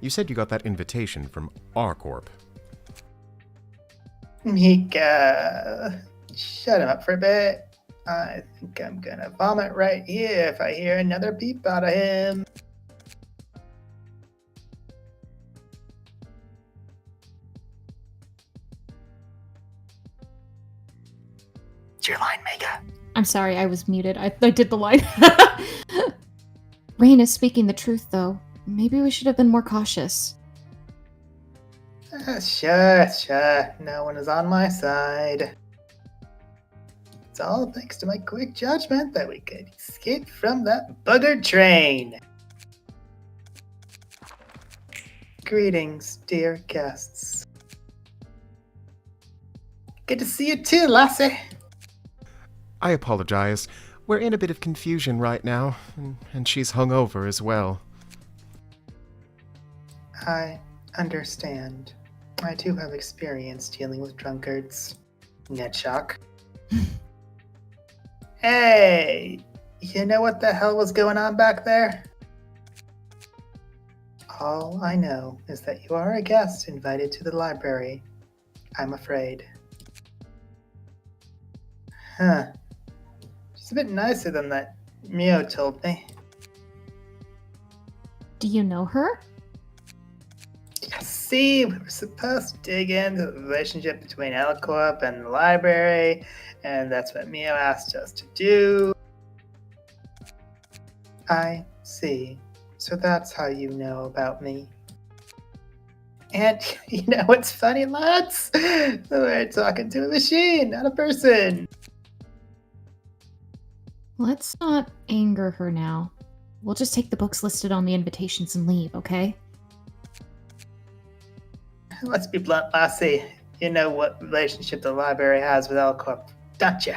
You said you got that invitation from R-Corp. Mika, shut him up for a bit. I think I'm gonna vomit right here if I hear another peep out of him. It's your line, Mega. I'm sorry, I was muted. I did the line. Rain is speaking the truth, though. Maybe we should have been more cautious. Sure. No one is on my side. It's all thanks to my quick judgment that we could escape from that buggered train. Greetings, dear guests. Good to see you too, Lassie. I apologize. We're in a bit of confusion right now, and she's hungover as well. I understand. I too have experience dealing with drunkards. Net shock. Hey! You know what the hell was going on back there? All I know is that you are a guest invited to the library. I'm afraid. Huh. She's a bit nicer than that Mio told me. Do you know her? See, we were supposed to dig into the relationship between L-Corp and the library, and that's what Mio asked us to do. I see. So that's how you know about me. And you know what's funny, lads? We're talking to a machine, not a person. Let's not anger her now. We'll just take the books listed on the invitations and leave, okay? Let's be blunt, Lassie. You know what relationship the library has with L-Corp, don't you?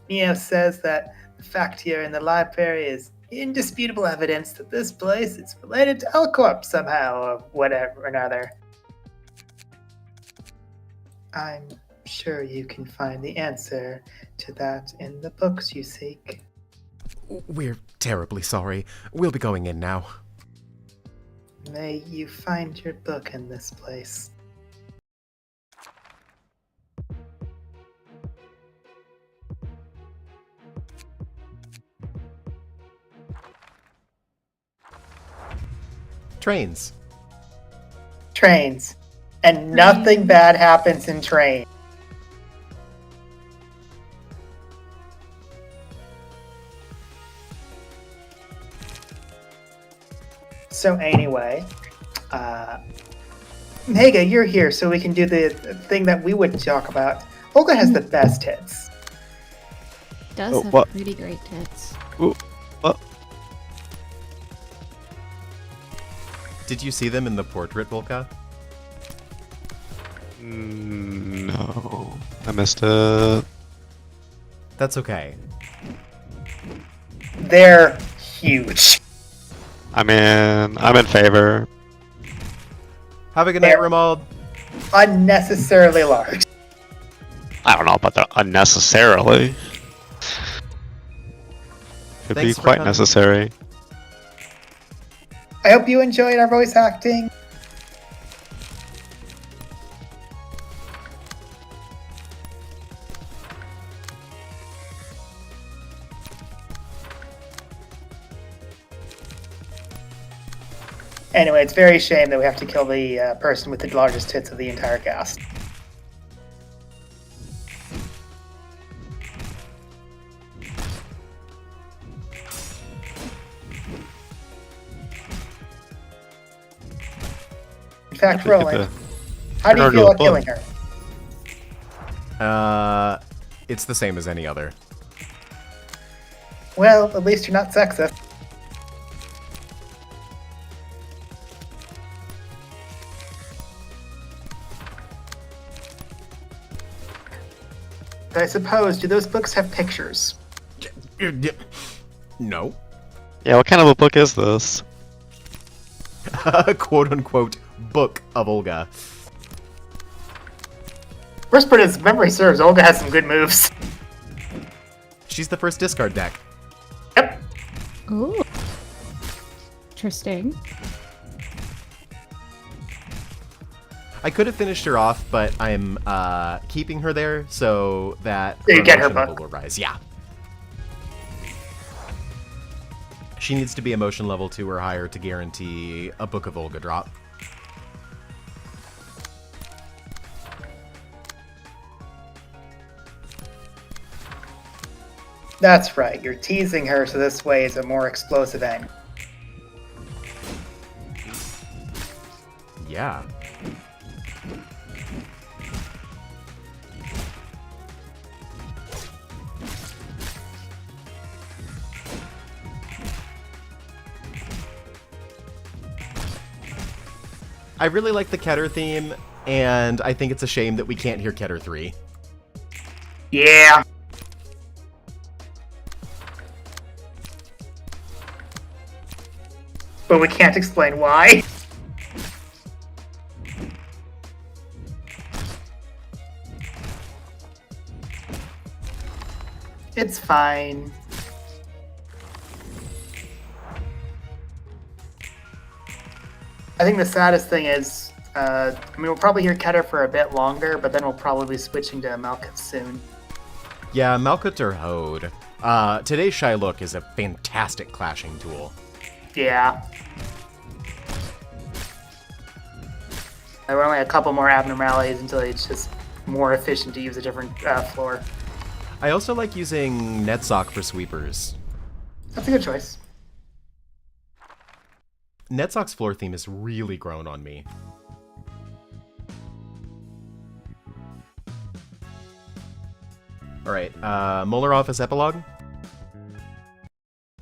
Mio says that the fact here in the library is indisputable evidence that this place is related to L-Corp somehow, or whatever another. I'm sure you can find the answer to that in the books you seek. We're terribly sorry. We'll be going in now. May you find your book in this place. Trains. Trains. And nothing bad happens in trains. So anyway, Mega, you're here so we can do the thing that we would talk about. Olga has the best hits. Does Oh, have what? pretty great tits. Ooh, what? Did you see them in the portrait, Volka? No, I missed it. That's okay. They're huge. I'm in favor. Have a good night, There. Romuald. Unnecessarily large. I don't know about that unnecessarily. Could be Thanks for quite coming. necessary. I hope you enjoyed our voice acting. Anyway, it's very shame that we have to kill the person with the largest tits of the entire cast. In fact, Roland, how do you feel about killing her? It's the same as any other. Well, at least you're not sexist. I suppose, do those books have pictures? No. Yeah, what kind of a book is this? Quote unquote book of Olga. Worst part is, if memory serves, Olga has some good moves. She's the first discard deck. Yep. Ooh. Interesting. I could have finished her off, but I'm keeping her there so that So you get her emotion level book. will rise. Yeah. She needs to be emotion level 2 or higher to guarantee a Book of Olga drop. That's right, you're teasing her so this way is a more explosive end. Yeah. I really like the Keter theme, and I think it's a shame that we can't hear Keter 3. Yeah. But we can't explain why. It's fine. I think the saddest thing is, I mean, we'll probably hear Keter for a bit longer, but then we'll probably be switching to Malkuth soon. Yeah, Malkuth or Hode. Today's Shylook is a fantastic clashing tool. Yeah. There were only a couple more abnormalities until it's just more efficient to use a different floor. I also like using Netsock for sweepers. That's a good choice. Netsock's floor theme has really grown on me. Alright, Molar Office Epilogue?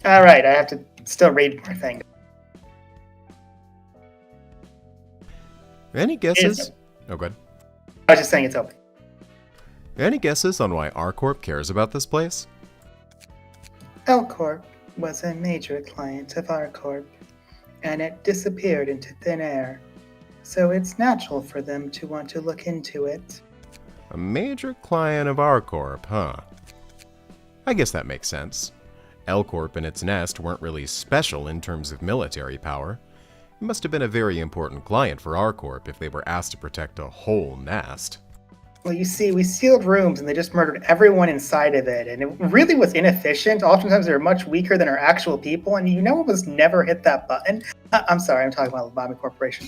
Alright, I have to still read more things. Any guesses? It's- Oh, good. I was just saying it's open. Any guesses on why R-Corp cares about this place? L-Corp was a major client of R-Corp, and it disappeared into thin air, so it's natural for them to want to look into it. A major client of R-Corp, huh? I guess that makes sense. L-Corp and its nest weren't really special in terms of military power. It must have been a very important client for R-Corp if they were asked to protect a whole nest. Well, you see, we sealed rooms and they just murdered everyone inside of it, and it really was inefficient. Oftentimes they're much weaker than our actual people, and you know what was never hit that button? I'm sorry, I'm talking about Lobby Corporation.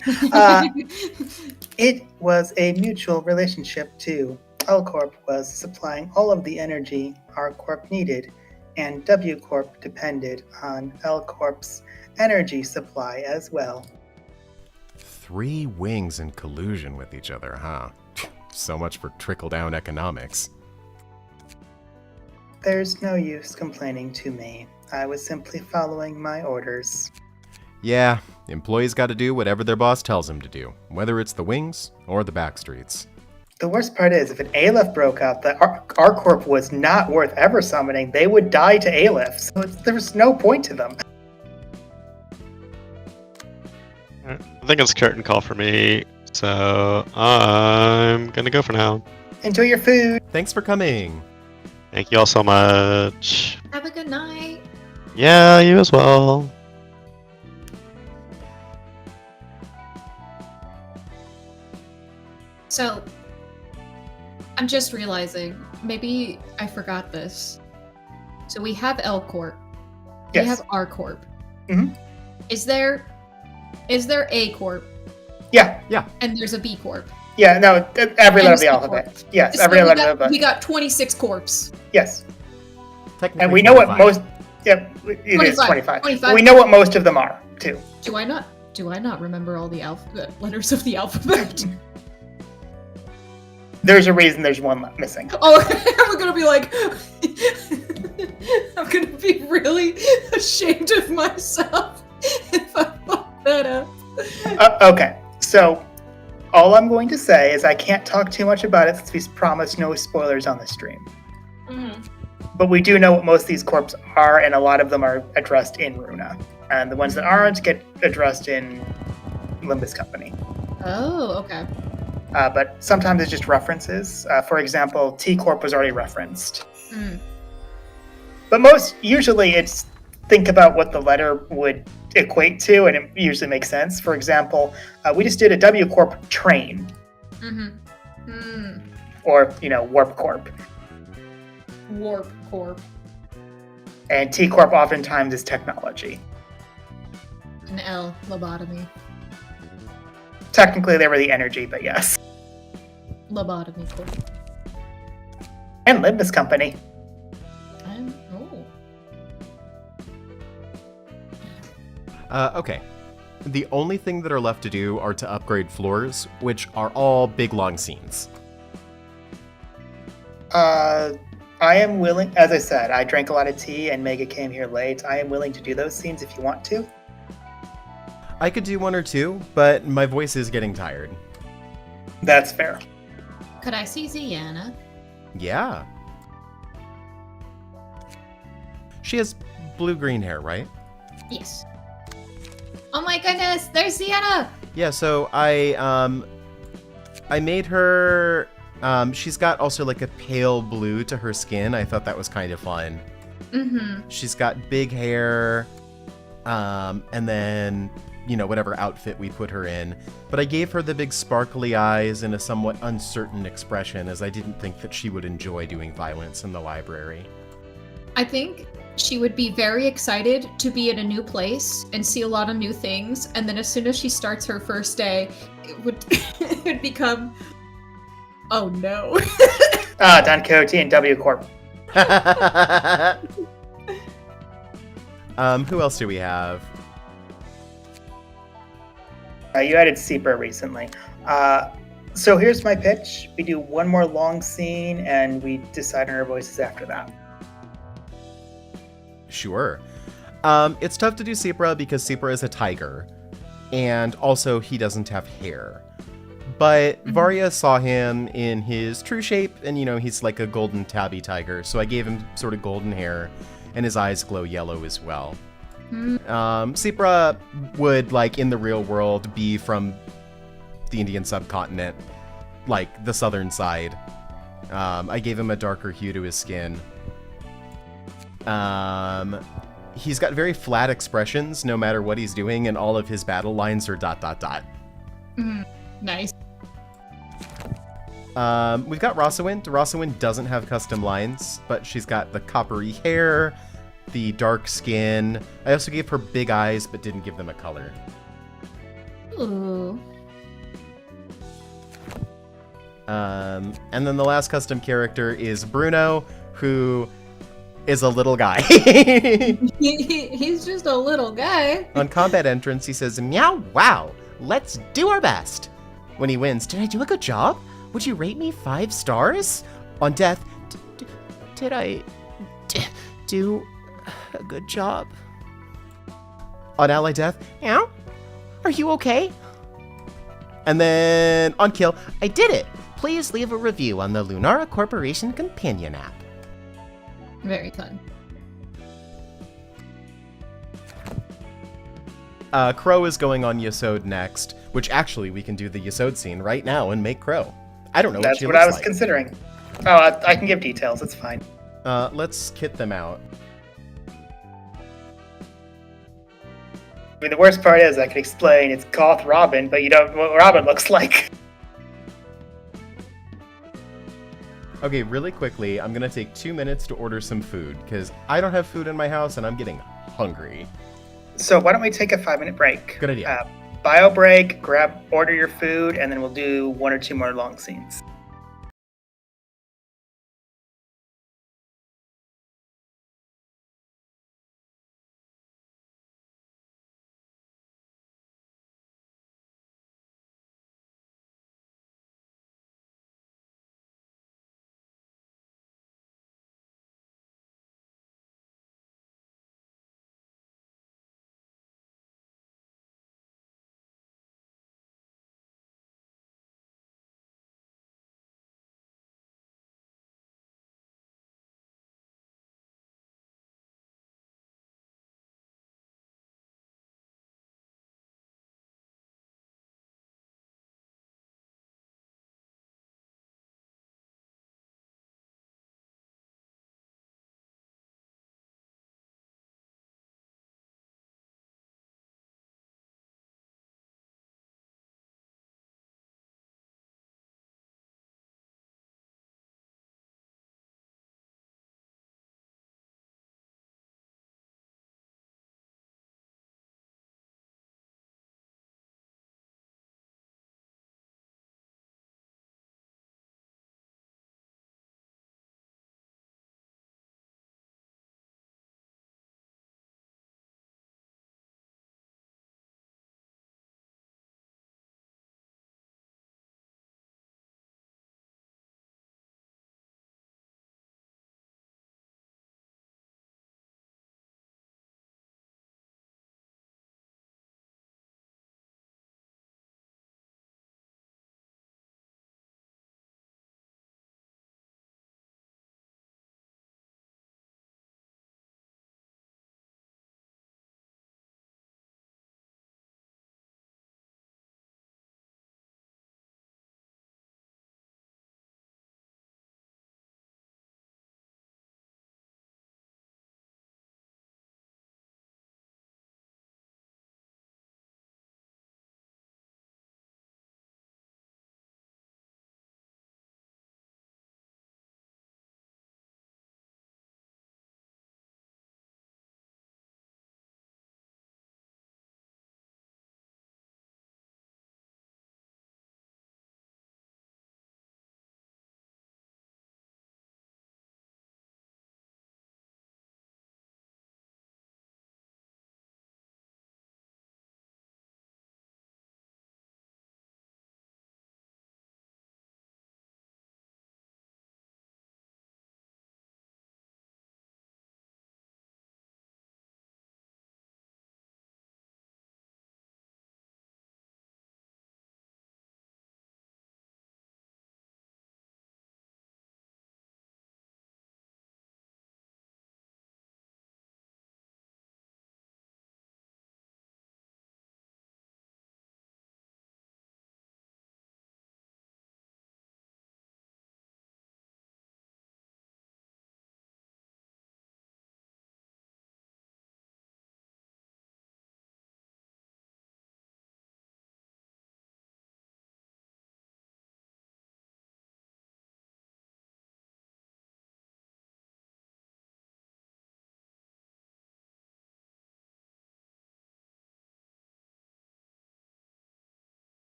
It was a mutual relationship, too. L-Corp was supplying all of the energy R-Corp needed, and W-Corp depended on L-Corp's energy supply as well. 3 wings in collusion with each other, huh? So much for trickle-down economics. There's no use complaining to me. I was simply following my orders. Yeah, employees gotta do whatever their boss tells them to do, whether it's the wings or the backstreets. The worst part is, if an Aleph broke out, that R-Corp was not worth ever summoning, they would die to Aleph, so there's no point to them. I think it's curtain call for me, so I'm gonna go for now. Enjoy your food! Thanks for coming! Thank you all so much. Have a good night. Yeah, you as well. So, I'm just realizing, maybe I forgot this. So we have L Corp. Yes. We have R Corp. Mhm. Is there Is there A Corp Yeah, and there's a B Corp? yeah, no, every letter of the C alphabet. Yes, So every we letter of the got, we alphabet. got 26 corps. Yes. Technically, And we know what 25. most. Yeah, it is 25. 25. We know what most of them are, too. Do I not remember all the letters of the alphabet? There's a reason there's one missing. Oh, I'm gonna be like, I'm gonna be really ashamed of myself if I fuck that up. Okay, so all I'm going to say is I can't talk too much about it since we promised no spoilers on the stream. But we do know what most of these corps are, and a lot of them are addressed in Ruina. And the ones that aren't get addressed in Limbus Company. Oh, okay. But sometimes it's just references. For example, T Corp was already referenced. But usually it's think about what the letter would equate to, and it usually makes sense. For example, we just did a W Corp train. Or, Warp Corp. Warp Corp. And T Corp oftentimes is technology. An L, lobotomy. Technically, they were the energy, but yes. Lobotomy Corp. And Limbus Company. Okay. The only thing that are left to do are to upgrade floors, which are all big, long scenes. I am willing, as I said, I drank a lot of tea and Mega came here late. I am willing to do those scenes if you want to. I could do one or two, but my voice is getting tired. That's fair. Could I see Ziana? Yeah. She has blue-green hair, right? Yes. Oh my goodness, there's Ziana! Yeah, so I made her, she's got also like a pale blue to her skin. I thought that was kind of fun. She's got big hair, and then, whatever outfit we put her in. But I gave her the big sparkly eyes and a somewhat uncertain expression, as I didn't think that she would enjoy doing violence in the library. I think she would be very excited to be in a new place and see a lot of new things, and then as soon as she starts her first day, it would become, oh no. Don Quixote and W Corp. Who else do we have? You added Seeper recently. So here's my pitch. We do one more long scene and we decide on our voices after that. Sure. It's tough to do Seepra because Seepra is a tiger, and also he doesn't have hair. But Varya saw him in his true shape, and he's like a golden tabby tiger, so I gave him sort of golden hair, and his eyes glow yellow as well. Seepra would, in the real world, be from the Indian subcontinent, the southern side. I gave him a darker hue to his skin. He's got very flat expressions no matter what he's doing, and all of his battle lines are ... Nice. We've got Rosawind. Rosawind doesn't have custom lines, but she's got the coppery hair, the dark skin. I also gave her big eyes, but didn't give them a color. Ooh. And then the last custom character is Bruno, who is a little guy. He's just a little guy. On combat entrance, he says, "Meow, wow, let's do our best." When he wins, "Did I do a good job? Would you rate me 5 stars?" On death, "Did I do a good job?" On ally death, "Meow, are you okay?" And then on kill, "I did it. Please leave a review on the Lunara Corporation companion app." Very fun. Crow is going on Yesod next, which actually we can do the Yesod scene right now and make Crow. I don't know That's what she what looks I was like. considering. Oh, I can give details. It's fine. Let's kit them out. I mean, the worst part is I could explain it's Goth Robin, but you don't know what Robin looks like. Okay, really quickly, I'm gonna take 2 minutes to order some food, because I don't have food in my house and I'm getting hungry. So why don't we take a 5-minute break? Good idea. bio break, order your food, and then we'll do 1 or 2 more long scenes.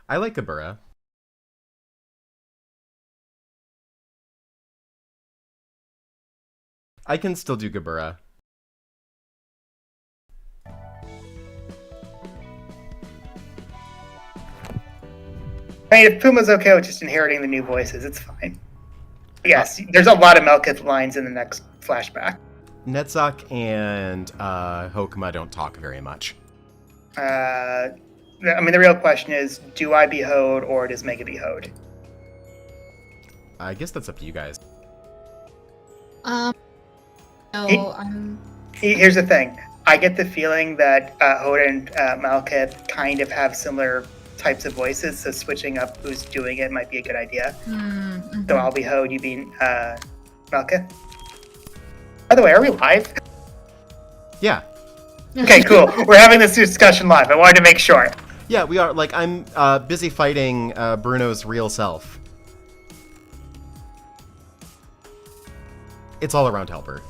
I like Kabura. I can still do Kabura. I mean, if Puma's okay with just inheriting the new voices, it's fine. Yes, there's a lot of Melkith lines in the next flashback. Netzach and Hokuma don't talk very much. I mean, the real question is, do I behold or does Mega behold? I guess that's up to you guys. No, I'm. Here's the thing. I get the feeling that Hoda and Malkith kind of have similar types of voices, so switching up who's doing it might be a good idea. Mm-hmm. So I'll be Hode, you be Malkith. By the way, are we live? Yeah. Okay, cool. We're having this discussion live. I wanted to make sure. Yeah, we are. Like, I'm busy fighting Bruno's real self. It's all around helper.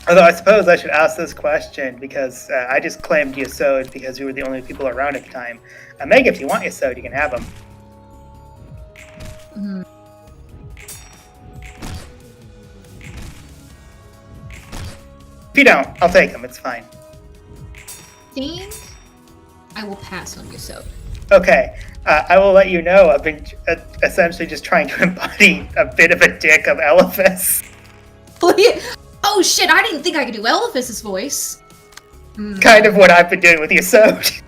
Although I suppose I should ask this question because I just claimed Yasod because we were the only people around at the time. Meg, if you want Yasod, you can have him. Mm-hmm. If you don't, I'll take him. It's fine. Think I will pass on you, so. Okay, I will let you know I've been essentially just trying to embody a bit of a dick of Elephas. Oh shit! I didn't think I could do Elephas's voice. Kind of what I've been doing with Yasod.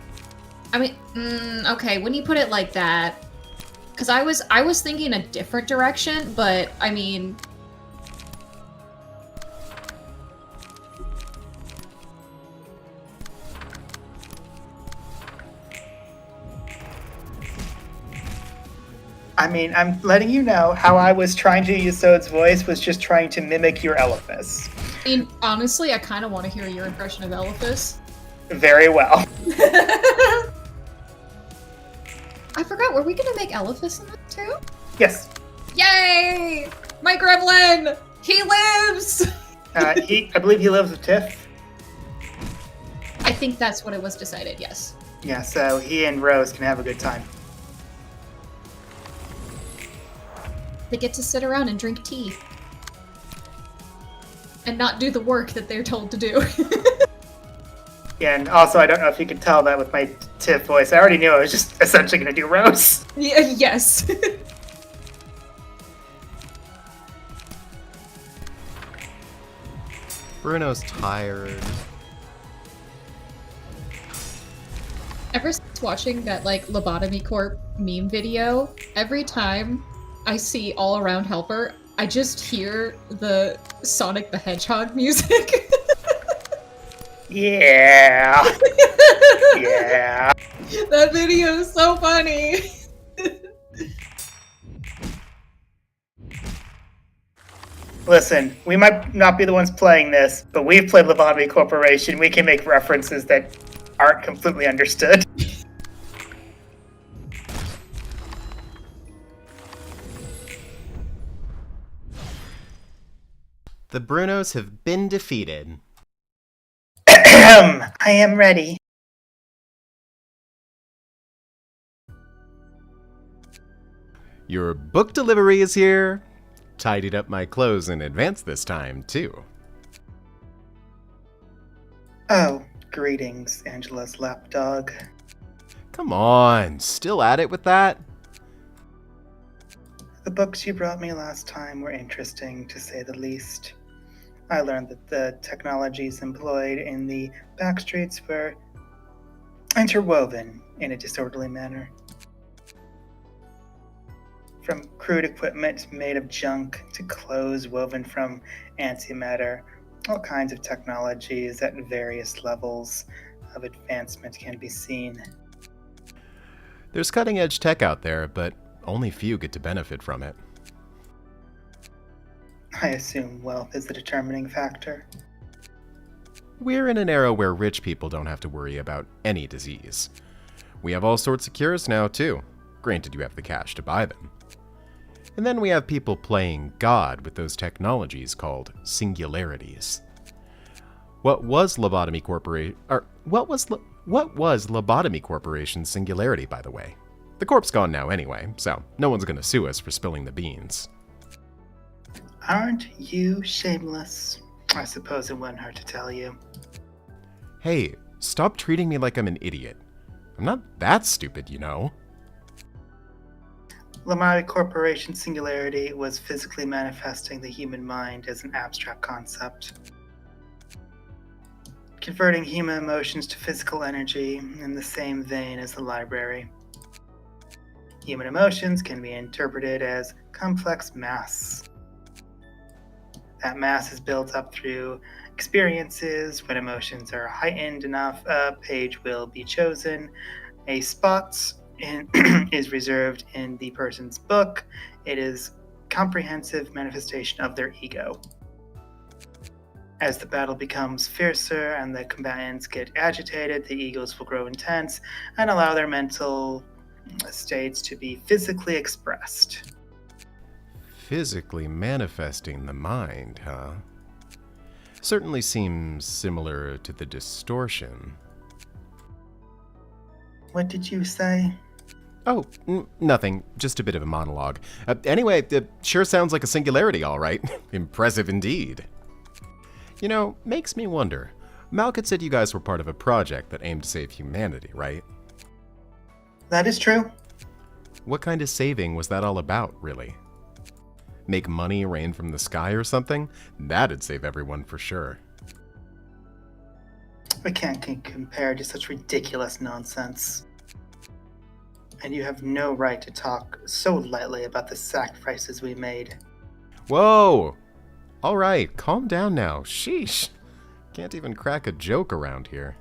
I mean, okay, when you put it like that, because I was thinking a different direction, but I mean. I mean, I'm letting you know how I was trying to use Yasod's voice was just trying to mimic your Elephas. I mean, honestly, I kind of want to hear your impression of Elephas. Very well. I forgot, were we gonna make Elephas in that too? Yes. Yay! My gremlin! He lives! I believe he lives with Tiff. I think that's what it was decided, yes. Yeah, so he and Rose can have a good time. They get to sit around and drink tea. And not do the work that they're told to do. Yeah, and also I don't know if you could tell that with my Tiff voice. I already knew I was just essentially going to do Rose. Yeah, yes. Bruno's tired. Ever since watching that, like, Lobotomy Corp meme video, every time I see All Around Helper, I just hear the Sonic the Hedgehog music. Yeah. Yeah. That video is so funny. Listen, we might not be the ones playing this, but we've played Lobotomy Corporation. We can make references that aren't completely understood. The Brunos have been defeated. I am ready. Your book delivery is here. Tidied up my clothes in advance this time, too. Oh, greetings, Angela's lapdog. Come on, still at it with that? The books you brought me last time were interesting, to say the least. I learned that the technologies employed in the backstreets were interwoven in a disorderly manner. From crude equipment made of junk to clothes woven from antimatter, all kinds of technologies at various levels of advancement can be seen. There's cutting-edge tech out there, but only few get to benefit from it. I assume wealth is the determining factor. We're in an era where rich people don't have to worry about any disease. We have all sorts of cures now, too. Granted, you have the cash to buy them. And then we have people playing God with those technologies called singularities. What was Lobotomy Corporation? Or what was Lobotomy Corporation's singularity, by the way? The corp's gone now anyway, so no one's gonna sue us for spilling the beans. Aren't you shameless? I suppose it wouldn't hurt to tell you. Hey, stop treating me like I'm an idiot. I'm not that stupid, you know. Lobotomy Corporation's singularity was physically manifesting the human mind as an abstract concept, converting human emotions to physical energy in the same vein as the library. Human emotions can be interpreted as complex mass. That mass is built up through experiences. When emotions are heightened enough, a page will be chosen. A spot is reserved in the person's book. It is comprehensive manifestation of their ego. As the battle becomes fiercer and the combatants get agitated, the egos will grow intense and allow their mental states to be physically expressed. Physically manifesting the mind, huh? Certainly seems similar to the distortion. What did you say? Oh, nothing. Just a bit of a monologue. Anyway, it sure sounds like a singularity, all right. Impressive indeed. You know, makes me wonder. Malkit said you guys were part of a project that aimed to save humanity, right? That is true. What kind of saving was that all about, really? Make money rain from the sky or something? That'd save everyone for sure. We can't compare to such ridiculous nonsense. And you have no right to talk so lightly about the sacrifices we made. Whoa! Alright, calm down now. Sheesh. Can't even crack a joke around here.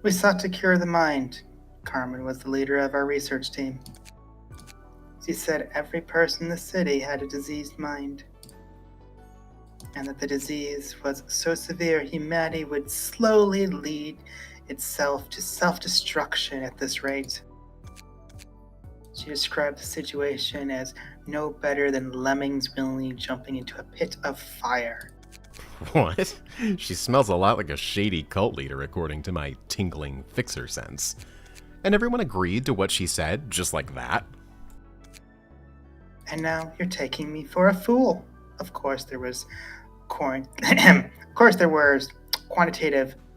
We sought to cure the mind. Carmen was the leader of our research team. She said every person in the city had a diseased mind, and that the disease was so severe humanity would slowly lead itself to self-destruction at this rate. She described the situation as no better than lemmings willingly jumping into a pit of fire. What? She smells a lot like a shady cult leader, according to my tingling fixer sense. And everyone agreed to what she said, just like that? And now you're taking me for a fool. Of course there was quantitative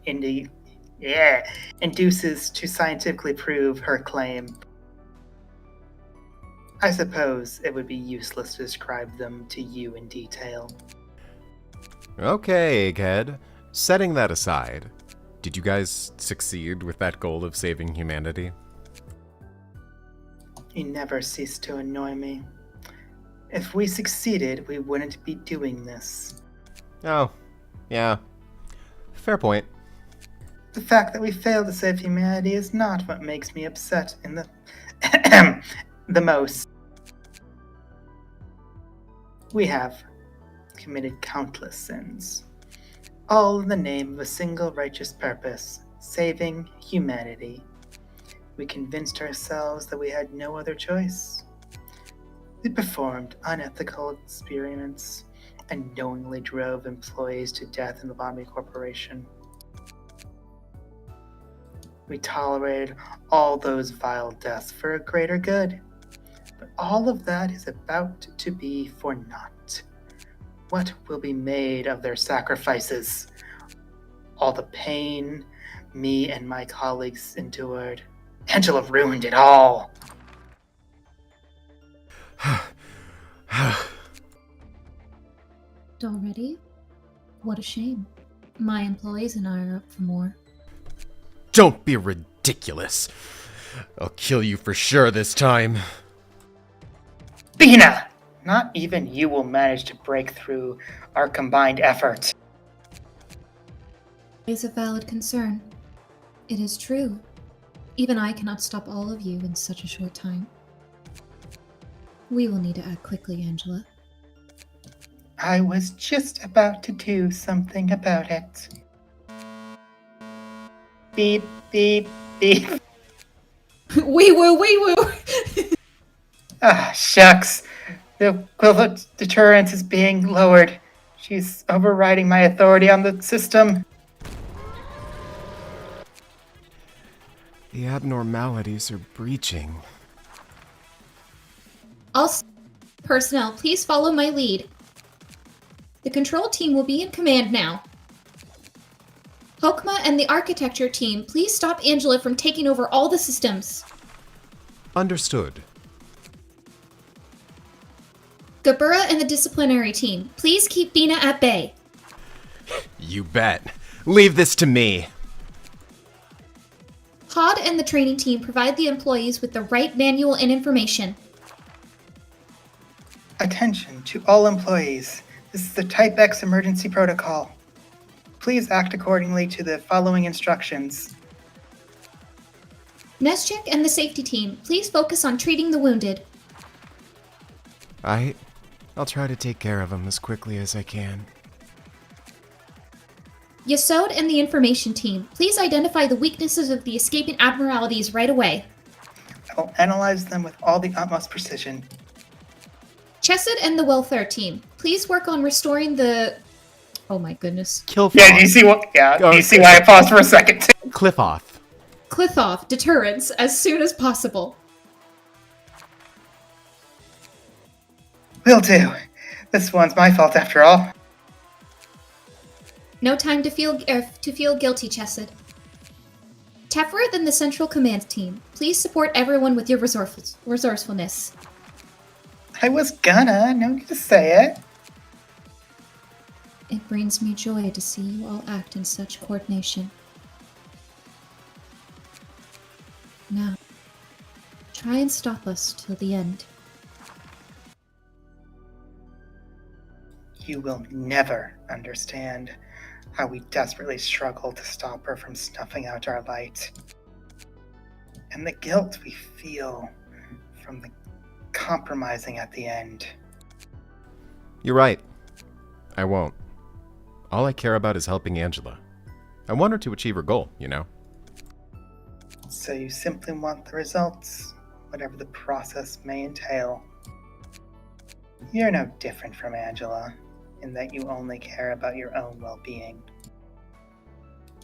induces to scientifically prove her claim. I suppose it would be useless to describe them to you in detail. Okay, Egghead. Setting that aside, did you guys succeed with that goal of saving humanity? You never cease to annoy me. If we succeeded, we wouldn't be doing this. Oh, yeah. Fair point. The fact that we failed to save humanity is not what makes me upset in the the most. We have committed countless sins, all in the name of a single righteous purpose, saving humanity. We convinced ourselves that we had no other choice. We performed unethical experiments and knowingly drove employees to death in the Lobotomy Corporation. We tolerated all those vile deaths for a greater good. But all of that is about to be for naught. What will be made of their sacrifices? All the pain me and my colleagues endured. Angela ruined it all. Already? What a shame. My employees and I are up for more. Don't be ridiculous. I'll kill you for sure this time. Bina! Not even you will manage to break through our combined effort. It is a valid concern. It is true. Even I cannot stop all of you in such a short time. We will need to act quickly, Angela. I was just about to do something about it. Beep, beep, beep. Wee woo! Ah, shucks. The equivalent deterrence is being lowered. She's overriding my authority on the system. The abnormalities are breaching. All personnel, please follow my lead. The control team will be in command now. Hokma and the architecture team, please stop Angela from taking over all the systems. Understood. Gabura and the disciplinary team, please keep Bina at bay. You bet. Leave this to me. Hod and the training team provide the employees with the right manual and information. Attention to all employees. This is the Type X emergency protocol. Please act accordingly to the following instructions. Neschek and the safety team, please focus on treating the wounded. I'll try to take care of them as quickly as I can. Yasod and the information team, please identify the weaknesses of the escaping abnormalities right away. I will analyze them with all the utmost precision. Chesed and the welfare team, please work on restoring the... Oh my goodness. Yeah, do you see what? Yeah, do you see why I paused for a second? Cliffoff. Clithoff deterrence as soon as possible. Will do. This one's my fault after all. No time to feel guilty, Chesed. Tefrith and the Central Command team, please support everyone with your resourcefulness. I was gonna. No need to say it. It brings me joy to see you all act in such coordination. Now, try and stop us till the end. You will never understand how we desperately struggle to stop her from snuffing out our light. And the guilt we feel from the compromising at the end. You're right. I won't. All I care about is helping Angela. I want her to achieve her goal, you know? So you simply want the results, whatever the process may entail. You're no different from Angela, in that you only care about your own well-being.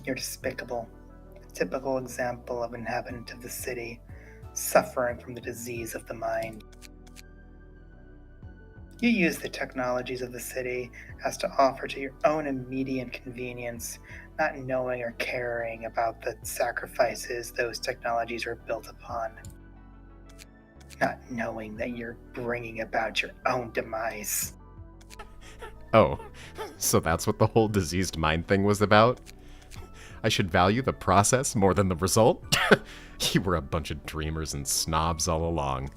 You're despicable, a typical example of an inhabitant of the city, suffering from the disease of the mind. You use the technologies of the city as to offer to your own immediate convenience, not knowing or caring about the sacrifices those technologies are built upon. Not knowing that you're bringing about your own demise. Oh, so that's what the whole diseased mind thing was about? I should value the process more than the result? You were a bunch of dreamers and snobs all along.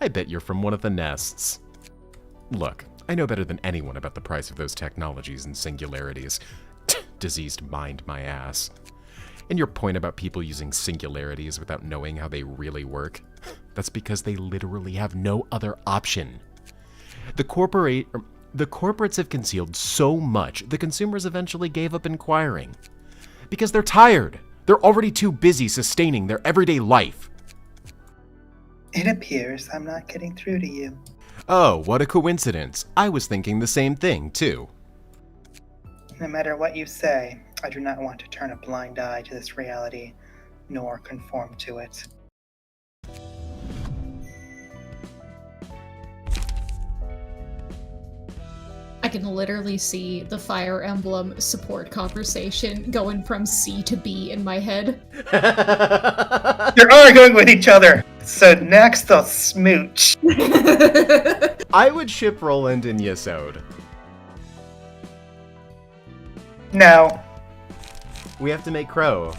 I bet you're from one of the nests. Look, I know better than anyone about the price of those technologies and singularities. Diseased mind my ass. And your point about people using singularities without knowing how they really work, that's because they literally have no other option. The corporates have concealed so much, the consumers eventually gave up inquiring. Because they're tired. They're already too busy sustaining their everyday life. It appears I'm not getting through to you. Oh, what a coincidence. I was thinking the same thing, too. No matter what you say, I do not want to turn a blind eye to this reality, nor conform to it. I can literally see the Fire Emblem support conversation going from C to B in my head. They're arguing with each other, so next they'll smooch. I would ship Roland and Yasod. No. We have to make Crow.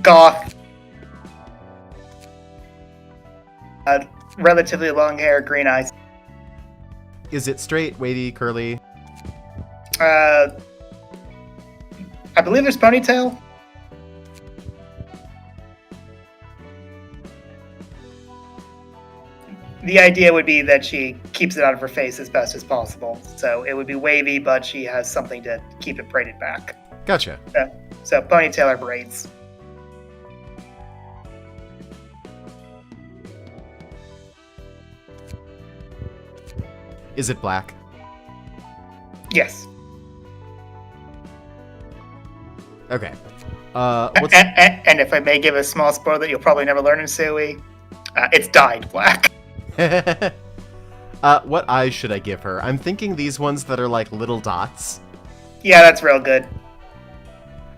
Goth. Relatively long hair, green eyes. Is it straight, wavy, curly? I believe there's ponytail. The idea would be that she keeps it out of her face as best as possible. So it would be wavy, but she has something to keep it braided back. Gotcha. So ponytail or braids. Is it black? Yes. Okay. And if I may give a small spoiler that you'll probably never learn in Sui, it's dyed black. What eyes should I give her? I'm thinking these ones that are like little dots. Yeah, that's real good.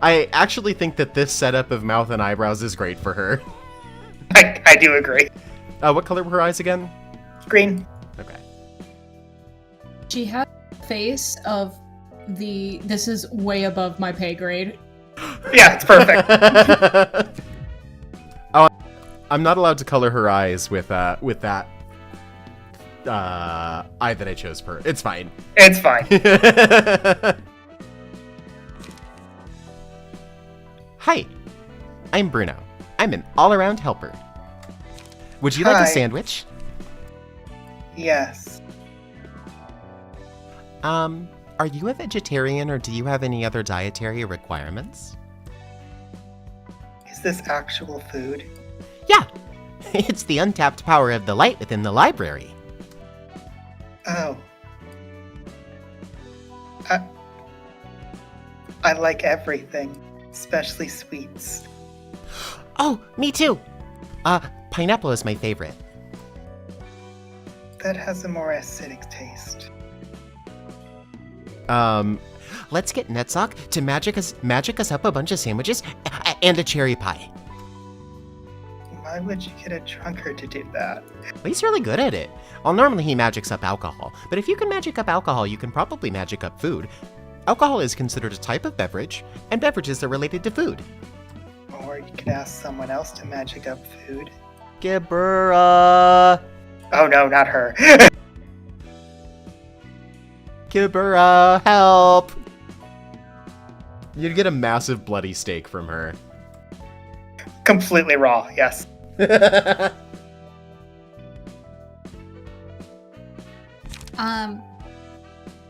I actually think that this setup of mouth and eyebrows is great for her. I do agree. What color were her eyes again? Green. Okay. She has a face of this is way above my pay grade. Yeah, it's perfect. Oh, I'm not allowed to color her eyes with that eye that I chose for her. It's fine. It's fine. Hi, I'm Bruno. I'm an all-around helper. Would you like Hi. a sandwich? Yes. Are you a vegetarian or do you have any other dietary requirements? Is this actual food? Yeah, it's the untapped power of the light within the library. Oh. I like everything, especially sweets. Oh, me too. Pineapple is my favorite. That has a more acidic taste. Let's get Netsock to magic us up a bunch of sandwiches and a cherry pie. Why would you get a drunkard to do that? Well, he's really good at it. Well, normally he magics up alcohol, but if you can magic up alcohol, you can probably magic up food. Alcohol is considered a type of beverage, and beverages are related to food. Or you could ask someone else to magic up food. Gibberah! Oh no, not her. Gibberah, help! You'd get a massive bloody steak from her. Completely raw, yes.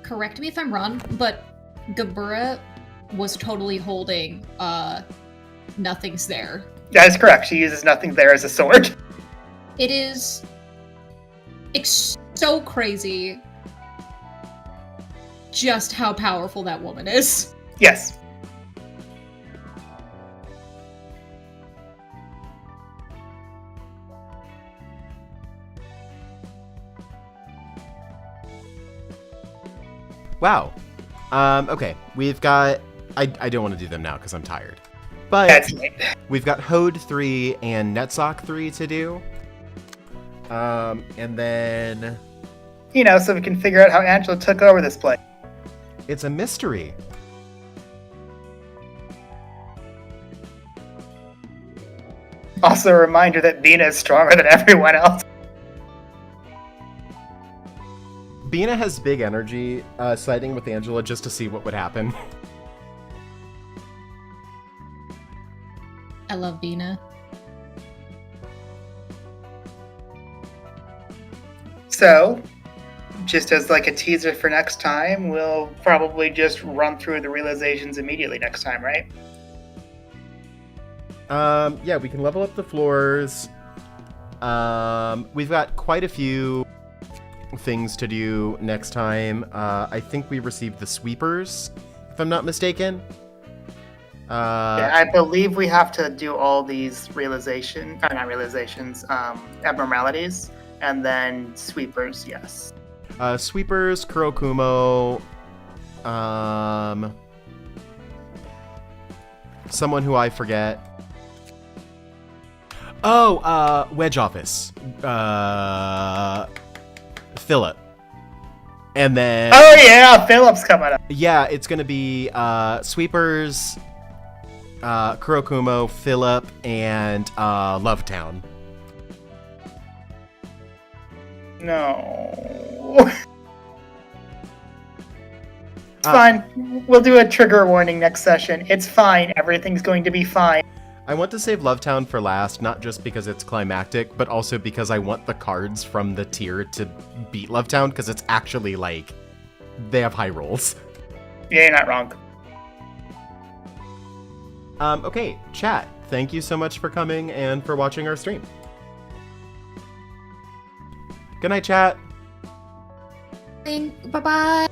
Correct me if I'm wrong, but Gabura was totally holding Nothing's There. That is correct. She uses Nothing There as a sword. It is so crazy just how powerful that woman is. Yes. Wow. Okay, we've got... I don't want to do them now because I'm tired. But That's late. we've got Hode 3 and Netsock 3 to do. And then... You know, so we can figure out how Angela took over this place. It's a mystery. Also a reminder that Bina is stronger than everyone else. Bina has big energy, siding with Angela just to see what would happen. I love Bina. So, just as like a teaser for next time, we'll probably just run through the realizations immediately next time, right? Yeah, we can level up the floors. We've got quite a few things to do next time. I think we received the sweepers, if I'm not mistaken. Yeah, I believe we have to do all these abnormalities, and then sweepers, yes. Sweepers, Kurokumo, someone who I forget. Oh, Wedge Office. Philip. And then... Oh yeah, Philip's coming up. Yeah, it's gonna be Sweepers, Kurokumo, Philip, and Lovetown. No. It's fine. We'll do a trigger warning next session. It's fine. Everything's going to be fine. I want to save Lovetown for last, not just because it's climactic, but also because I want the cards from the tier to beat Lovetown, because it's actually, like, they have high rolls. Yeah, you're not wrong. Okay, chat, thank you so much for coming and for watching our stream. Good night, chat. Bye bye.